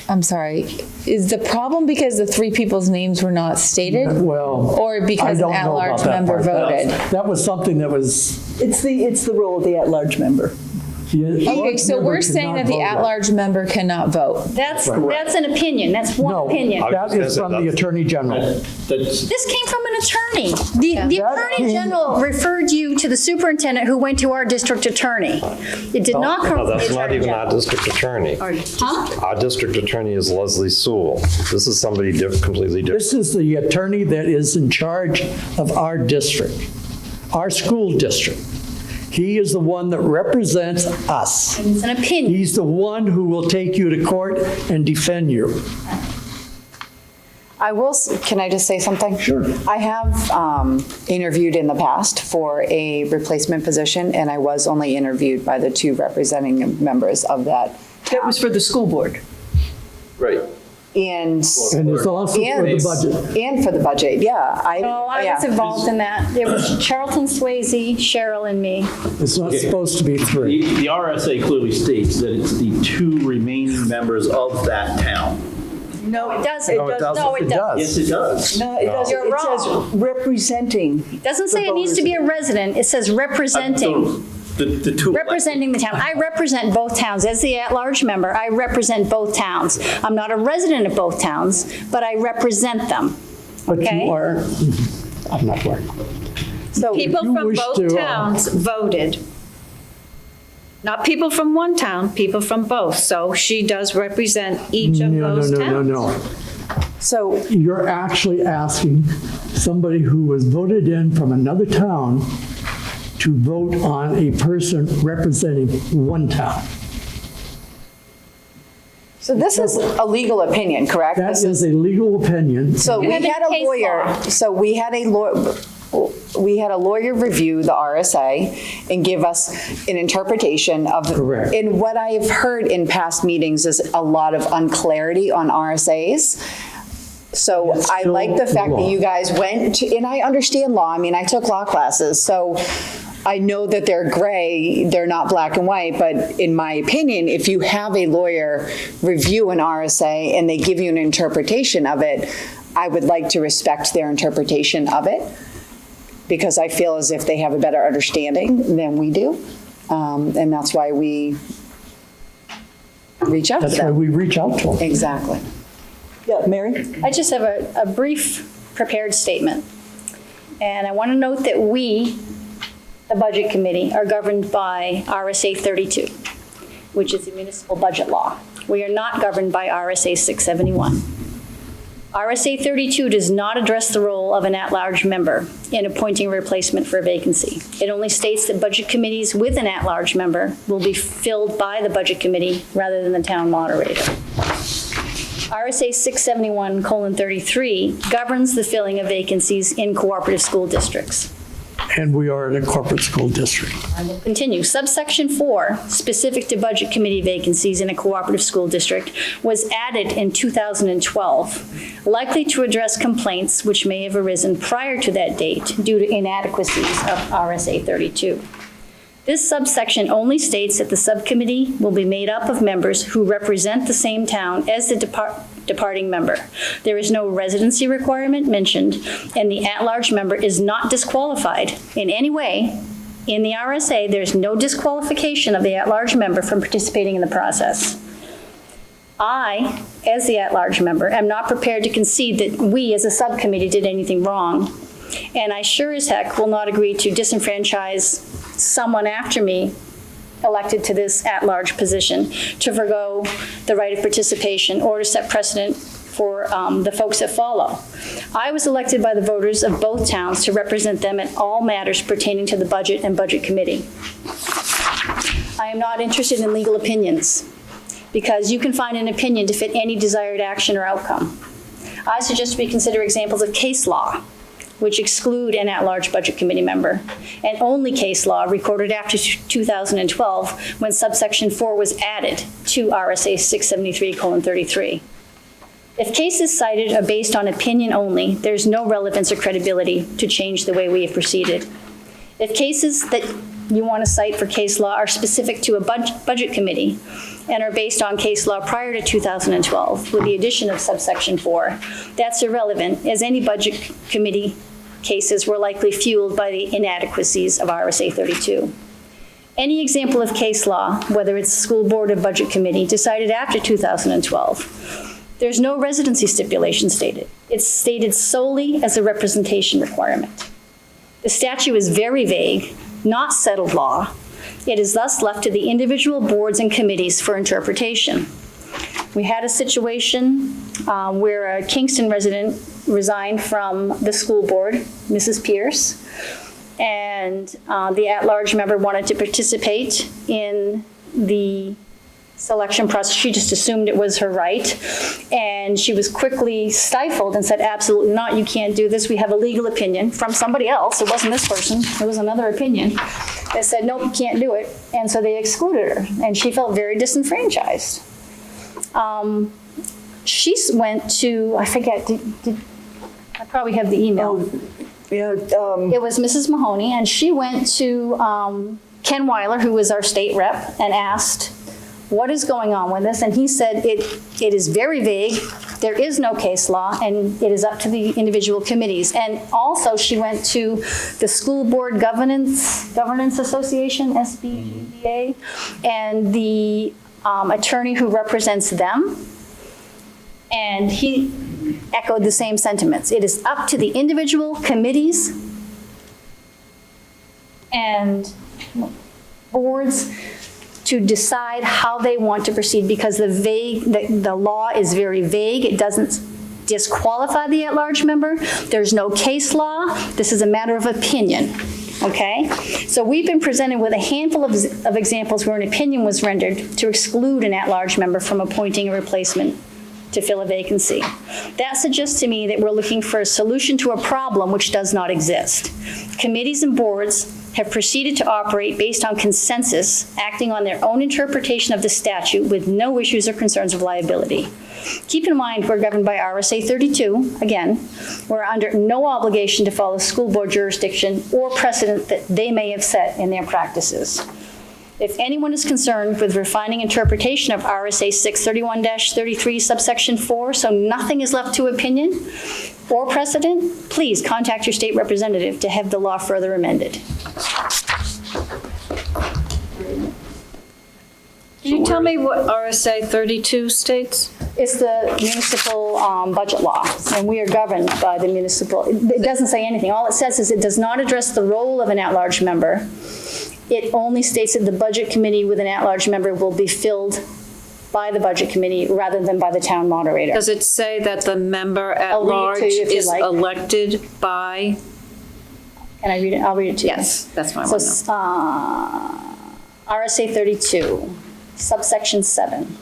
I'm sorry, is the problem because the 3 people's names were not stated? Well, Or because I don't an know at-large about that member part. voted? That was something that was. it's the role of the at-large member. Okay, so we're saying that the at-large member cannot vote. That's an opinion, that's one No, opinion. that is from the Attorney General. That's, This came from an attorney. The That Attorney came- General referred you to the superintendent who went to our district attorney. It did not come No, from the that's not Attorney even our General. district attorney. Huh? Our district attorney is Leslie Sewell. This is somebody completely different. This is the attorney that is in charge of our district, our school district. He is the one that represents us. It's an opinion. He's the one who will take you to court and defend you. Can I just say something? Sure. I have interviewed in the past for a replacement position, and I was only interviewed by the 2 representing members of that. That was for the school board. right. And And it's also for the budget. And for the budget, yeah. No, I was involved in that. It was Charlton Swayze, Cheryl, and me. It's not supposed to be 3. The RSA clearly states that it's the 2 remaining members of that town. No, It doesn't. It does. No, it doesn't. Yes, it does. No, it doesn't. You're It says wrong. representing. It doesn't say it needs to be a resident. It says representing. The 2. Representing the town. I represent both towns. As the at-large member, I represent both towns. I'm not a resident of both towns, but I represent them. But Okay. you are, I'm not worried. So People you from wish both to, towns voted. Not people from one town, people from both. So she does represent each of those towns. No. So You're actually asking somebody who was voted in from another town to vote on a person representing one town. So this is a legal opinion, correct? That This is a legal opinion. So we have had a a case lawyer, law. so we had a lawyer review the RSA and give us an interpretation of. Correct. And what I've heard in past meetings is a lot of unclarity on RSAs. So It's I still like the fact law. that you guys went to, and I understand law, I mean, I took law classes, so I know that they're gray, they're not black and white, but in my opinion, if you have a lawyer review an RSA and they give you an interpretation of it, I would like to respect their interpretation of it, because I feel as if they have a better understanding than we do. And that's why we reach out to That's why them. we reach out to them. Exactly. Yeah, Mary? I just have a brief prepared statement. And I want to note that we the Budget Committee, are governed by RSA 32, which is the municipal budget law. We are not governed by RSA 671. RSA 32 does not address the role of an at-large member in appointing a replacement for a vacancy. It only states that budget committees with an at-large member will be filled by the Budget Committee rather than the town moderator. RSA 671:33 governs the filling of vacancies in cooperative school districts. And we are in a corporate school district. Continue. Subsection 4, specific to budget committee vacancies in a cooperative school district, was added in 2012, likely to address complaints which may have arisen prior to that date due to inadequacies of RSA 32. This subsection only states that the subcommittee will be made up of members who represent the same town as the departing member. There is no residency requirement mentioned, and the at-large member is not disqualified in any way. In the RSA, there is no disqualification of the at-large member from participating in the process. I, as the at-large member, am not prepared to concede that we as a subcommittee did anything wrong, and I sure as heck will not agree to disenfranchise someone after me elected to this at-large position to forgo the right of participation or to set precedent for the folks that follow. I was elected by the voters of both towns to represent them in all matters pertaining to the budget and budget committee. I am not interested in legal opinions because you can find an opinion to fit any desired action or outcome. I suggest we consider examples of case law, which exclude an at-large budget committee member, and only case law recorded after 2012 when subsection 4 was added to RSA 673:33. If cases cited are based on opinion only, there's no relevance or credibility to change the way we have proceeded. If cases that you want to cite for case law are specific to a budget committee and are based on case law prior to 2012 with the addition of subsection 4, that's irrelevant, as any budget committee cases were likely fueled by the inadequacies of RSA 32. Any example of case law, whether it's school board or budget committee, decided after 2012, there's no residency stipulation stated. It's stated solely as a representation requirement. The statute is very vague, not settled law. It is thus left to the individual boards and committees for interpretation. We had a situation where a Kingston resident resigned from the school board, Mrs. Pierce, and the at-large member wanted to participate in the selection process. She just assumed it was her right, and she was quickly stifled and said, absolutely not, you can't do this. We have a legal opinion from somebody else. It wasn't this person, it was another opinion that said, nope, you can't do it. And so they excluded her, and she felt very disenfranchised. She went to, I forget, I probably have the email. It was Mrs. Mahoney, and she went to Ken Weiler, who was our state rep, and asked, what is going on with this? And he said, it is very vague. There is no case law, and it is up to the individual committees. And also, she went to the School Board Governance Association, SBGA, and the attorney who represents them, and he echoed the same sentiments. It is up to the individual committees and boards to decide how they want to proceed, because the law is very vague. It doesn't disqualify the at-large member. There's no case law. This is a matter of opinion, okay? So we've been presented with a handful of examples where an opinion was rendered to exclude an at-large member from appointing a replacement to fill a vacancy. That suggests to me that we're looking for a solution to a problem which does not exist. Committees and boards have proceeded to operate based on consensus, acting on their own interpretation of the statute with no issues or concerns of liability. Keep in mind, we're governed by RSA 32. Again, we're under no obligation to follow school board jurisdiction or precedent that they may have set in their practices. If anyone is concerned with refining interpretation of RSA 631-33 subsection 4, so nothing is left to opinion or precedent, please contact your state representative to have the law further amended. Can you tell me what RSA 32 states? It's the municipal budget law, and we are governed by the municipal. It doesn't say anything. All it says is it does not address the role of an at-large member. It only states that the budget committee with an at-large member will be filled by the budget committee rather than by the town moderator. Does it say that the member at I'll read it large to you if you is like. elected by? Can I read it? I'll read it to you. Yes, that's what I want to know. So, RSA 32, subsection 7.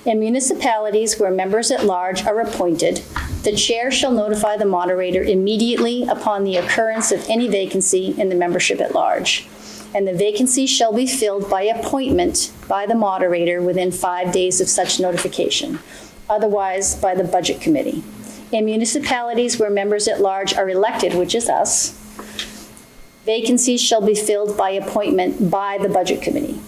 In municipalities where members at large are appointed, the chair shall notify the moderator immediately upon the occurrence of any vacancy in the membership at large. And the vacancy shall be filled by appointment by the moderator within 5 days of such notification, otherwise by the budget committee. In municipalities where members at large are elected, which is us, vacancies shall be filled by appointment by the budget committee.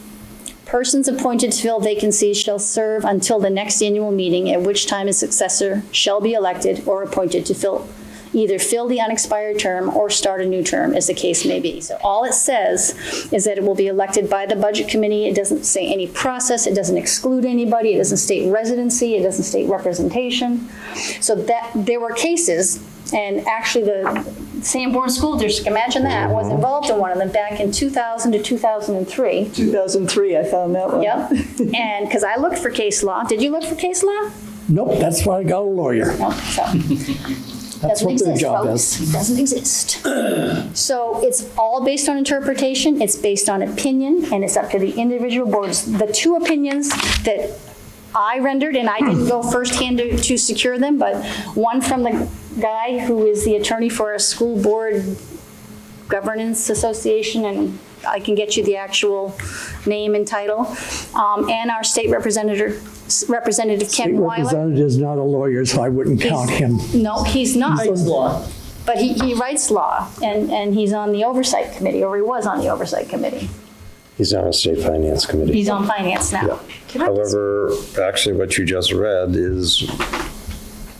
Persons appointed to fill vacancies shall serve until the next annual meeting, at which time a successor shall be elected or appointed to either fill the unexpired term or start a new term, as the case may be. So all it says is that it will be elected by the budget committee. It doesn't say any process. It doesn't exclude anybody. It doesn't state residency. It doesn't state representation. So that there were cases, and actually the Sanborn School District, imagine that, was involved in one of them back in 2000 to 2003. 2003, I found that one. Yep. And because I looked for case law. Did you look for case law? Nope, that's why I got a lawyer. No, so. That's Doesn't what their exist, job folks. is. Doesn't exist. So it's all based on interpretation, it's based on opinion, and it's up to the individual boards. The two opinions that I rendered, and I didn't go firsthand to secure them, but one from the guy who is the attorney for a school board governance association, and I can get you the actual name and title, and our state representative Ken Weiler. Representative is not a lawyer, so I wouldn't count him. No, he's not. law. But he writes law, and he's on the oversight committee, or he was on the oversight committee. He's on a state finance committee. He's on finance now. However, actually what you just read is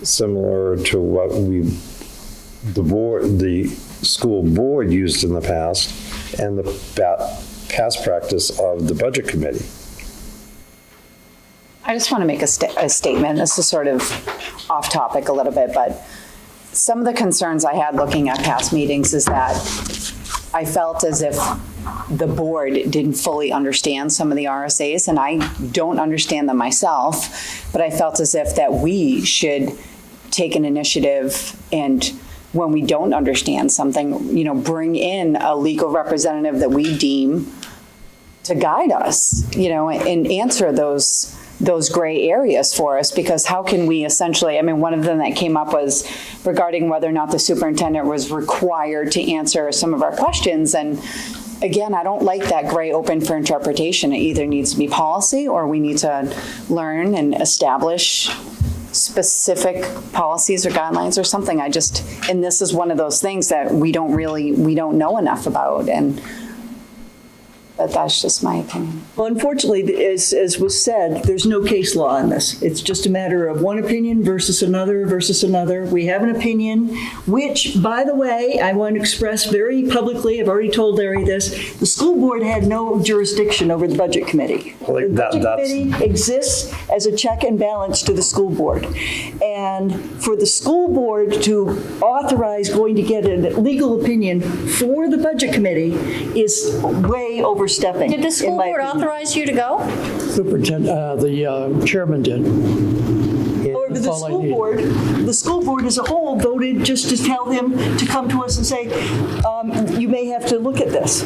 similar to what the school board used in the past and the past practice of the budget committee. I just want to make a statement. This is sort of off topic a little bit, but some of the concerns I had looking at past meetings is that I felt as if the board didn't fully understand some of the RSAs, and I don't understand them myself, but I felt as if that we should take an initiative, and when we don't understand something, bring in a legal representative that we deem to guide us, and answer those gray areas for us, because how can we essentially, one of them that came up was regarding whether or not the superintendent was required to answer some of our questions. And again, I don't like that gray open for interpretation. It either needs to be policy, or we need to learn and establish specific policies or guidelines or something. And this is one of those things that we don't know enough about. But that's just my opinion. Well, unfortunately, as was said, there's no case law in this. It's just a matter of one opinion versus another versus another. We have an opinion, which, by the way, I want to express very publicly, I've already told Larry this, the school board had no jurisdiction over the budget committee. The budget committee exists as a check and balance to the school board. And for the school board to authorize going to get a legal opinion for the budget committee is way overstepping. Did the school board authorize you to go? Superintendent, the chairman did. However, That's all I need. the school board as a whole voted just to tell him to come to us and say, you may have to look at this.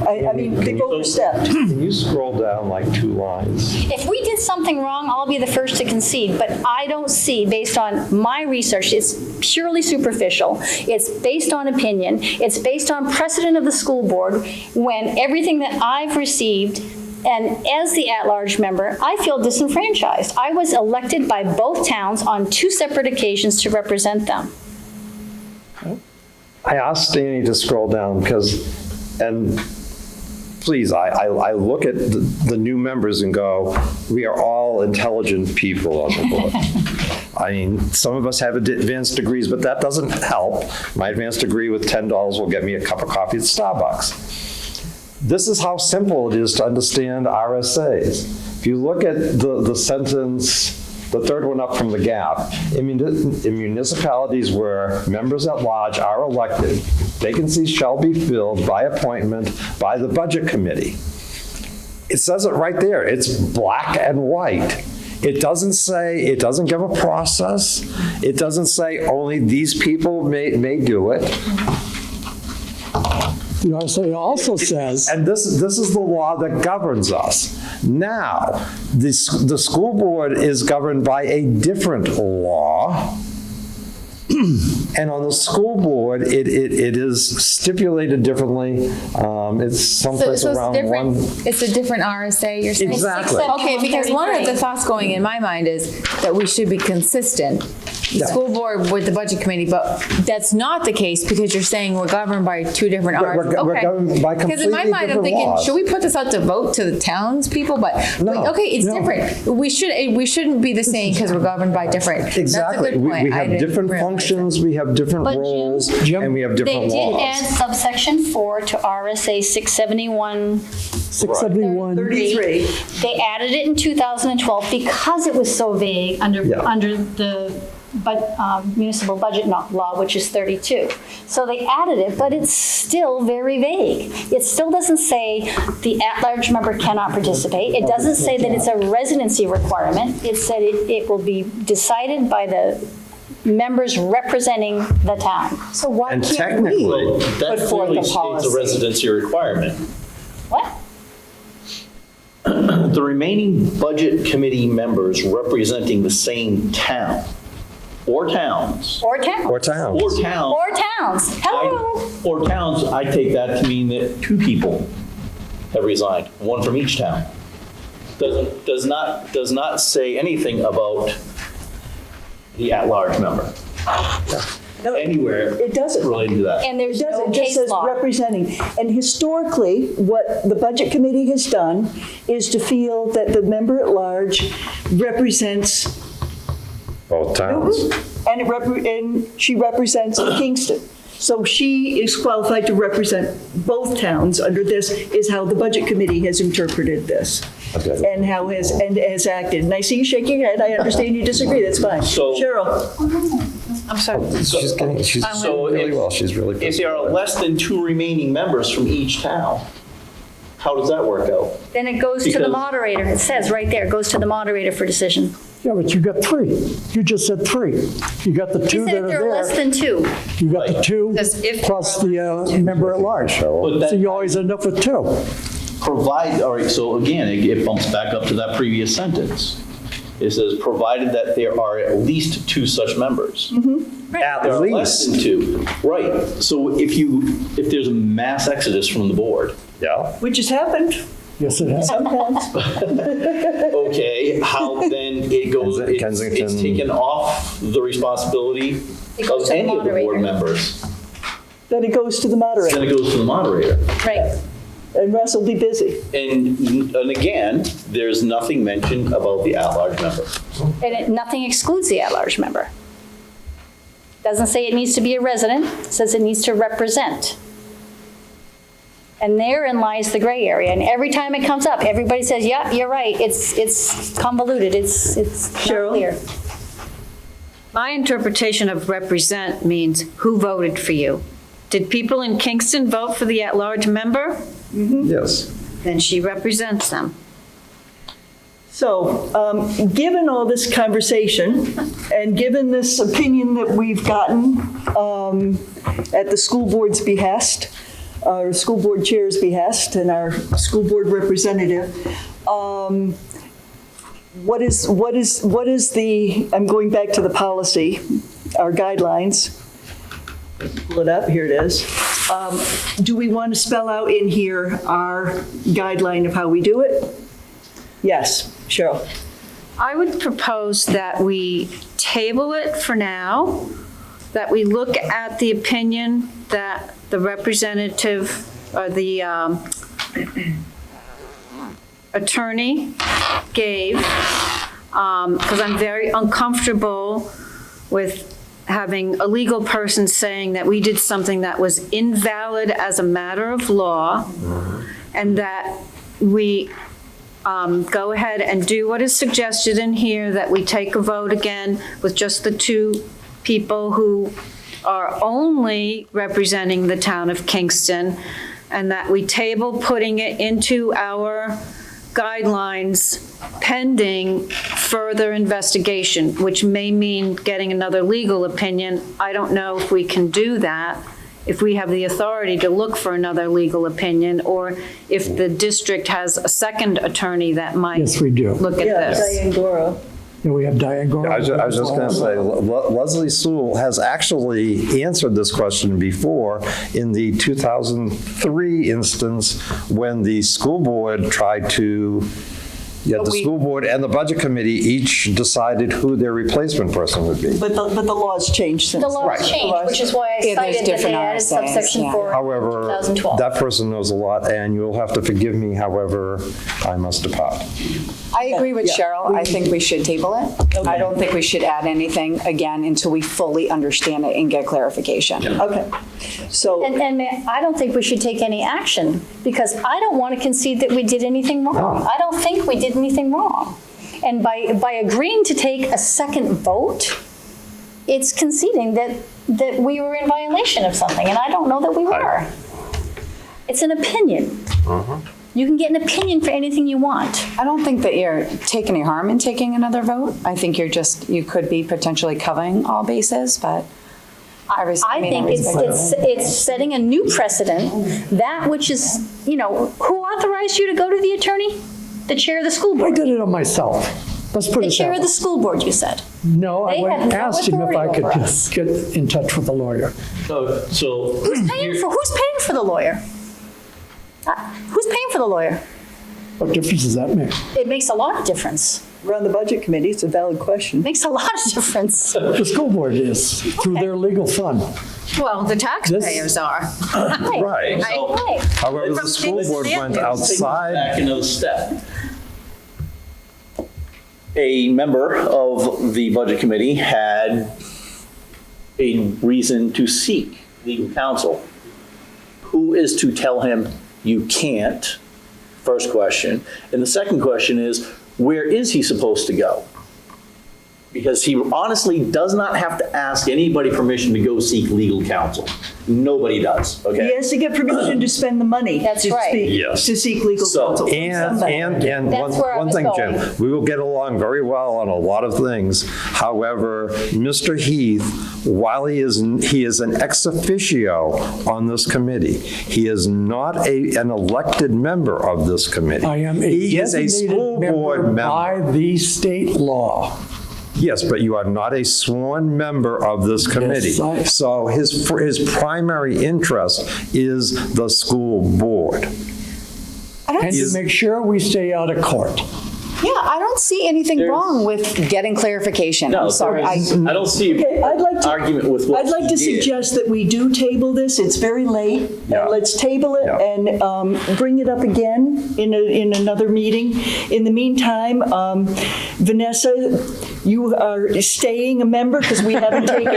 I mean, they overstepped. Can you scroll down like 2 lines? If we did something wrong, I'll be the first to concede, but I don't see, based on my research, it's purely superficial. It's based on opinion. It's based on precedent of the school board, when everything that I've received, and as the at-large member, I feel disenfranchised. I was elected by both towns on 2 separate occasions to represent them. I asked Danny to scroll down and please, I look at the new members and go, we are all intelligent people on the board. Some of us have advanced degrees, but that doesn't help. My advanced degree with $10 will get me a cup of coffee at Starbucks. This is how simple it is to understand RSAs. If you look at the sentence the third one up from the gap. In municipalities where members at large are elected, vacancies shall be filled by appointment by the budget committee. It says it right there. It's black and white. It doesn't say, it doesn't give a process. It doesn't say only these people may do it. You know, so it also says, And this is the law that governs us. Now, the school board is governed by a different law. And on the school board, it is stipulated differently. It's someplace So around it's different, one. it's a different RSA, you're saying? Exactly. Okay, because one of the thoughts going in my mind is that we should be consistent. The Yeah. school board with the budget committee, but that's not the case because you're saying we're governed by two different RSAs. We're governed by Because in my completely mind, I'm different thinking, laws. should we put this out to vote to the townspeople? But, No. okay, it's No. different. We shouldn't be the same because we're governed by different. Exactly. That's a good point. We I have didn't different realize functions, we have different But Jim- roles, Jim, and we have They different did laws. add subsection 4 to RSA 671. 671, 33. They added it in 2012 because it was so vague under the municipal budget law, which is 32. So they added it, but it's still very vague. It still doesn't say the at-large member cannot participate. It doesn't say that it's a residency requirement. It said it will be decided by the members representing the town. So why And can't technically- we That put forth clearly the states a policy? residency requirement. What? The remaining budget committee members representing the same town or towns. Or town. Or towns. Or towns. Or towns. Hello. Or towns, I take that to mean that 2 people have resigned, one from each town. Does not say anything about the at-large member No, anywhere it doesn't. related to that. And there's It doesn't, no it just case says law. representing. And historically, what the Budget Committee has done is to feel that the member at large represents Both towns. and she represents Kingston. So she is qualified to represent both towns under this, is how the Budget Committee has interpreted this. Okay. And has acted. And I see you shaking your head. I understand you disagree. That's fine. So- Cheryl? I'm sorry. She's So really well, she's really If pissed there are less than 2 remaining members from each town, how does that work out? Then it goes to the Because- moderator. It says right there, it goes to the moderator for decision. yeah, but you got 3. You just said 3. You got the He 2 said that if are there are less there. than 2. You got the 2 Says if plus the member at large. But that- So you always end up with 2. All right, so again, it bumps back up to that previous sentence. It says, provided that there are at least 2 such members. At There are less than least. 2. Right, so if there's a mass exodus from the board, Yeah. Which has happened Yes, it has. sometimes. okay, how then it goes, it's Kensington. taken off the responsibility It goes of to the any of the board moderator. members. Then it goes to the Then moderator. it goes to the moderator. Right. And Russ will be busy. And again, there's nothing mentioned about the at-large member. And nothing excludes the at-large member. Doesn't say it needs to be a resident, it says it needs to represent. And therein lies the gray area. And every time it comes up, everybody says, yeah, you're right, it's convoluted, it's not Cheryl? clear. My interpretation of represent means who voted for you. Did people in Kingston vote for the at-large member? Yes. Then she represents them. So, given all this conversation, and given this opinion that we've gotten at the school board's behest, our school board chair's behest, and our school board representative, what is the, I'm going back to the policy, our guidelines. Pull it up, here it is. Do we want to spell out in here our guideline of how we do it? Yes, Cheryl. I would propose that we table it for now, that we look at the opinion that the representative or the attorney gave, because I'm very uncomfortable with having a legal person saying that we did something that was invalid as a matter of law, and that we go ahead and do what is suggested in here, that we take a vote again with just the two people who are only representing the town of Kingston, and that we table putting it into our guidelines pending further investigation, which may mean getting another legal opinion. I don't know if we can do that, if we have the authority to look for another legal opinion, or if the district has a second attorney that might Yes, we do. look at Yeah, this. Diane Goro. And we have Diane Gore. I was just going to say, Leslie Sewell has actually answered this question before in the 2003 instance when the school board tried to, the school board and the budget committee each decided who their replacement person would be. But the law's changed since. The laws changed, which is why I Yeah, there's cited that they different added RSAs, subsection yeah. 4 However, 2012. that person knows a lot, and you'll have to forgive me, however, I must depart. I agree with Yeah. Cheryl. I think we should table it. I don't think we should add anything again until we fully understand it and get clarification. Okay, so, And I don't think we should take any action, because I don't want to concede that we did anything wrong. I don't think we did anything wrong. And by agreeing to take a second vote, it's conceding that we were in violation of something, and I don't know that we were. It's an opinion. You can get an opinion for anything you want. I don't think that you're taking any harm in taking another vote. I think you could be potentially covering all bases, but I think it's setting a new precedent, that which is, who authorized you to go to the attorney? The chair of the school I board. did it on myself. Let's put The it chair that of way. the school board, you said. No, I They went had and no asked him if I authority could over us. get in touch with a lawyer. So Who's paying for the lawyer? Who's paying for the lawyer? What difference does that make? It makes a lot of difference. we're on the budget committee, it's a valid question. Makes a lot of difference. The school board is, through their legal fund. Well, the taxpayers are. Right. Right. However, the school board went Back outside. another step. A member of the budget committee had a reason to seek legal counsel. Who is to tell him you can't? First question. And the second question is, where is he supposed to go? Because he honestly does not have to ask anybody permission to go seek legal counsel. Nobody does, He okay? has to get permission to spend the money. That's to right. speak- Yes. To seek legal So- counsel. from somebody. And That's where I one was thing, Jim, going. we will get along very well on a lot of things. However, Mr. Heath, while he is an ex officio on this committee, he is not an elected member of this committee. I am a He is a designated school board member. by the state law. Yes, but you are not a sworn member of this committee. Yes, I- So his primary interest is the school board. And to make sure we stay out of court. Yeah, I don't see anything wrong with getting clarification. No, I'm sorry. I don't see Okay, I'd like an to- argument with what I'd like to he did. suggest that we do table this. It's very late. Yeah. Let's table it Yeah. and bring it up again in another meeting. In the meantime, Vanessa, you are staying a member because we haven't taken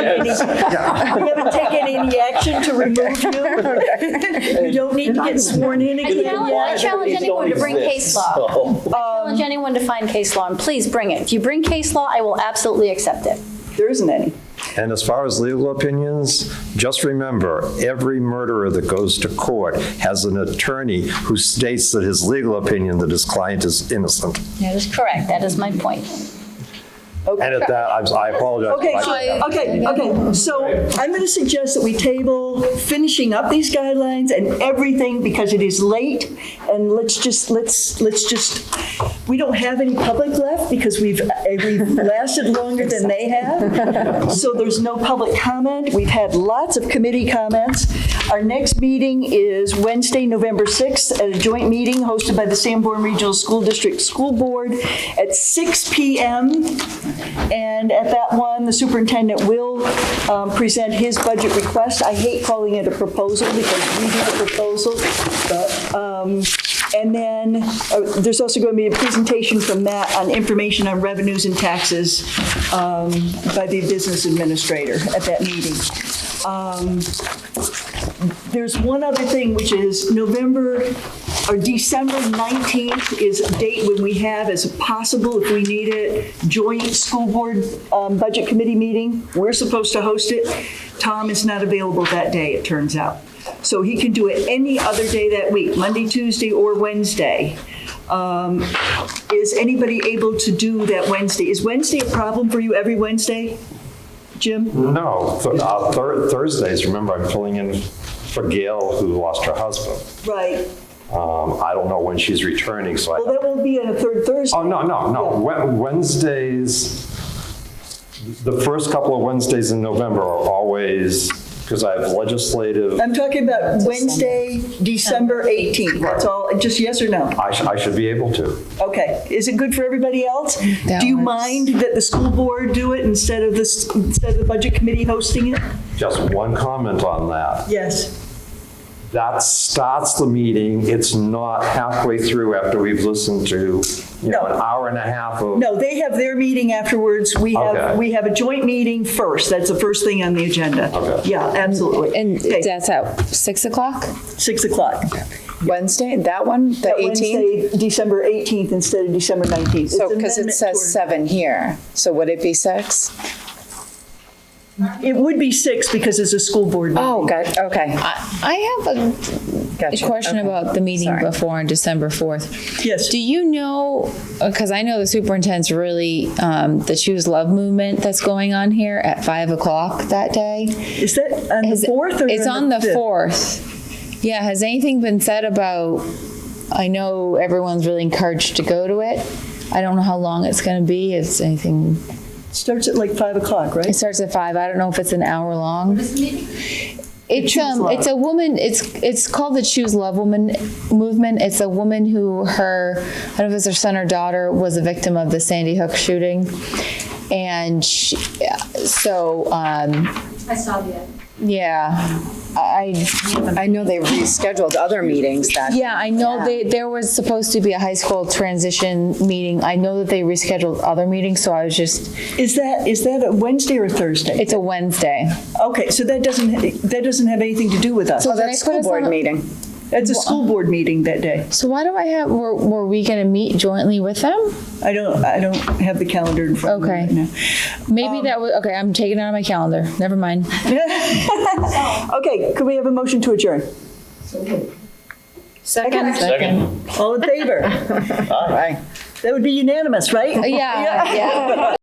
any action to remove you. You don't need to get sworn in again I yet. challenge anyone to bring case law. So- I challenge anyone to find case law, and please bring it. If you bring case law, I will absolutely accept it. There isn't any. And as far as legal opinions, just remember, every murderer that goes to court has an attorney who states that his legal opinion that his client is innocent. That is correct. That is my point. And at that, I apologize. Okay, so I'm going to suggest that we table finishing up these guidelines and everything because it is late, and let's just, we don't have any public left because we've lasted longer than they have, so there's no public comment. We've had lots of committee comments. Our next meeting is Wednesday, November 6th, at a joint meeting hosted by the Sanborn Regional School District School Board at 6 p.m. And at that one, the superintendent will present his budget request. I hate calling it a proposal because we do the proposal. And then there's also going to be a presentation from Matt on information on revenues and taxes by the business administrator at that meeting. There's one other thing, which is November Our December 19th is a date when we have, as possible, if we need it, joint school board budget committee meeting. We're supposed to host it. Tom is not available that day, it turns out. So he can do it any other day that week, Monday, Tuesday, or Wednesday. Is anybody able to do that Wednesday? Is Wednesday a problem for you every Wednesday, Jim? No, Thursdays, remember, I'm filling in for Gail, who lost her husband. Right. I don't know when she's returning, so Well, that won't be on a third Thursday. Oh, no. Yeah. Wednesdays, the first couple of Wednesdays in November are always, because I have legislative, I'm talking about Wednesday, December 18th. That's all, just yes or no? I should be able to. Okay. Is it good for everybody else? That Do you works. mind that the school board do it instead of the budget committee hosting it? Just one comment on that. Yes. That starts the meeting. It's not halfway through after we've listened to, No. an hour and a half of. No, they have their meeting afterwards. Okay. We have a joint meeting first. That's the first thing on the agenda. Okay. Yeah, absolutely. And Okay, that's at 6 o'clock? 6 o'clock. Wednesday, that one, the That 18th? Wednesday, December 18th instead of December 19th. So, It's because it amendment says toward- 7 here, so would it be 6? It would be 6 because it's a school board meeting. Oh, good, okay. I have a Gotcha. question Okay. about the meeting Sorry. before on December 4th. Yes. Do you know, because I know the superintendent's really, the Choose Love movement that's going on here at 5 o'clock that day? Is that on the 4th or It's on the 5th? 4th. Yeah, has anything been said about, I know everyone's really encouraged to go to it. I don't know how long it's going to be. Is anything, Starts at like 5 o'clock, right? it starts at 5. I don't know if it's an hour long. What is the meeting? It's Choose Love. it's a woman. It's called the Choose Love Woman movement. It's a woman who I don't know if it's her son or daughter was a victim of the Sandy Hook shooting, and I saw the ad. yeah, I know they rescheduled other meetings that. yeah, I know there was supposed to be a high school transition meeting. I know that they rescheduled other meetings, so I was just. Is that a Wednesday or a Thursday? It's a Wednesday. Okay, so that doesn't have anything to do with us. So Oh, that's school board meeting. It's a school board meeting that day. So why do I have? Were we going to meet jointly with them? I don't have the calendar in front of me Okay. right now. Maybe that was okay. I'm taking it out of my calendar. Never mind. Okay, could we have a motion to adjourn? Second. All in favor? Aye. That would be unanimous, right? Yeah.